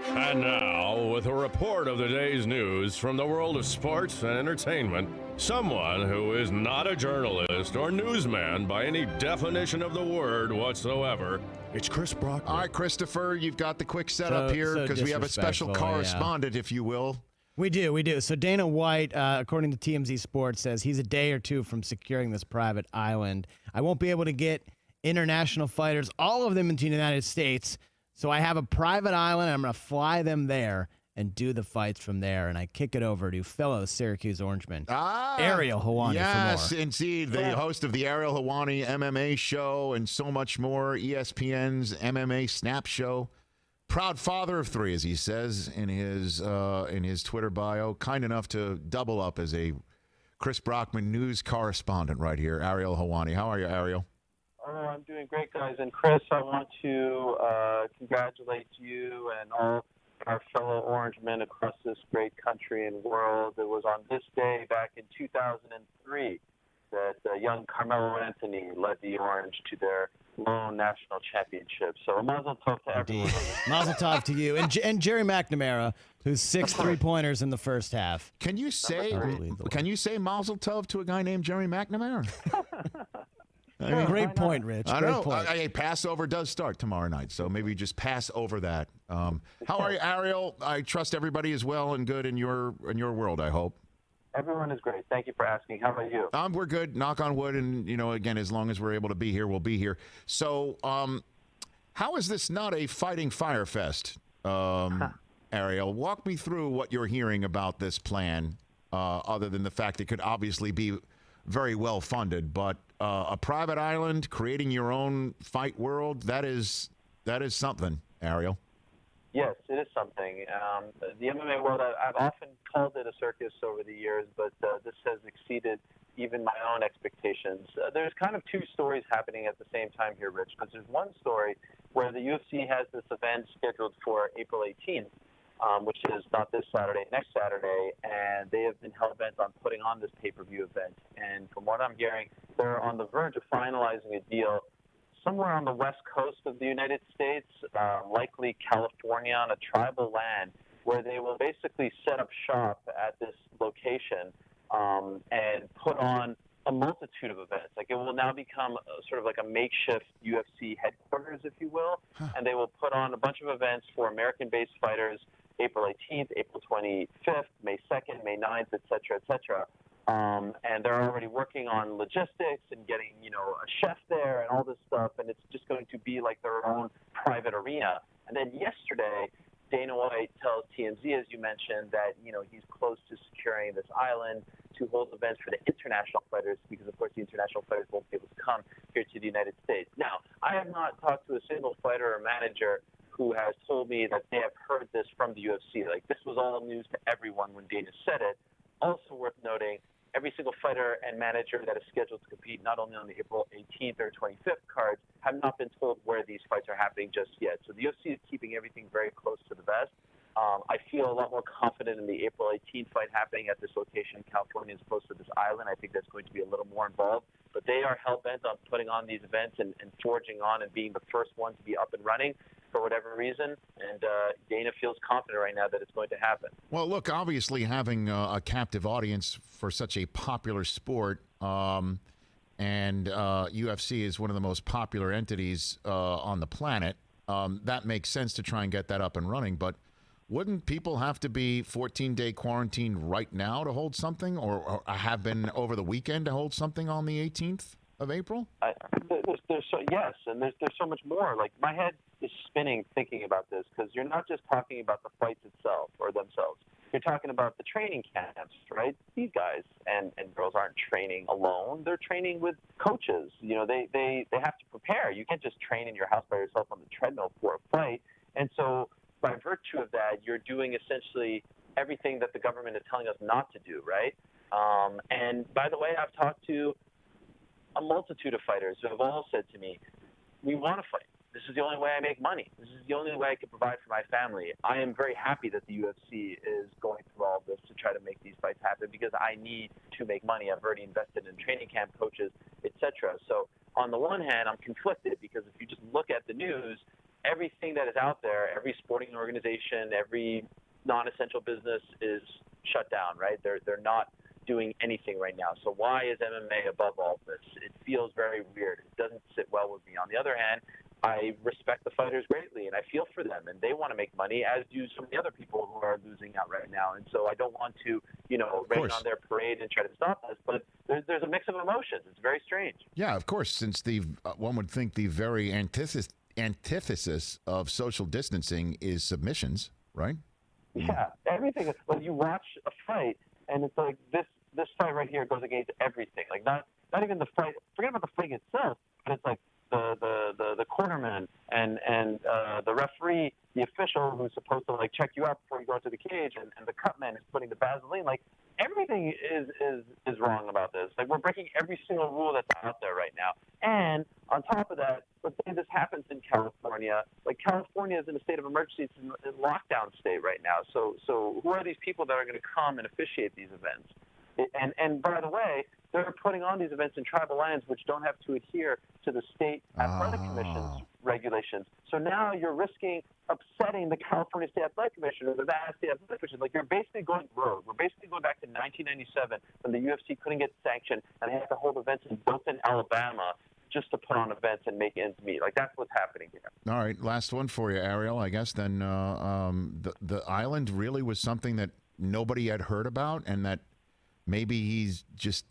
And now, with a report of the day's news from the world of sports and entertainment, someone who is not a journalist or newsman by any definition of the word whatsoever, it's Chris Brockman. All right, Christopher, you've got the quick setup here because we have a special correspondent, if you will. We do. So Dana White, according to TMZ Sports, says he's a day or two from securing this private island. I won't be able to get international fighters, all of them into the United States. So I have a private island, and I'm going to fly them there and do the fights from there. And I kick it over to fellow Syracuse Orangeman, Ariel Helwani. Yes, for more. indeed. The host of the Ariel Helwani MMA show and so much more, ESPN's MMA Snap Show. Proud father of three, as he says in his Twitter bio. Kind enough to double up as a Chris Brockman news correspondent right here. Ariel Helwani. How are you, Ariel? Oh, I'm doing great, guys. And Chris, I want to congratulate you and all our fellow Orangemen across this great country and world. It was on this day back in 2003 that young Carmelo Anthony led the Orange to their lone national championship. So a mazel tov to everyone. Mazel tov to you. And Jerry McNamara, who's 6 3-pointers in the first half. Can you say mazel tov to a guy named Jerry McNamara? Great point, Rich. I Great know. point. Hey, Passover does start tomorrow night, so maybe just pass over that. How are you, Ariel? I trust everybody is well and good in your world, I hope. Everyone is great. Thank you for asking. How about you? We're good. Knock on wood. And, again, as long as we're able to be here, we'll be here. So how is this not a fighting fire fest, Ariel? Walk me through what you're hearing about this plan, other than the fact it could obviously be very well funded. But a private island, creating your own fight world. That is something, Ariel. Yes, it is something. The MMA world, I've often called it a circus over the years, but this has exceeded even my own expectations. There's kind of two stories happening at the same time here, Rich, because there's one story where the UFC has this event scheduled for April 18th, which is not this Saturday, next Saturday, and they have been hell-bent on putting on this pay-per-view event. And from what I'm hearing, they're on the verge of finalizing a deal somewhere on the west coast of the United States, likely California, on a tribal land, where they will basically set up shop at this location and put on a multitude of events. Like, it will now become sort of like a makeshift UFC headquarters, if you will, and they will put on a bunch of events for American-based fighters April 18th, April 25th, May 2nd, May 9th, et cetera, et cetera. And they're already working on logistics and getting, a chef there and all this stuff, and it's just going to be like their own private arena. And then yesterday, Dana White tells TMZ, as you mentioned, that, he's close to securing this island to hold events for the international fighters because, of course, the international fighters won't be able to come here to the United States. Now, I have not talked to a single fighter or manager who has told me that they have heard this from the UFC. Like, this was all news to everyone when Dana said it. Also worth noting, every single fighter and manager that is scheduled to compete not only on the April 18th or 25th cards have not been told where these fights are happening just yet. So the UFC is keeping everything very close to the vest. I feel a lot more confident in the April 18th fight happening at this location in California as opposed to this island. I think that's going to be a little more involved. But they are hell-bent on putting on these events and forging on and being the first one to be up and running for whatever reason. And Dana feels confident right now that it's going to happen. Well, look, obviously having a captive audience for such a popular sport, and UFC is one of the most popular entities on the planet, that makes sense to try and get that up and running. But wouldn't people have to be 14-day quarantine right now to hold something, or have been over the weekend to hold something on the 18th of April? Yes, and there's so much more. Like, my head is spinning thinking about this, because you're not just talking about the fights itself or themselves. You're talking about the training camps, right? These guys and girls aren't training alone. They're training with coaches. They have to prepare. You can't just train in your house by yourself on the treadmill for a fight. And so by virtue of that, you're doing essentially everything that the government is telling us not to do, right? And by the way, I've talked to a multitude of fighters who have all said to me, we want to fight. This is the only way I make money. This is the only way I can provide for my family. I am very happy that the UFC is going through all of this to try to make these fights happen because I need to make money. I've already invested in training camp coaches, etc. So on the one hand, I'm conflicted because if you just look at the news, everything that is out there, every sporting organization, every non-essential business is shut down, right? They're not doing anything right now. So why is MMA above all this? It feels very weird. It doesn't sit well with me. On the other hand, I respect the fighters greatly, and I feel for them, and they want to make money, as do some of the other people who are losing out right now. And so I don't want to, rain on their parade and try to stop us, but there's a mix of emotions. It's very strange. Yeah, of course, since one would think the very antithesis of social distancing is submissions, right? Yeah, everything. When you watch a fight, and it's like this fight right here goes against everything. Like not even the fight. Forget about the fight itself, but it's like the cornerman and the referee, the official who's supposed to like check you out before you go into the cage, and the cut man is putting the Vaseline. Like everything is wrong about this. Like we're breaking every single rule that's out there right now. And on top of that, let's say this happens in California. Like California is in a state of emergency. It's in lockdown state right now. So who are these people that are going to come and officiate these events? And by the way, they're putting on these events in tribal lands which don't have to adhere to the state athletic commission's regulations. So now you're risking upsetting the California State Athletic Commission or the Nevada State Athletic Commission. Like you're basically going rogue. We're basically going back to 1997 when the UFC couldn't get sanctioned and they had to hold events in Dothan, Alabama, just to put on events and make ends meet. Like that's what's happening here. All right, last one for you, Ariel. I guess then the island really was something that nobody had heard about, and that maybe he's just.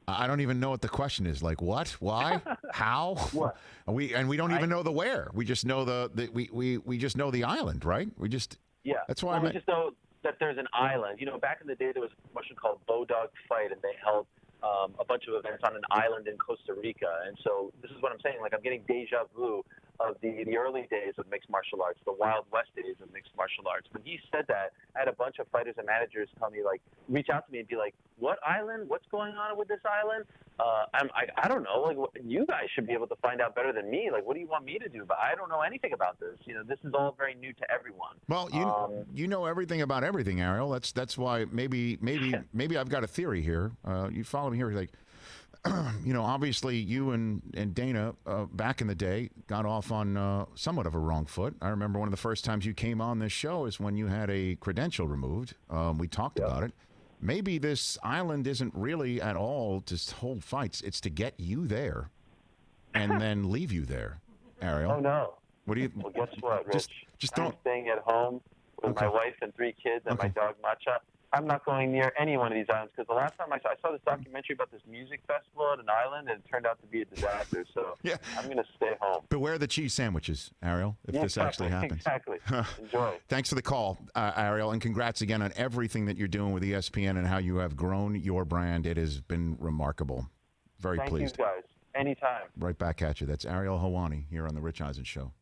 I don't even know what the question is. Like what? Why? How? What? We don't even know the where. We just know we just know the island, right? We just. Yeah. That's why we just know that there's an island. You know, back in the day there was a promotion called Bodog Fight, and they held a bunch of events on an island in Costa Rica. And so this is what I'm saying. Like, I'm getting deja vu of the early days of mixed martial arts, the Wild West days of mixed martial arts. When he said that, I had a bunch of fighters and managers tell me, like, reach out to me and be like, what island? What's going on with this island? I don't know. Like, you guys should be able to find out better than me. Like, what do you want me to do? But I don't know anything about this. This is all very new to everyone. Well, you know everything about everything, Ariel. That's why maybe I've got a theory here. You follow me here, like, obviously you and Dana back in the day got off on somewhat of a wrong foot. I remember one of the first times you came on this show is when you had a credential removed. We talked about it. Maybe this island isn't really at all to hold fights. It's to get you there and then leave you there, Ariel. Oh, no. What do you? Well, guess what, Rich? Just I'm don't. staying at home with my wife and 3 kids and my dog Matcha. I'm not going near any one of these islands because the last time I saw this documentary about this music festival at an island, and it turned out to be a disaster. So I'm going to stay home. Beware the cheese sandwiches, Ariel, if this actually happens. Exactly. Enjoy. Thanks for the call, Ariel, and congrats again on everything that you're doing with ESPN and how you have grown your brand. It has been remarkable. Very pleased. Thank you, guys. Anytime. Right back at you. That's Ariel Helwani here on The Rich Eisen Show.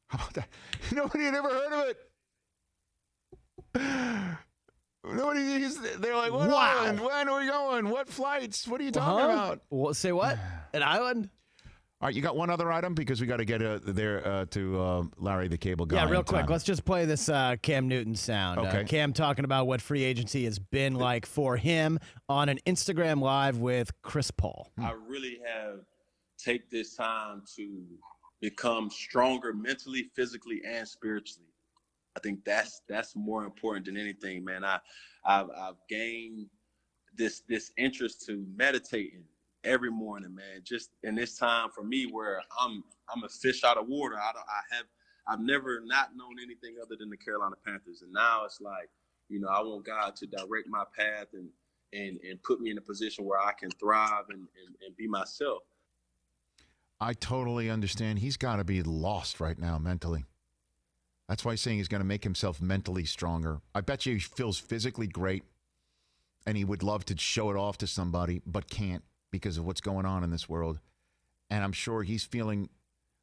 How about that? Nobody had ever heard of it. They're like, what island? When are we going? What flights? What are you talking about? Well, say what? An island? All right, you got one other item because we got to get there to Larry the Cable Guy. Yeah, real quick. Let's just play this Cam Newton sound. Okay. Cam talking about what free agency has been like for him on an Instagram Live with Chris Paul. I really have take this time to become stronger mentally, physically, and spiritually. I think that's more important than anything, man. I've gained this interest to meditating every morning, man. Just in this time for me, where I'm a fish out of water. I've never not known anything other than the Carolina Panthers, and now it's like, I want God to direct my path and put me in a position where I can thrive and be myself. I totally understand. He's got to be lost right now mentally. That's why he's saying he's going to make himself mentally stronger. I bet you he feels physically great, and he would love to show it off to somebody, but can't because of what's going on in this world. And I'm sure he's feeling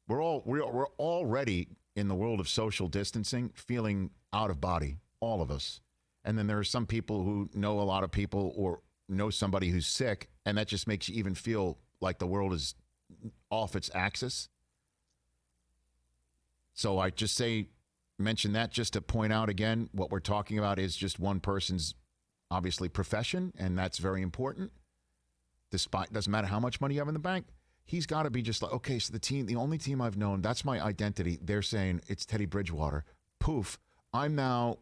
we're already in the world of social distancing, feeling out of body, all of us. And then there are some people who know a lot of people or know somebody who's sick, and that just makes you even feel like the world is off its axis. So I just mention that just to point out again, what we're talking about is just one person's obviously profession, and that's very important. Despite, doesn't matter how much money you have in the bank, he's got to be just like, okay, so the only team I've known, that's my identity. They're saying it's Teddy Bridgewater. Poof, I'm now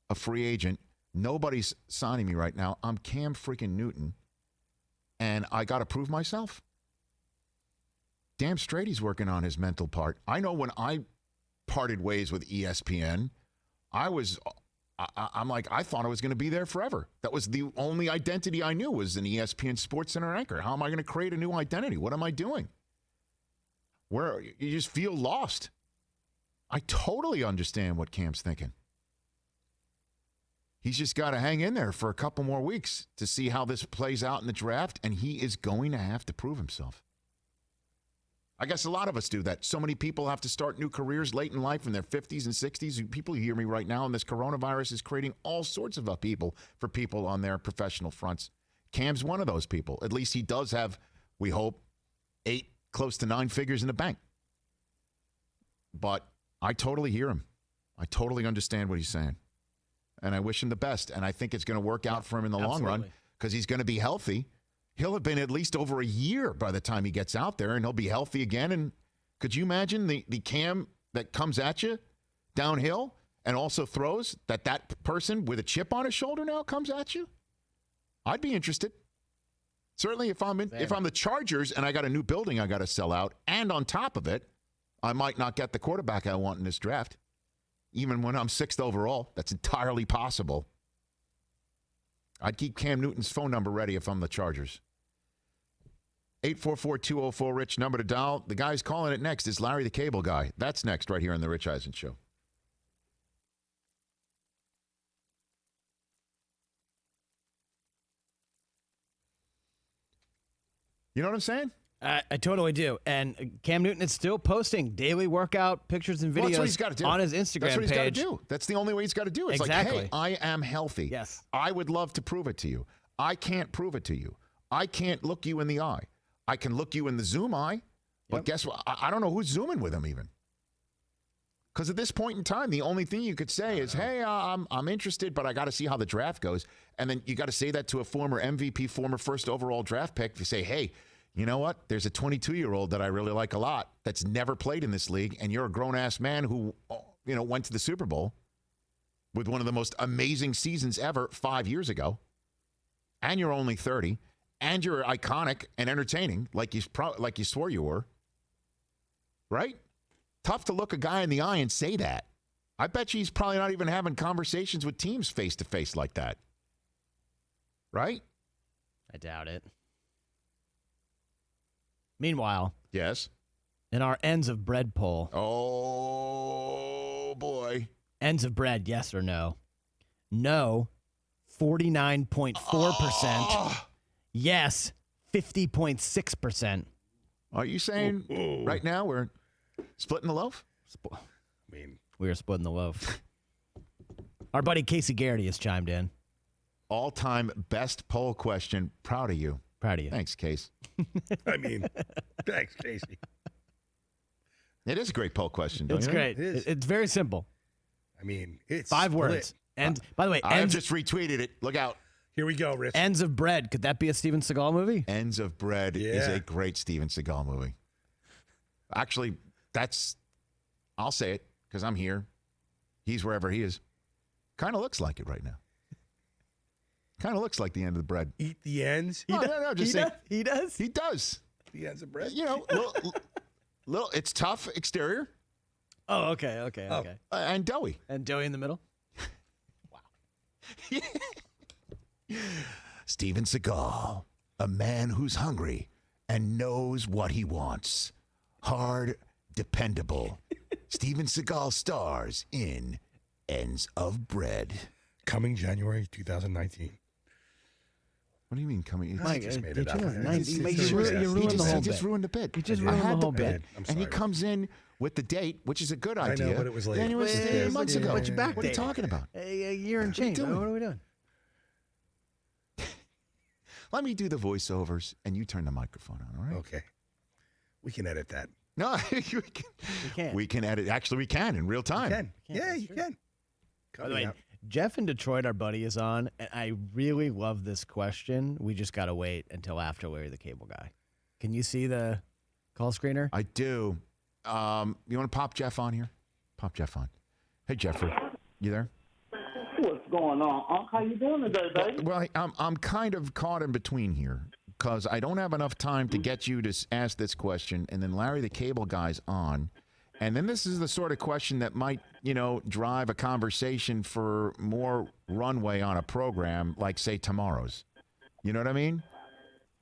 a free agent. Nobody's signing me right now. I'm Cam freaking Newton, and I got to prove myself. Damn straight he's working on his mental part. I know when I parted ways with ESPN, I'm like, I thought I was going to be there forever. That was the only identity I knew, was an ESPN SportsCenter anchor. How am I going to create a new identity? What am I doing? Where you just feel lost. I totally understand what Cam's thinking. He's just got to hang in there for a couple more weeks to see how this plays out in the draft, and he is going to have to prove himself. I guess a lot of us do that. So many people have to start new careers late in life in their 50s and 60s. People hear me right now, and this coronavirus is creating all sorts of upheaval for people on their professional fronts. Cam's one of those people. At least he does have, we hope, 8, close to 9 figures in the bank. But I totally hear him. I totally understand what he's saying. And I wish him the best. And I think it's going to work out for him in the long run because he's going to be healthy. He'll have been at least over a year by the time he gets out there, and he'll be healthy again. And could you imagine the Cam that comes at you downhill and also throws, that person with a chip on his shoulder now comes at you? I'd be interested. Certainly if I'm the Chargers and I got a new building I got to sell out, and on top of it, I might not get the quarterback I want in this draft. Even when I'm 6th overall, that's entirely possible. I'd keep Cam Newton's phone number ready if I'm the Chargers. 844-204-RICH, number to dial. The guy's calling it next is Larry the Cable Guy. That's next right here on The Rich Eisen Show. You know what I'm saying? I totally do. And Cam Newton is still posting daily workout pictures and Well, that's what videos he's gotta do. on his Instagram That's what he's got to page. do. That's the only way he's got to do it. It's Exactly. like, hey, I am healthy. Yes. I would love to prove it to you. I can't prove it to you. I can't look you in the eye. I can look you in the Zoom eye, but guess what? I don't know who's Zooming with him even. Because at this point in time, the only thing you could say is, hey, I'm interested, but I got to see how the draft goes. And then you got to say that to a former MVP, former first overall draft pick. You say, hey, you know what? There's a 22-year-old that I really like a lot that's never played in this league, and you're a grown-ass man who, went to the Super Bowl with one of the most amazing seasons ever 5 years ago, and you're only 30, and you're iconic and entertaining like you swore you were, right? Tough to look a guy in the eye and say that. I bet you he's probably not even having conversations with teams face-to-face like that, right? I doubt it. Meanwhile, yes, in our ends of bread poll. Oh, boy. Ends of bread, yes or no? No, 49.4%. Yes, 50.6%. Are you saying right now we're splitting the loaf? We are splitting the loaf. Our buddy Casey Garrity has chimed in. All-time best poll question. Proud of you. Proud of you. Thanks, Case. Thanks, Casey. It is a great poll question, don't It's you? great. It is. It's very simple. It's 5 split. words. And by the way, I ends, just retweeted it. Look out. Here we go, Rich. Ends of Bread. Could that be a Steven Seagal movie? Ends of Bread is Yeah. a great Steven Seagal movie. Actually, I'll say it because I'm here. He's wherever he is. Kind of looks like it right now. Kind of looks like the end of the bread. Eat the ends. No, just saying. He does? He does. The ends of bread. You know, little. It's tough exterior. Oh, okay. And doughy. And doughy in the middle? Steven Seagal, a man who's hungry and knows what he wants. Hard, dependable. Steven Seagal stars in Ends of Bread. Coming January 2019. What do you mean coming? I just made it up. You ruined the He whole just bit. ruined the bit. You just I ruined had the whole bit. bit. I'm And he sorry. comes in with the date, which is a good idea. I know, but it was late. Then it was Wait, months ago. What's your back What are you date? talking about? A year and What are you change. doing? What are we doing? Let me do the voiceovers, and you turn the microphone on, all right? Okay. We can edit that. No, can't. we can edit. Actually, we can in real time. You can. Yeah, you can. By the way, Jeff in Detroit, our buddy, is on, and I really love this question. We just got to wait until after Larry the Cable Guy. Can you see the call screener? I do. You want to pop Jeff on here? Pop Jeff on. Hey, Jeffrey, you there? What's going on, Unc? How you doing today, baby? Well, I'm kind of caught in between here because I don't have enough time to get you to ask this question, and then Larry the Cable Guy's on. And then this is the sort of question that might, drive a conversation for more runway on a program like, say, tomorrow's. You know what I mean?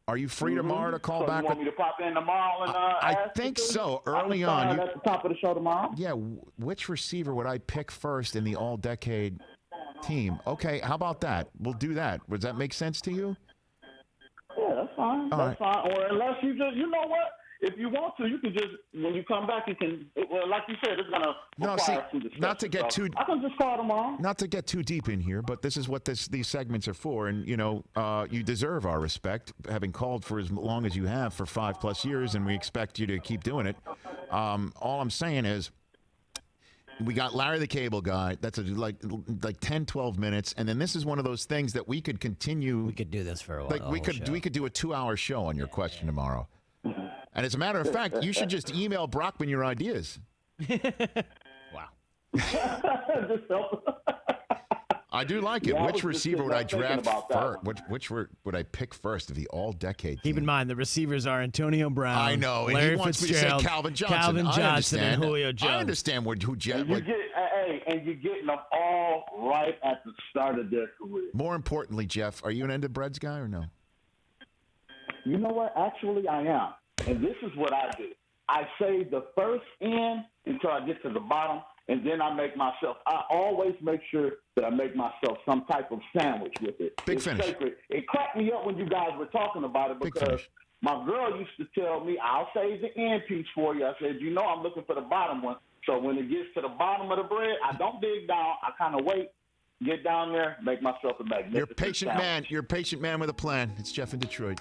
Are you free tomorrow to call So back? You want me to pop in tomorrow and I ask think you? so. I'll Early decide on. at the top of the show tomorrow. Yeah. Which receiver would I pick first in the all-decade team? Okay. How about that? We'll do that. Does that make sense to you? Yeah, that's fine. All That's fine. Or unless you just, you know what? If you want to, you can just, when you come back, you can, well, like you said, it's going to require some discussion. not to get So too. I can just call tomorrow. Not to get too deep in here, but this is what these segments are for, and you deserve our respect, having called for as long as you have for 5+ years, and we expect you to keep doing it. All I'm saying is, we got Larry the Cable Guy. That's like 10, 12 minutes, and then this is one of those things that we could continue. We could do this for a while. Like we could do a 2-hour show on your question tomorrow. And as a matter of fact, you should just email Brockman your ideas. Wow. I do like it. Yeah, I Which was just receiver would I thinking draft about that first? Which would I pick first of the all-decade Keep team? in mind, the receivers are Antonio Brown. I know, and Larry he wants me to say Fitzgerald, Calvin Johnson. Calvin I Johnson, understand. and Julio Jones. I understand who Jeff. And you're getting them all right at the start of their career. More importantly, Jeff, are you an ended breads guy or no? You know what? Actually, I am. And this is what I do. I save the first end until I get to the bottom, and then I always make sure that I make myself some type of sandwich with it. Big it's finish. Sacred. It cracked me up when you guys were talking about it because My girl used to tell me, I'll save the end piece for you. I said, I'm looking for the bottom one. So when it gets to the bottom of the bread, I don't dig down. I kind of wait, get down there, make myself a magnificent You're a patient sandwich. man. You're a patient man with a plan. It's Jeff in Detroit.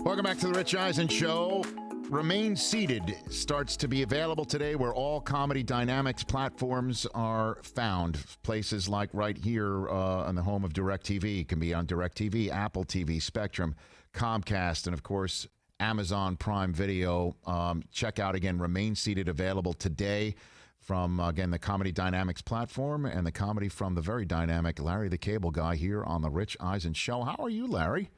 Welcome back to the Rich Eisen Show. Remain Seated starts to be available today where all Comedy Dynamics platforms are found. Places like right here on the home of DirecTV. Can be on DirecTV, Apple TV, Spectrum, Comcast, and, of course, Amazon Prime Video. Check out, again, Remain Seated, available today from, again, the Comedy Dynamics platform and the comedy from the very dynamic Larry the Cable Guy here on the Rich Eisen Show. How are you, Larry?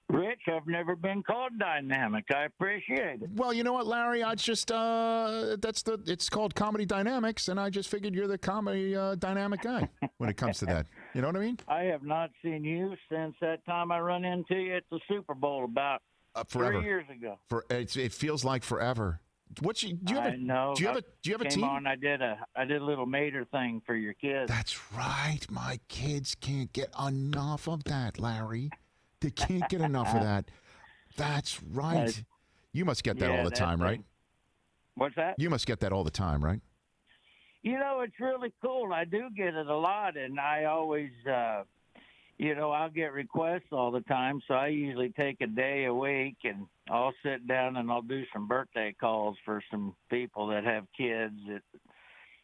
Rich, I've never been called dynamic. I appreciate it. Well, you know what, Larry? I just it's called Comedy Dynamics, and I just figured you're the comedy dynamic guy when it comes to that. You know what I mean? I have not seen you since that time I run into you at the Super Bowl about forever. 3 years ago. It feels like forever. Do you have a team? On, I did a little Mater thing for your kids. That's right. My kids can't get enough of that, Larry. They can't get enough of that. That's right. You must get that all the time, right? What's that? You must get that all the time, right? It's really cool. I do get it a lot, and I always, I'll get requests all the time, so I usually take a day a week, and I'll sit down and I'll do some birthday calls for some people that have kids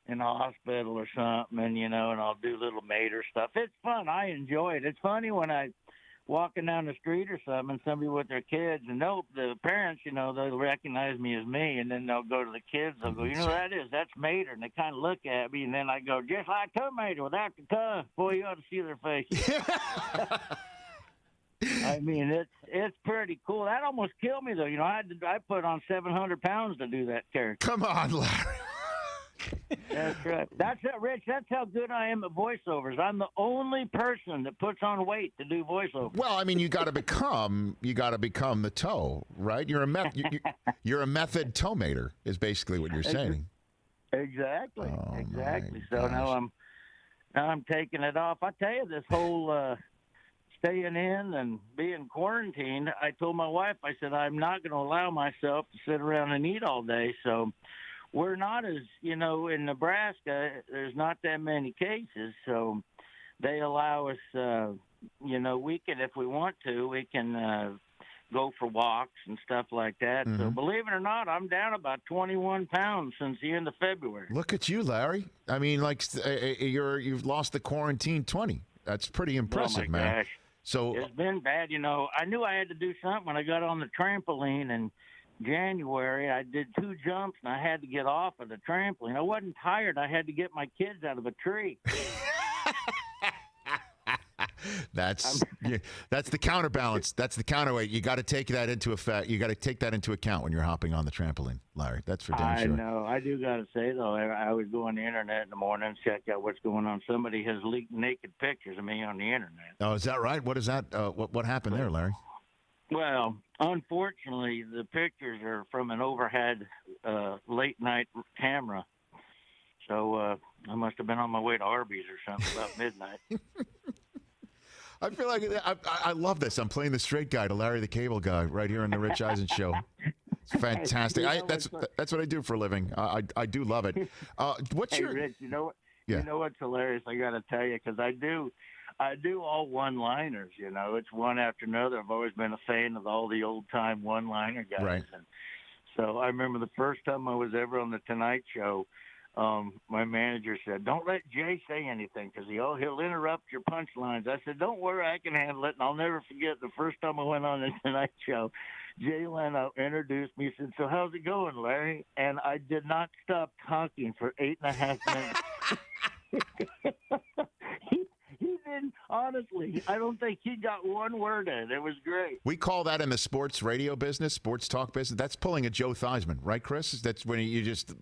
in a hospital or something, and I'll do little Mater stuff. It's fun. I enjoy it. It's funny when I walking down the street or something, and somebody with their kids, and the parents, they'll recognize me as me, and then they'll go to the kids, they'll go, that's Mater, and they kind of look at me, and then I go, just like Tomato without the tongue. Boy, you ought to see their faces. I mean, it's pretty cool. That almost killed me, though. I put on 700 pounds to do that character. Come on, Larry. That's right. That's it, Rich. That's how good I am at voiceovers. I'm the only person that puts on weight to do voiceovers. Well, I mean, you got to become the toe, right? You're a method tomater is basically what you're saying. Exactly. Oh, exactly. So now I'm taking it off. I tell you, this whole staying in and being quarantined, I told my wife, I said, I'm not going to allow myself to sit around and eat all day. So we're not as, in Nebraska, there's not that many cases, so they allow us, we can, if we want to, we can go for walks and stuff like that. Mm-hmm. So believe it or not, I'm down about 21 pounds since the end of February. Look at you, Larry. I mean, you've lost the quarantine 20. That's pretty impressive, oh my man. Gosh. So it's been bad. I knew I had to do something when I got on the trampoline and January, I did 2 jumps, and I had to get off of the trampoline. I wasn't tired. I had to get my kids out of a tree. That's the counterbalance. That's the counterweight. You got to take that into effect. You got to take that into account when you're hopping on the trampoline, Larry. That's for damn sure. I know. I do got to say, though, I would go on the internet in the morning and check out what's going on. Somebody has leaked naked pictures of me on the internet. Oh, is that right? What is that? What happened there, Larry? Well, unfortunately, the pictures are from an overhead late-night camera. So I must have been on my way to Arby's or something about midnight. I feel like I love this. I'm playing the straight guy to Larry the Cable Guy right here on the Rich Eisen Show. It's fantastic. That's what I do for a living. I do love it. Rich, you know what? Yeah. You know what's hilarious? I got to tell you, because I do all one-liners, It's one after another. I've always been a fan of all the old-time one-liner guys. Right. And so I remember the first time I was ever on The Tonight Show, my manager said, don't let Jay say anything because he'll interrupt your punchlines. I said, don't worry, I can handle it. And I'll never forget the first time I went on The Tonight Show, Jay Leno introduced me. He said, so how's it going, Larry? And I did not stop talking for 8.5 minutes. He kidding. Honestly, I don't think he got one word in. It was great. We call that in the sports radio business, sports talk business. That's pulling a Joe Theismann, right, Chris? That's when you just.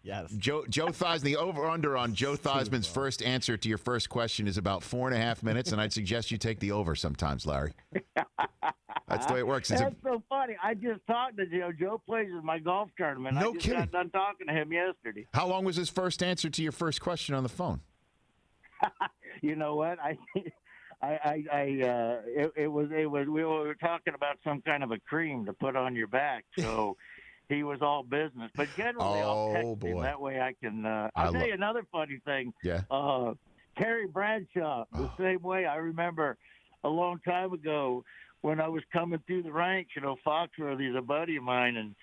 Yes. Joe Theismann, the over-under on Joe Theismann's first answer to your first question is about 4.5 minutes, and I'd suggest you take the over sometimes, Larry. That's the way it works. That's so funny. I just talked to Joe. Joe plays in my golf tournament. No I just kidding. got done talking to him yesterday. How long was his first answer to your first question on the phone? You know what? It was we were talking about some kind of a cream to put on your back. So he was all business, but generally I'll text him. That way I can. I'll tell you another funny thing. Yeah. Terry Bradshaw, the same way. I remember a long time ago when I was coming through the ranks. Foxworthy is a buddy of mine, and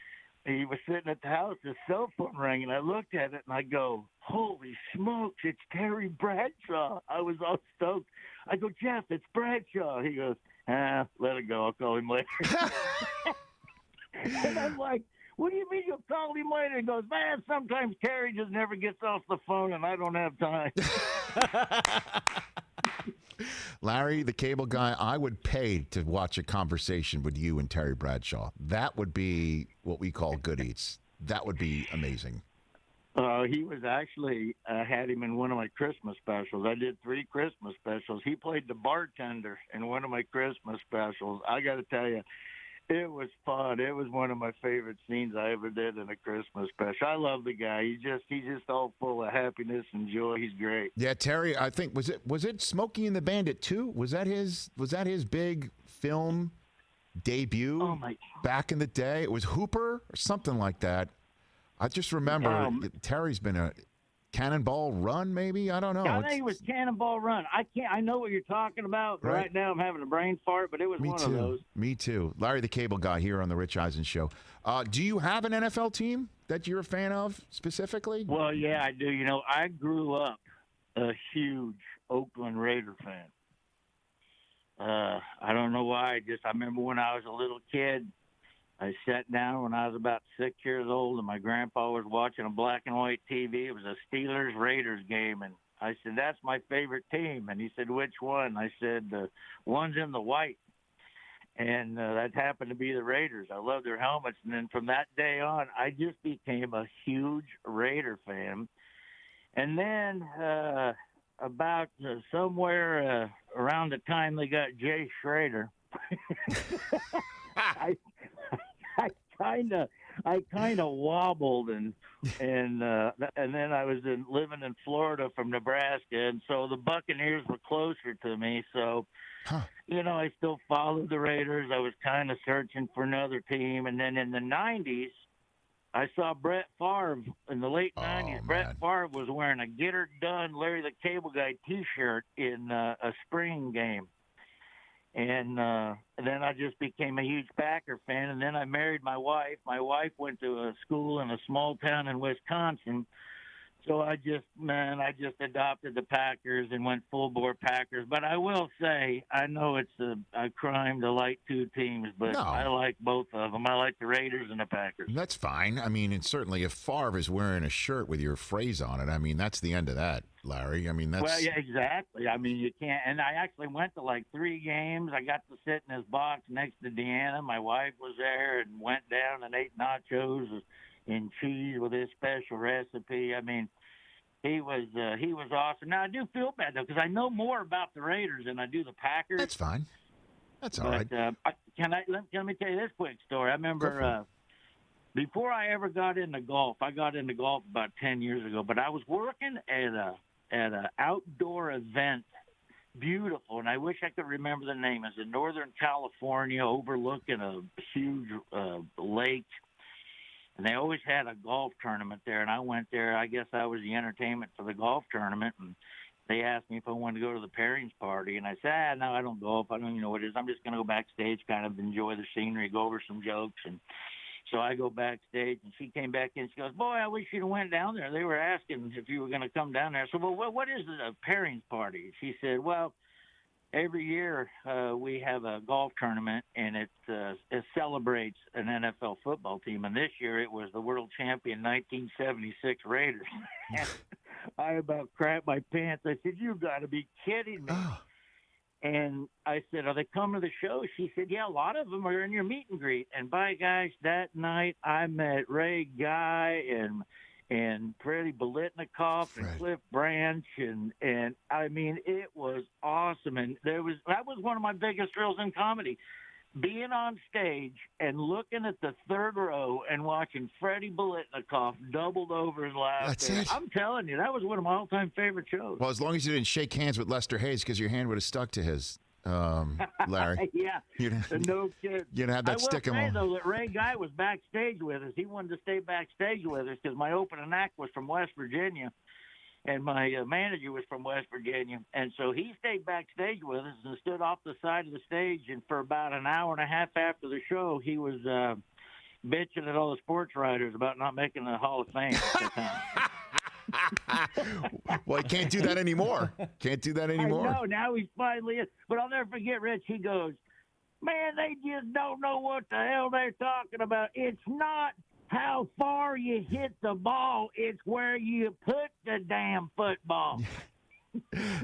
he was sitting at the house. His cell phone rang, and I looked at it, and I go, "Holy smokes, it's Terry Bradshaw!" I was all stoked. I go, "Jeff, it's Bradshaw." He goes, "Let it go. I'll call him later." And I'm like, "What do you mean you'll call him later?" He goes, "Man, sometimes Terry just never gets off the phone, and I don't have time." Larry, the cable guy, I would pay to watch a conversation with you and Terry Bradshaw. That would be what we call good eats. That would be amazing. He was actually, had him in one of my Christmas specials. I did 3 Christmas specials. He played the bartender in one of my Christmas specials. I got to tell you, it was fun. It was one of my favorite scenes I ever did in a Christmas special. I love the guy. He's just all full of happiness and joy. He's great. Yeah, Terry, I think was it Smokey and the Bandit 2? Was that his big film debut? Oh my! Back in the day, it was Hooper or something like that. I just remember Terry's been a Cannonball Run, maybe? I don't know. I think it was Cannonball Run. I know what you're talking about. Right now I'm having a brain fart, but it was one of those. Me too. Larry the Cable Guy here on the Rich Eisen Show. Do you have an NFL team that you're a fan of specifically? Well, yeah, I do. I grew up a huge Oakland Raider fan. I don't know why. I remember when I was a little kid, I sat down when I was about 6 years old, and my grandpa was watching a black and white TV. It was a Steelers-Raiders game, and I said, "That's my favorite team." And he said, "Which one?" I said, "The one's in the white." And that happened to be the Raiders. I love their helmets. And then from that day on, I just became a huge Raider fan. And then about somewhere around the time they got Jay Schrader, I kind of wobbled and then I was living in Florida from Nebraska, and so the Buccaneers were closer to me. So, I still followed the Raiders. I was kind of searching for another team, and then in the '90s, I saw Brett Favre in the late '90s. Brett Favre was wearing a "Get Her Done" Larry the Cable Guy T-shirt in a spring game. And then I just became a huge Packer fan, and then I married my wife. My wife went to a school in a small town in Wisconsin, so I just adopted the Packers and went full bore Packers. But I will say, I know it's a crime to like 2 teams, but I like both of them. I like the Raiders and the Packers. That's fine. I mean, it's certainly if Favre is wearing a shirt with your phrase on it, I mean, that's the end of that, Larry. I mean, that's... Well, yeah, exactly. I mean, you can't. And I actually went to like 3 games. I got to sit in his box next to Deanna. My wife was there and went down and ate nachos and cheese with his special recipe. I mean, he was awesome. Now I do feel bad though because I know more about the Raiders than I do the Packers. That's fine. That's all right. Let me tell you this quick story. I remember before I ever got into golf. I got into golf about 10 years ago, but I was working at an outdoor event, beautiful, and I wish I could remember the name. It's in Northern California, overlooking a huge lake. And they always had a golf tournament there, and I went there. I guess I was the entertainment for the golf tournament, and they asked me if I wanted to go to the pairings party, and I said, no, I don't golf. I don't even know what it is. I'm just going to go backstage, kind of enjoy the scenery, go over some jokes. And so I go backstage, and she came back in. She goes, boy, I wish you'd have went down there. They were asking if you were going to come down there. So, well, what is a pairings party? She said, well, every year we have a golf tournament, and it celebrates an NFL football team. And this year it was the world champion 1976 Raiders. I about crapped my pants. I said, "You got to be kidding me!" And I said, "Are they coming to the show?" She said, "Yeah, a lot of them are in your meet and greet." And by gosh, that night I met Ray Guy and Freddie Bolitnikoff and Cliff Branch and I mean it was awesome. And that was one of my biggest thrills in comedy. Being on stage and looking at the third row and watching Freddie Bolitnikoff doubled over his laughter. That's it. I'm telling you, that was one of my all-time favorite shows. Well, as long as you didn't shake hands with Lester Hayes, because your hand would have stuck to his, Larry. Yeah, no kid. You'd have that stick I will him say, on. though, that Ray Guy was backstage with us. He wanted to stay backstage with us because my opening act was from West Virginia, and my manager was from West Virginia. And so he stayed backstage with us and stood off the side of the stage. And for about an hour and a half after the show, he was bitching at all the sports writers about not making the Hall of Fame at the time. Well, he can't do that anymore. Can't do that anymore. I know. Now he's finally in. But I'll never forget, Rich, he goes, "Man, they just don't know what the hell they're talking about. It's not how far you hit the ball, it's where you put the damn football."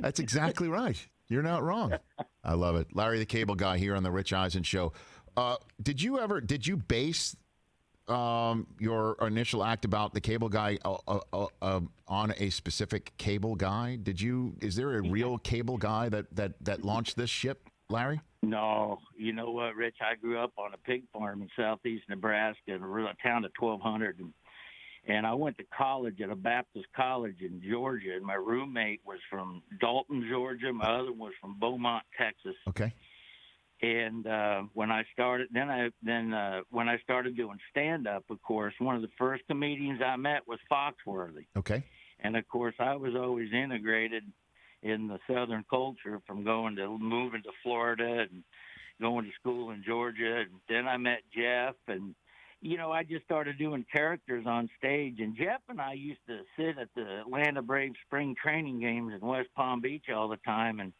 That's exactly right. You're not wrong. I love it. Larry the Cable Guy here on the Rich Eisen Show. Did you base your initial act about the cable guy on a specific cable guy? Is there a real cable guy that launched this ship, Larry? No. You know what, Rich? I grew up on a pig farm in southeast Nebraska in a town of 1,200. And I went to college at a Baptist college in Georgia, and my roommate was from Dalton, Georgia. My other one was from Beaumont, Texas. Okay. And when I started, when I started doing stand-up, of course, one of the first comedians I met was Foxworthy. Okay. And of course, I was always integrated in the Southern culture from moving to Florida and going to school in Georgia. And then I met Jeff, and I just started doing characters on stage. And Jeff and I used to sit at the Atlanta Braves spring training games in West Palm Beach all the time, and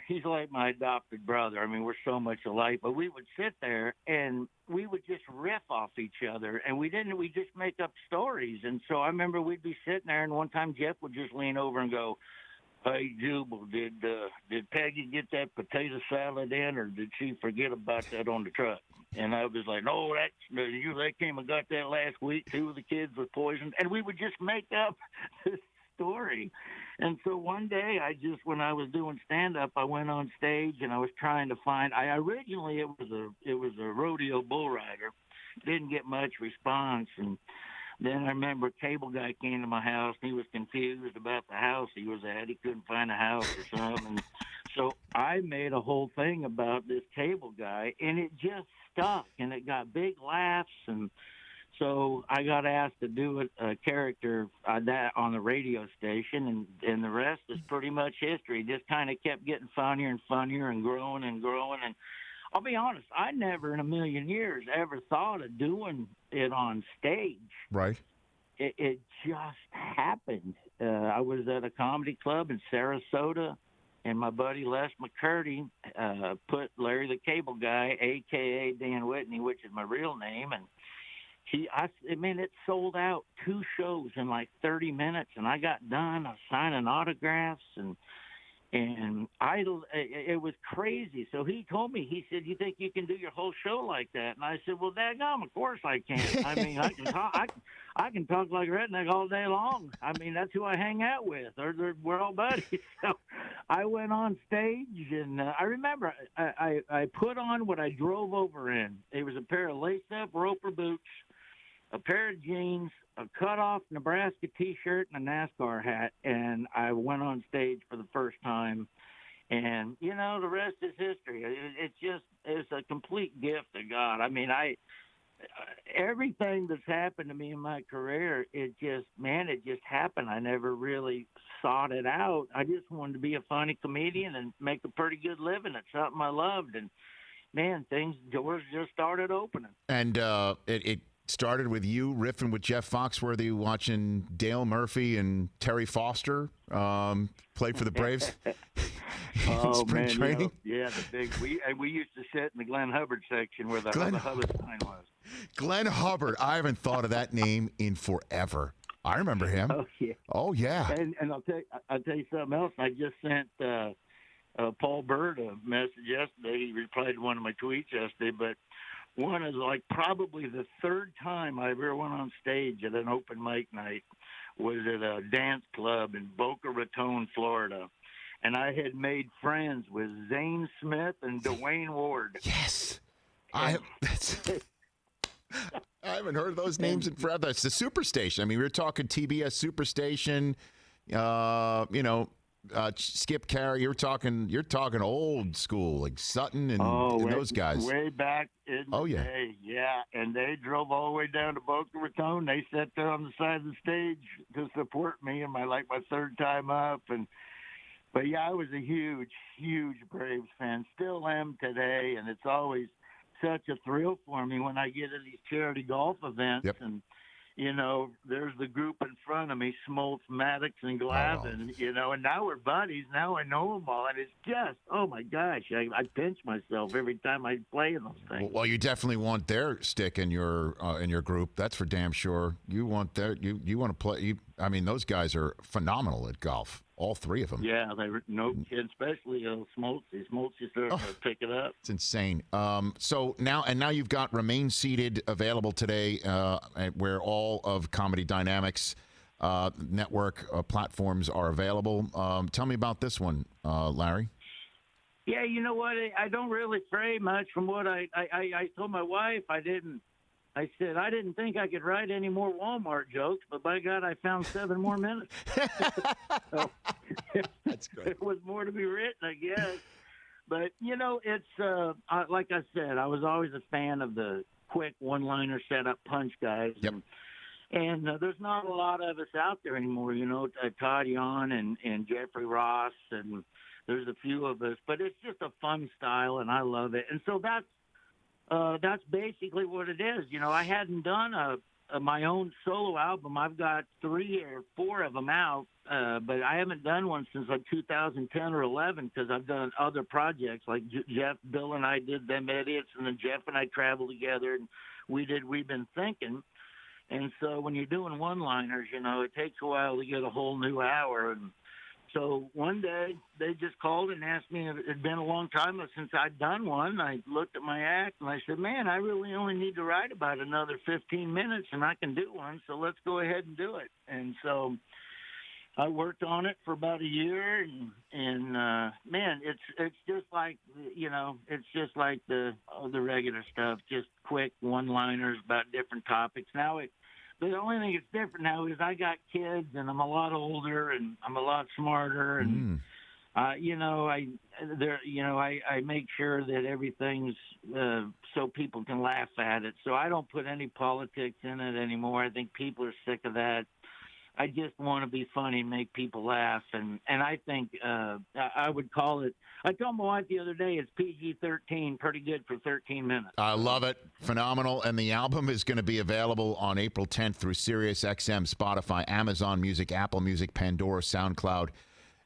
he's like my adopted brother. I mean, we're so much alike. But we would sit there and we would just riff off each other, and we just make up stories. And so I remember we'd be sitting there, and one time Jeff would just lean over and go, "Hey, Jubal, did Peggy get that potato salad in, or did she forget about that on the truck?" And I was like, "No, they came and got that last week. 2 of the kids were poisoned." And we would just make up this story. And so one day, when I was doing stand-up, I went on stage and I was trying to find. Originally it was a rodeo bull rider. Didn't get much response, and then I remember a cable guy came to my house, and he was confused about the house he was at. He couldn't find a house or something. And so I made a whole thing about this cable guy, and it just stuck, and it got big laughs. And so I got asked to do a character that on the radio station, and the rest is pretty much history. Just kind of kept getting funnier and funnier and growing and growing. And I'll be honest, I never in a million years ever thought of doing it on stage. Right. It just happened. I was at a comedy club in Sarasota, and my buddy Les McCurdy put Larry the Cable Guy, a.k.a. Dan Whitney, which is my real name, and it sold out 2 shows in like 30 minutes, and I got done. I was signing autographs, and it was crazy. So he told me, he said, "You think you can do your whole show like that?" And I said, "Well, daggum, of course I can. I mean, I can talk like a redneck all day long. I mean, that's who I hang out with. We're all buddies." So I went on stage, and I remember I put on what I drove over in. It was a pair of lace-up Roper boots, a pair of jeans, a cut-off Nebraska T-shirt, and a NASCAR hat, and I went on stage for the first time. And, the rest is history. It's a complete gift of God. I mean, everything that's happened to me in my career, it just happened. I never really sought it out. I just wanted to be a funny comedian and make a pretty good living at something I loved. And, man, doors just started opening. And it started with you riffing with Jeff Foxworthy, watching Dale Murphy and Terry Foster play for the Braves. Spring training. The big. We used to sit in the Glenn Hubbard section where the Hubbard sign was. Glenn Hubbard. I haven't thought of that name in forever. I remember him. Oh yeah. Oh yeah. And I'll tell you something else. I just sent Paul Bird a message yesterday. He replied to one of my tweets yesterday. But one is like probably the third time I ever went on stage at an open mic night was at a dance club in Boca Raton, Florida. And I had made friends with Zane Smith and Dwayne Ward. Yes. I haven't heard those names in forever. It's the Superstation. I mean, we were talking TBS Superstation, Skip Carey. You're talking old school, like Sutton and those guys. Way back in the day, yeah. And they drove all the way down to Boca Raton. They sat there on the side of the stage to support me in my third time up. But yeah, I was a huge, huge Braves fan. Still am today, and it's always such a thrill for me when I get to these charity golf events and there's the group in front of me, Smoltz, Maddox, and Glavine, and now we're buddies. Now I know them all, and it's just, oh my gosh, I pinch myself every time I play in those things. Well, you definitely want their stick in your group. That's for damn sure. You want you want to play. I mean, those guys are phenomenal at golf. All three of them. Yeah, they were no kid, especially Smoltz. Smoltz is starting to pick it up. It's insane. So now you've got Remain Seated available today, where all of Comedy Dynamics network platforms are available. Tell me about this one, Larry. Yeah, you know what? I don't really stray much from what I told my wife. I said, I didn't think I could write any more Walmart jokes, but by God, I found 7 more minutes. So, that's great. There was more to be written, I guess. But, it's like I said, I was always a fan of the quick one-liner setup punch guys. Yep. And there's not a lot of us out there anymore, Todd Yon and Jeffrey Ross, and there's a few of us. But it's just a fun style, and I love it. And so that's basically what it is. I hadn't done my own solo album. I've got 3 or 4 of them out, but I haven't done one since like 2010 or 11 because I've done other projects like Jeff, Bill, and I did Them Idiots, and then Jeff and I traveled together, and We've Been Thinking. And so when you're doing one-liners, it takes a while to get a whole new hour. And so one day they just called and asked me if it had been a long time since I'd done one. I looked at my act and I said, man, I really only need to write about another 15 minutes and I can do one. So let's go ahead and do it. And so I worked on it for about a year and man, it's just like, it's just like the regular stuff, just quick one-liners about different topics. Now the only thing that's different now is I got kids and I'm a lot older and I'm a lot smarter and I make sure that everything's so people can laugh at it. So I don't put any politics in it anymore. I think people are sick of that. I just want to be funny and make people laugh. And I think I would call it, I told my wife the other day, it's PG-13, pretty good for 13 minutes. I love it. Phenomenal. And the album is going to be available on April 10th through SiriusXM, Spotify, Amazon Music, Apple Music, Pandora, SoundCloud,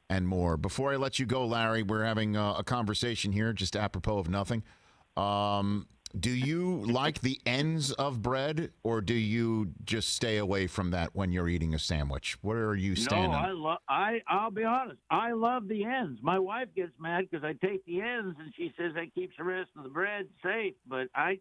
and more. Before I let you go, Larry, we're having a conversation here just apropos of nothing. Do you like the ends of bread, or do you just stay away from that when you're eating a sandwich? Where are you standing? No, I'll be honest. I love the ends. My wife gets mad because I take the ends, and she says that keeps the rest of the bread safe. But I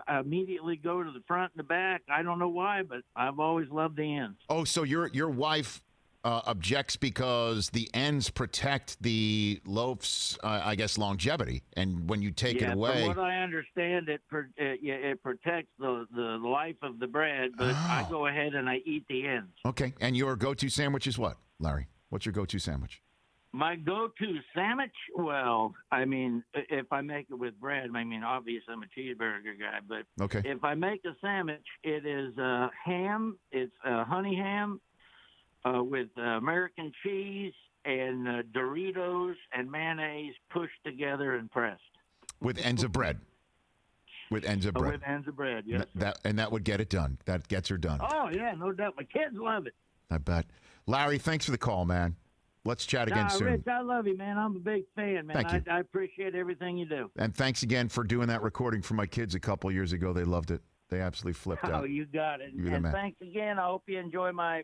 immediately go to the front and the back. I don't know why, but I've always loved the ends. Oh, so your wife objects because the ends protect the loaf's, I guess, longevity, and when you take it away, from what I understand, it protects the life of the bread. But I go ahead and I eat the ends. Okay, and your go-to sandwich is what, Larry? What's your go-to sandwich? My go-to sandwich? Well, I mean, if I make it with bread, I mean, obviously I'm a cheeseburger guy, but okay. If I make a sandwich, it is ham. It's honey ham. With American cheese and Doritos and mayonnaise pushed together and pressed. With ends of bread. With ends of bread. With ends of bread, yes. That would get it done. That gets her done. Oh, yeah, no doubt. My kids love it. I bet. Larry, thanks for the call, man. Let's chat again soon. Rich, I love you, man. I'm a big fan, man. Thank you. I appreciate everything you do. And thanks again for doing that recording for my kids a couple years ago. They loved it. They absolutely flipped Oh, out. you got it. You're the And man. thanks again. I hope you enjoy my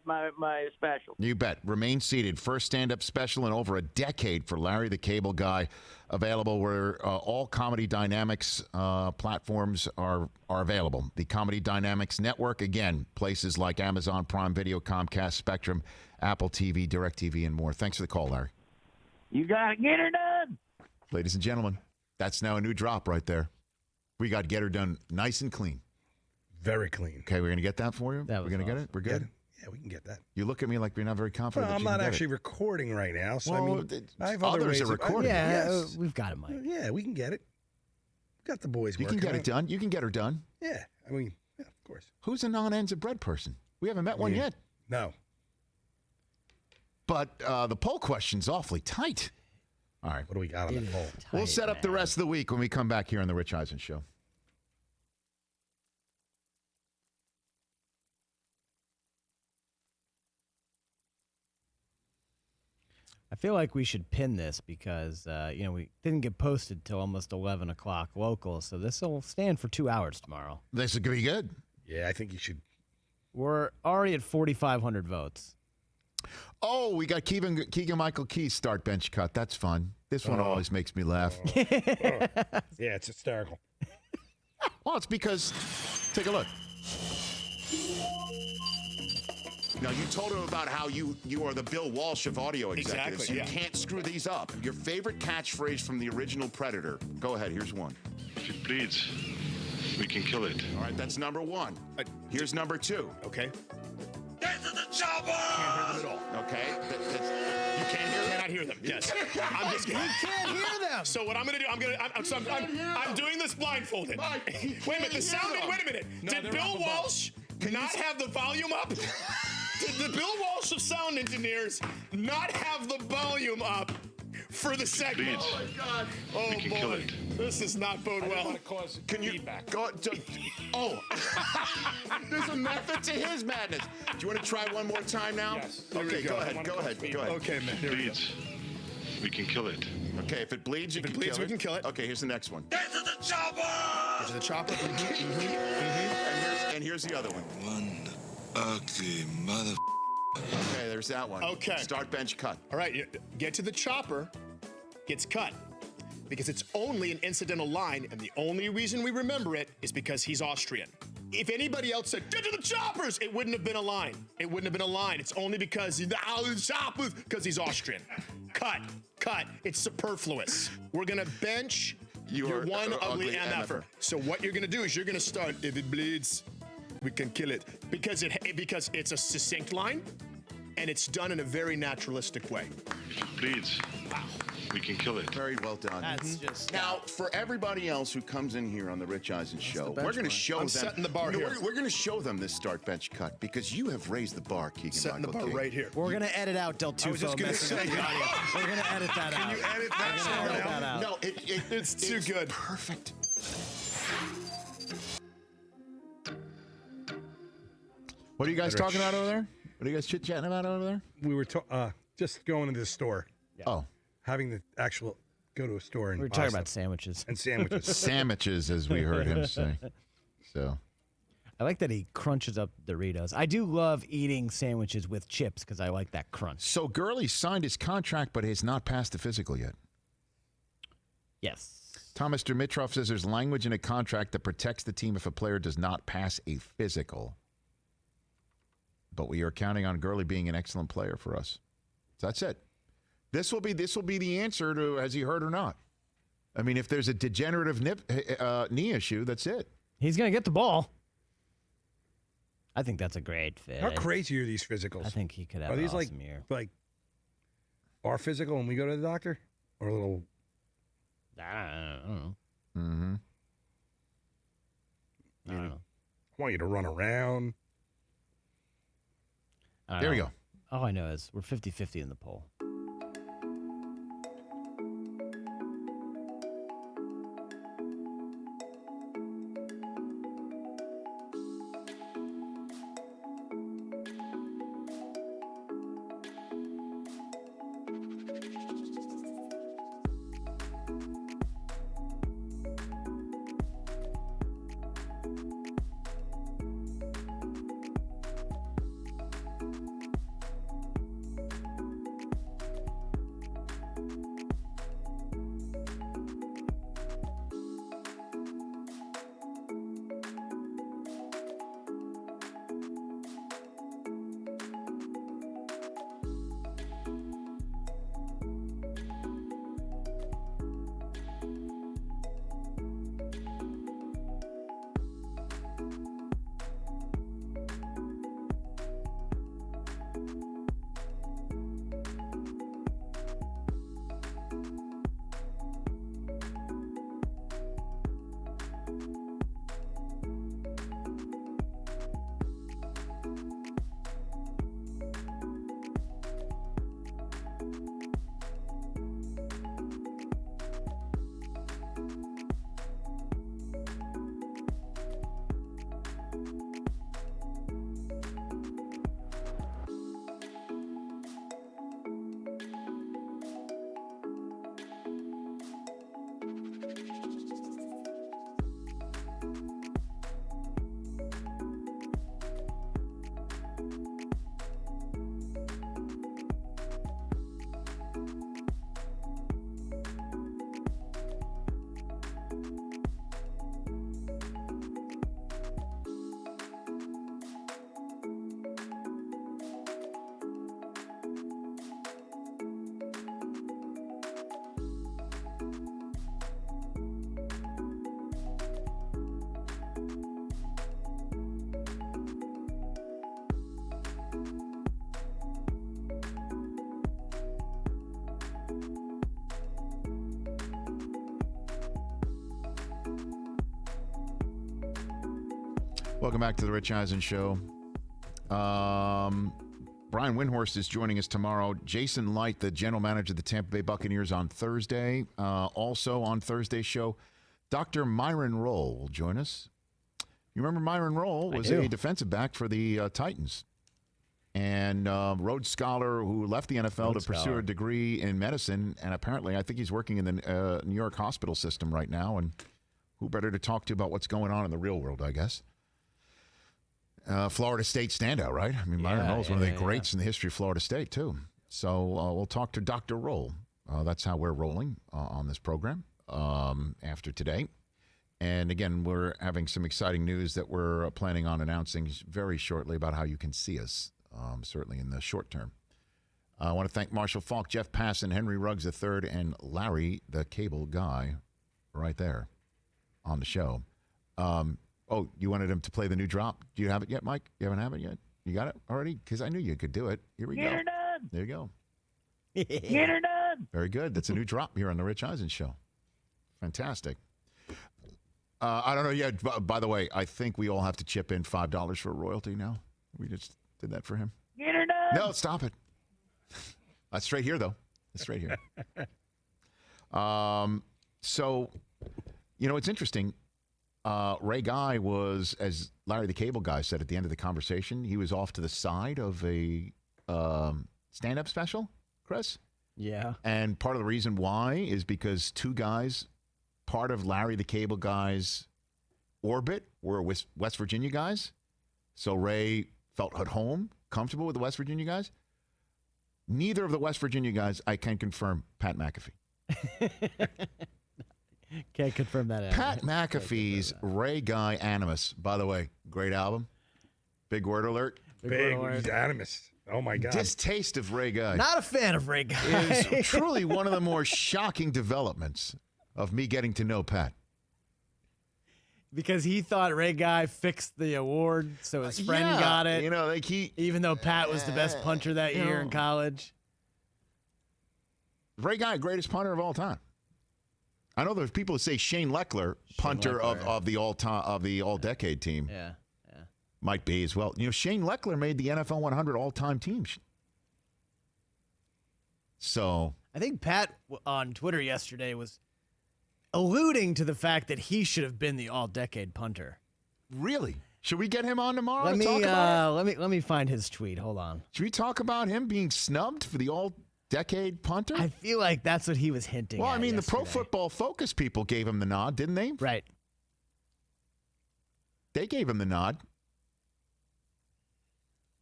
special. You bet. Remain seated. First stand-up special in over a decade for Larry the Cable Guy. Available where all Comedy Dynamics platforms are available. The Comedy Dynamics Network, again, places like Amazon Prime Video, Comcast, Spectrum, Apple TV, DirecTV, and more. Thanks for the call, Larry. You got to get her done. Ladies and gentlemen, that's now a new drop right there. We got Get Her Done nice and clean. Very clean. Okay, we're going to get that for you? That We're was going to get it? awesome. We're good? Yeah, we can get that. You look at me like you're not very confident Well, that I'm you can not get actually it. recording right now, so I Well, mean, I have other others ways are of- recording. Yeah, Yes. we've got it, Mike. Yeah, we can get it. Got the boys You can working get on it done. You can get her done. Yeah, I mean, yeah, of course. Who's a non-ends of bread person? We haven't met one Yeah. yet. No. But the poll question's awfully tight. All right. What do we got on the poll? We'll set up the rest of the week when we come back here on The Rich Eisen Show. I feel like we should pin this because, we didn't get posted till almost 11 o'clock local, so this will stand for 2 hours tomorrow. This is going to be good. Yeah, I think you should. We're already at 4,500 votes. Oh, we got Keegan Michael Key's start bench cut. That's fun. This one always makes me laugh. Yeah, it's hysterical. Well, it's because, take a look. Now, you told him about how you are the Bill Walsh of audio executives. Exactly, You yeah. can't screw these up. Your favorite catchphrase from the original Predator. Go ahead, here's one. If it bleeds, we can kill it. All right, that's number one. Here's number two. Okay. Get to the chopper! Can't hear them at all. Okay. You can't hear them? Cannot hear them. Yes. I'm just kidding. You can't hear them. So what I'm gonna do? I'm doing this blindfolded. Wait a minute. The sound. Wait a minute. No, Did they're Bill up above. Walsh not have the volume up? Did the Bill Walsh of sound engineers not have the volume up for the segment? Oh my God! Oh We can boy, kill it. this does not bode well. Can you go? Oh, there's a method to his madness. Do you want to try one more time now? Yes. Okay, go ahead. Go ahead. Okay, man. Here we go. We can kill it. Okay, if it bleeds, you If it can bleeds, kill we can kill it. Okay, here's the next one. Get to the chopper! Get to the chopper. And here's the other one. One ugly mother. Okay, there's that one. Okay. Start bench cut. All right, get to the chopper, gets cut. Because it's only an incidental line, and the only reason we remember it is because he's Austrian. If anybody else said, get to the choppers, it wouldn't have been a line. It wouldn't have been a line. It's only because he's Austrian. Cut. It's superfluous. We're gonna bench your one ugly MFer. So what you're gonna do is you're gonna start, if it bleeds, we can kill it. Because it's a succinct line, and it's done in a very naturalistic way. If it bleeds, we can kill it. Very well done. That's just Now, for everybody else who comes in here on the Rich Eisen show, we're going to show I'm them. setting the bar here. We're going to show them this start bench cut because you have raised the bar, Keegan Setting the Michael bar Key. right here. We're going to edit out Del I was just Tufo gonna messing up say- the audio. We're going to edit that out. Can you edit We're that gonna part edit out? that out. No, It's too good. Perfect. What are you guys talking about over there? What are you guys chit-chatting about over there? We were just going to the store. Oh. Having the actual go to a store and We were buy talking stuff. about sandwiches. And sandwiches. Sandwiches, as we heard him say. So, I like that he crunches up Doritos. I do love eating sandwiches with chips because I like that crunch. so Gurley signed his contract, but has not passed the physical yet. Yes. Thomas Dimitrov says there's language in a contract that protects the team if a player does not pass a physical. But we are counting on Gurley being an excellent player for us. So that's it. This will be the answer to has he hurt or not. I mean, if there's a degenerative knee issue, that's it. He's going to get the ball. I think that's a great fit. How crazy are these physicals? I think he could have Are an these awesome year. like our physical when we go to the doctor, or a little? I don't know. Mm-hmm. I don't know. I want you to run around. I don't There we know. go. All I know is we're 50-50 in the poll. Welcome back to the Rich Eisen Show. Brian Windhorst is joining us tomorrow. Jason Light, the general manager of the Tampa Bay Buccaneers, on Thursday. Also on Thursday's show, Dr. Myron Rolle will join us. You remember Myron Rolle was a defensive back for the Titans and Rhodes Scholar who left the NFL to pursue a degree in medicine. And apparently, I think he's working in the New York hospital system right now. And who better to talk to about what's going on in the real world, I guess. Florida State standout, right? I mean, Myron Rolle is one of the greats in the history of Florida State, too. So we'll talk to Dr. Rolle. That's how we're rolling on this program after today. And again, we're having some exciting news that we're planning on announcing very shortly about how you can see us, certainly in the short term. I want to thank Marshall Faulk, Jeff Passan, Henry Ruggs III, and Larry the Cable Guy right there on the show. Oh, you wanted him to play the new drop. Do you have it yet, Mike? You haven't have it yet? You got it already? Because I knew you could do it. Here we go. Get her done. There you go. Get her done. Very good. That's a new drop here on the Rich Eisen Show. Fantastic. I don't know yet. By the way, I think we all have to chip in $5 for a royalty now. We just did that for him. Get her done. No, stop it. That's straight here, though. That's straight here. So, you know, it's interesting. Ray Guy was, as Larry the Cable Guy said at the end of the conversation, he was off to the side of a stand-up special, Chris? Yeah. And part of the reason why is because two guys, part of Larry the Cable Guy's orbit, were West Virginia guys. So Ray felt at home, comfortable with the West Virginia guys. Neither of the West Virginia guys, I can confirm, Pat McAfee. Can't confirm that. Pat McAfee's Ray Guy Animus. By the way, great album. Big word alert. Big Animus. Oh, my God. Distaste of Ray Guy. Not a fan of Ray Guy. Is truly one of the more shocking developments of me getting to know Pat. Because he thought Ray Guy fixed the award, so his friend got it. You know, like even though Pat was the best puncher that year in college. Ray Guy, greatest punter of all time. I know there's people who say Shane Leckler, punter of the all-decade team. Yeah. Might be as well. You know, Shane Leckler made the NFL 100 all-time teams. So I think Pat on Twitter yesterday was alluding to the fact that he should have been the all-decade punter. Really? Should we get him on tomorrow Let to me talk about it? let me find his tweet. Hold on. Should we talk about him being snubbed for the all-decade punter? I feel like that's what he was hinting Well, at I mean, yesterday. the Pro Football Focus people gave him the nod, didn't they? Right. They gave him the nod.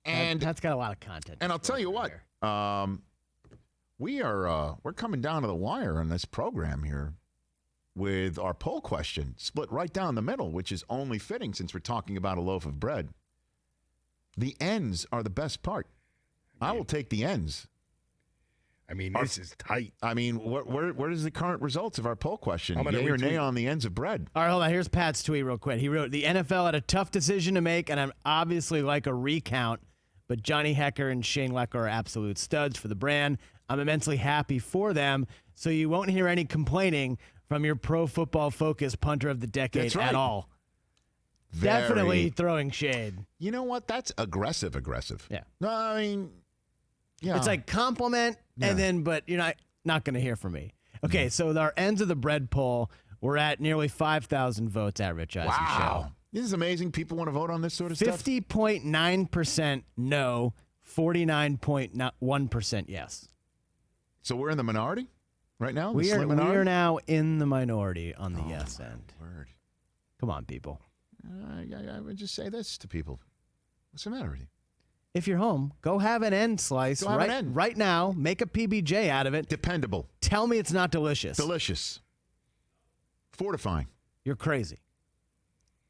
And that's got a lot of content. And I'll tell you what, we're coming down to the wire on this program here with our poll question split right down the middle, which is only fitting since we're talking about a loaf of bread. The ends are the best part. I will take the ends. I mean, this is tight. I mean, where is the current results of our poll question? I'm gonna Yay or nay retweet. on the ends of bread? All right, hold on. Here's Pat's tweet real quick. He wrote, the NFL had a tough decision to make, and I'm obviously like a recount, but Johnny Hecker and Shane Leckler are absolute studs for the brand. I'm immensely happy for them, so you won't hear any complaining from your Pro Football Focus punter of the decade That's right. at all. Very- Definitely throwing shade. You know what? That's aggressive. Yeah. No, I mean, yeah. It's like compliment, and then, but you're not going to hear from me. Okay, so our ends of the bread poll, we're at nearly 5,000 votes at Rich Eisen Wow. Show. This is amazing. People want to vote on this sort of stuff. 50.9% no, 49.1% yes. So we're in the minority right now? The We slim are minority? now in the minority on the yes end. Word. Come on, people. I would just say this to people. What's the matter with you? If you're home, go have an end slice Go have an end. right now. Make a PBJ out of it. Dependable. Tell me it's not delicious. Delicious. Fortifying. You're crazy.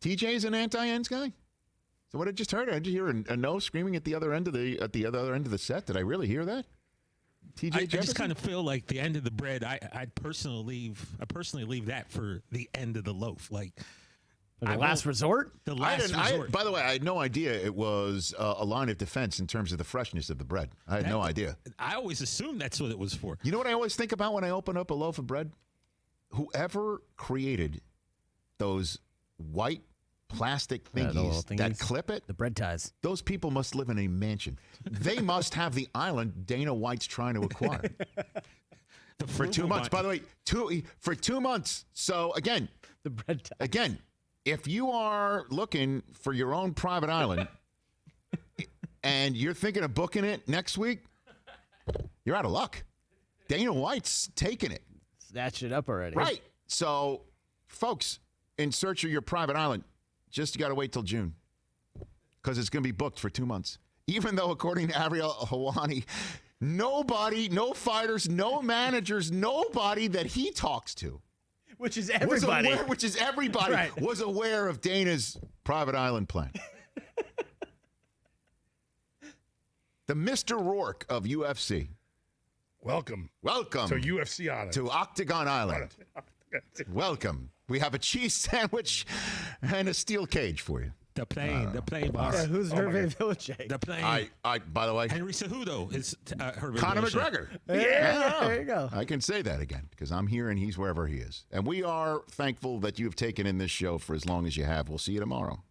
TJ's an anti-ends guy? So what I just heard? I just hear a no screaming at the other end of the end of the set. Did I really hear that? TJ I Jefferson? just kind of feel like the end of the bread. I personally leave that for the end of the loaf. Like the last resort. The last resort. By the way, I had no idea it was a line of defense in terms of the freshness of the bread. I had no idea. I always assumed that's what it was for. You know what I always think about when I open up a loaf of bread? Whoever created those white plastic Yeah, the little thingies that thingies. clip it. The bread ties. Those people must live in a mansion. They must have the island Dana White's trying to acquire. For 2 months. By the way, for 2 months. So, again, the bread ties. Again, if you are looking for your own private island and you're thinking of booking it next week, you're out of luck. Dana White's taking it. Snatched it up already. Right. So, folks, in search of your private island, just got to wait till June because it's going to be booked for 2 months. Even though, according to Ariel Helwani, nobody, no fighters, no managers, nobody that he talks to, which is everybody, right, was aware of Dana's private island plan. The Mr. Rourke of UFC. Welcome. Welcome. To UFC Island. To Octagon Island. Welcome. We have a cheese sandwich and a steel cage for you. The plane boss. Yeah, who's Hervé Villacek? The plane. I, by the way, Henry Cejudo is Hervé Conor Villacek. McGregor. Yeah, there you go. I can say that again because I'm here and he's wherever he is. And we are thankful that you've taken in this show for as long as you have. We'll see you tomorrow.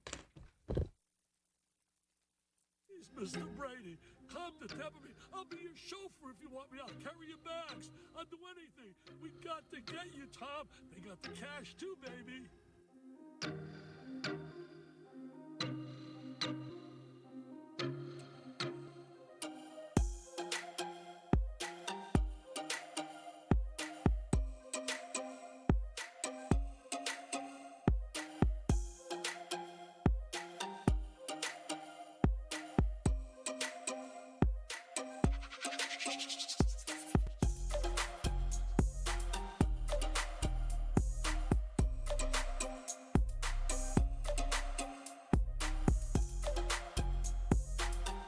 He's Mr. Brady. Come to Tampa Bay. I'll be your chauffeur if you want me. I'll carry your bags. I'll do anything. We got to get you, Tom. They got the cash too, baby.